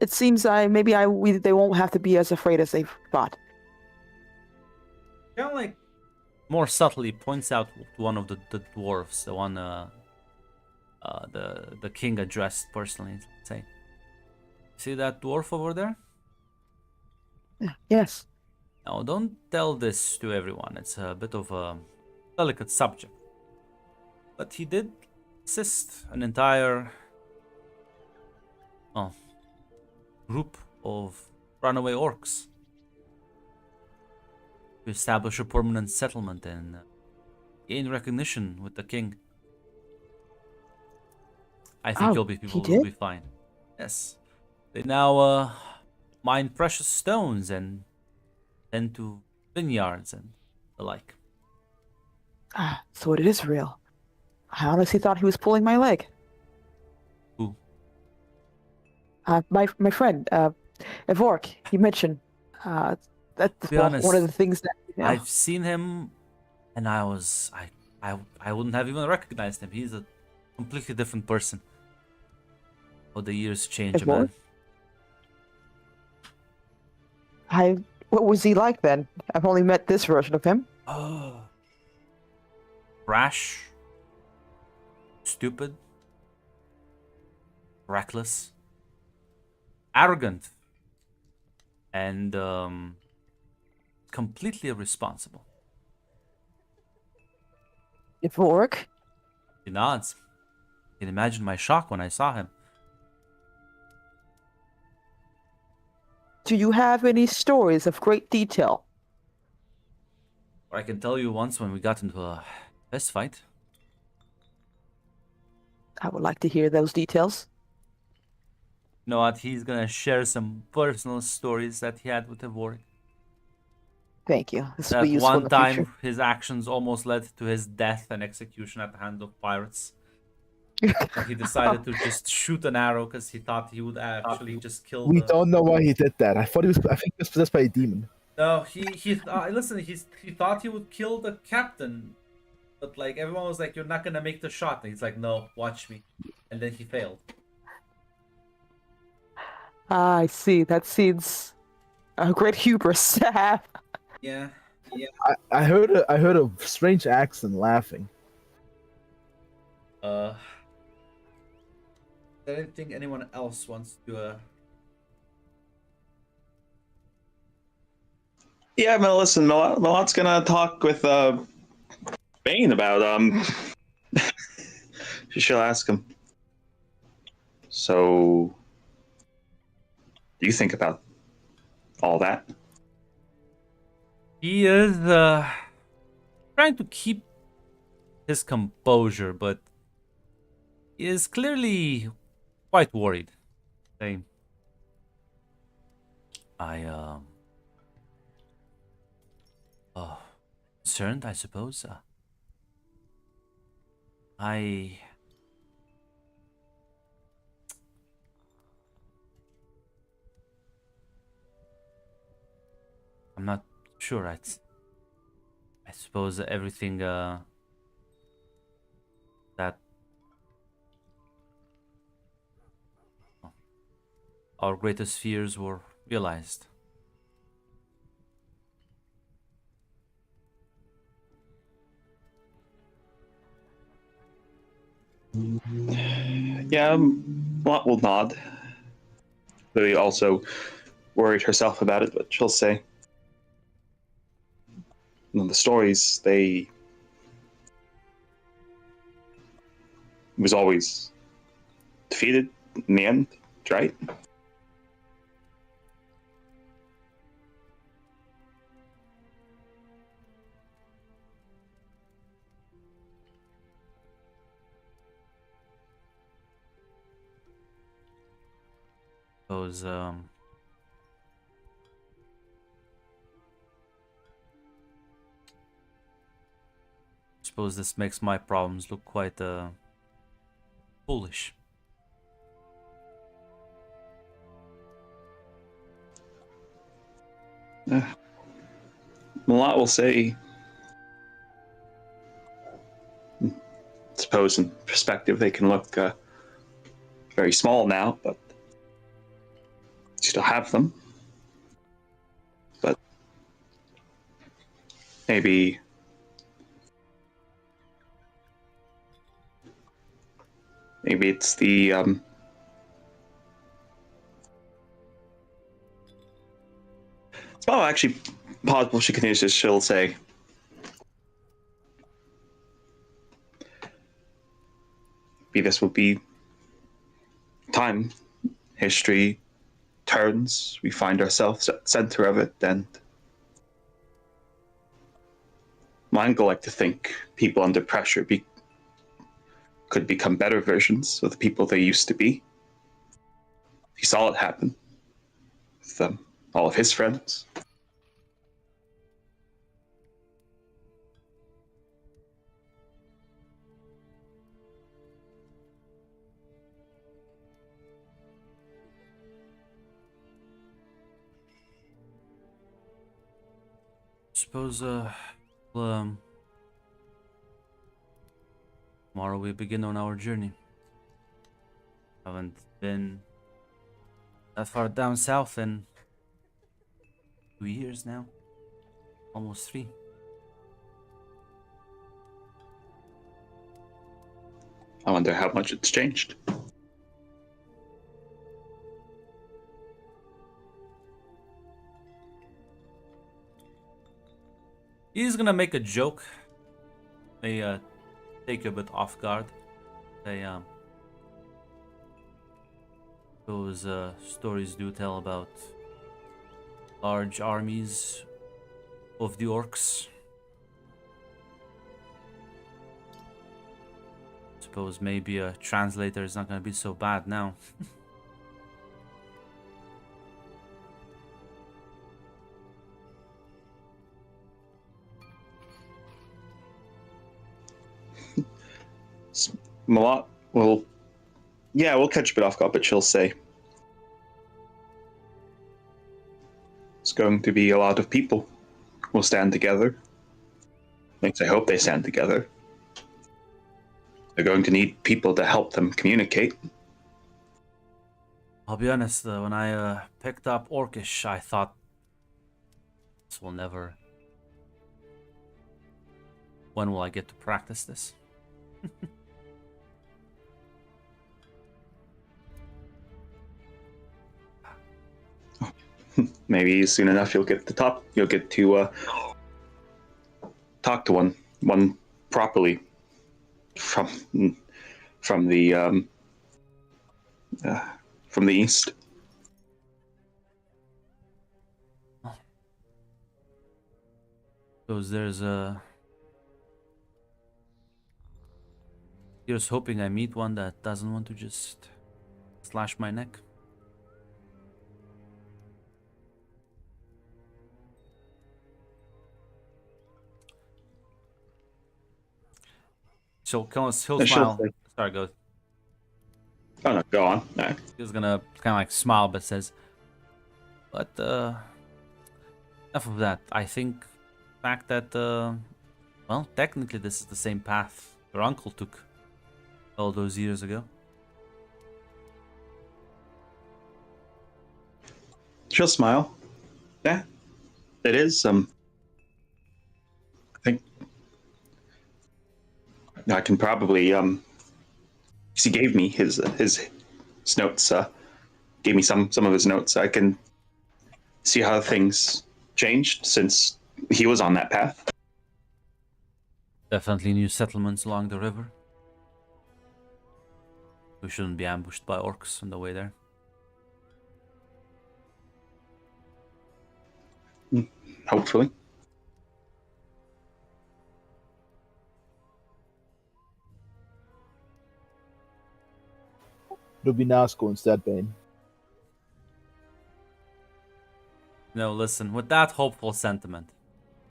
it seems they won't have to be as afraid as they thought. Kind of like more subtly points out to one of the dwarves, the one the king addressed personally. Say, see that dwarf over there? Yes. Now, don't tell this to everyone. It's a bit of a delicate subject. But he did assist an entire group of runaway orcs to establish a permanent settlement and gain recognition with the king. I think your people will be fine. Yes. They now mine precious stones and tend to vineyards and the like. Ah, so it is real. I honestly thought he was pulling my leg. Who? My friend, Evork. He mentioned that's Be honest, one of the things that I've seen him, and I wouldn't have even recognized him. He's a completely different person. How the years change a man. What was he like then? I've only met this version of him. Oh. Rash. Stupid. Reckless. Arrogant. And completely irresponsible. Evork? He nods. You can imagine my shock when I saw him. Do you have any stories of great detail? Or I can tell you once when we got into a fist fight. I would like to hear those details. You know what? He's gonna share some personal stories that he had with Evork. Thank you. This will That be useful in one the time future. his actions almost led to his death and execution at the hand of pirates. He decided to just shoot an arrow because he thought he would actually just kill We the... don't know why he did that. I think he was possessed by a demon. No, listen, he thought he would kill the captain, but like everyone was like, "You're not gonna make the shot." And he's like, "No, watch me," and then he failed. I see. That seems a great hubris to have. Yeah. I heard a strange accent laughing. Is there anything anyone else wants to Yeah, listen, Milat's gonna talk with Bane about she'll ask him. So, do you think about all that? He is trying to keep his composure, but he is clearly quite worried. Saying, I oh, concerned, I suppose. I I'm not sure. I suppose everything that our greatest fears were realized. Yeah, Milat will nod. Lily also worried herself about it, but she'll say, the stories, they was always defeated in the end, right? Suppose suppose this makes my problems look quite foolish. Milat will say, suppose in perspective they can look very small now, but you still have them. But maybe it's the oh, actually, possible she continues this. She'll say, "Maybe this will be time, history turns. We find ourselves at the center of it, and mine go like to think people under pressure could become better versions of the people they used to be. He saw it happen with all of his friends." Suppose well, tomorrow we begin on our journey. Haven't been that far down south in 2 years now, almost 3. I wonder how much it's changed. He's gonna make a joke. They take you a bit off guard. They those stories do tell about large armies of the orcs. Suppose maybe a translator is not gonna be so bad now. Malat will, yeah, we'll catch a bit off guard, but she'll say, it's going to be a lot of people who will stand together. At least I hope they stand together. They're going to need people to help them communicate. I'll be honest, when I picked up Orcish, I thought this will never. When will I get to practice this? Maybe soon enough you'll get to talk to one properly from from the um, from the east. Because there's a. Here's hoping I meet one that doesn't want to just slash my neck. He'll She'll smile. say- Sorry, go. Oh no, go on. No. He's gonna kind of like smile, but says, "But enough of that. I think the fact that well, technically this is the same path your uncle took all those years ago." She'll smile. Yeah, it is. I think I can probably. 'Cause he gave me his notes. Gave me some of his notes. I can see how things changed since he was on that path. Definitely new settlements along the river. We shouldn't be ambushed by orcs on the way there. Hopefully. It'll be Nazgul instead, Bane. No, listen, with that hopeful sentiment,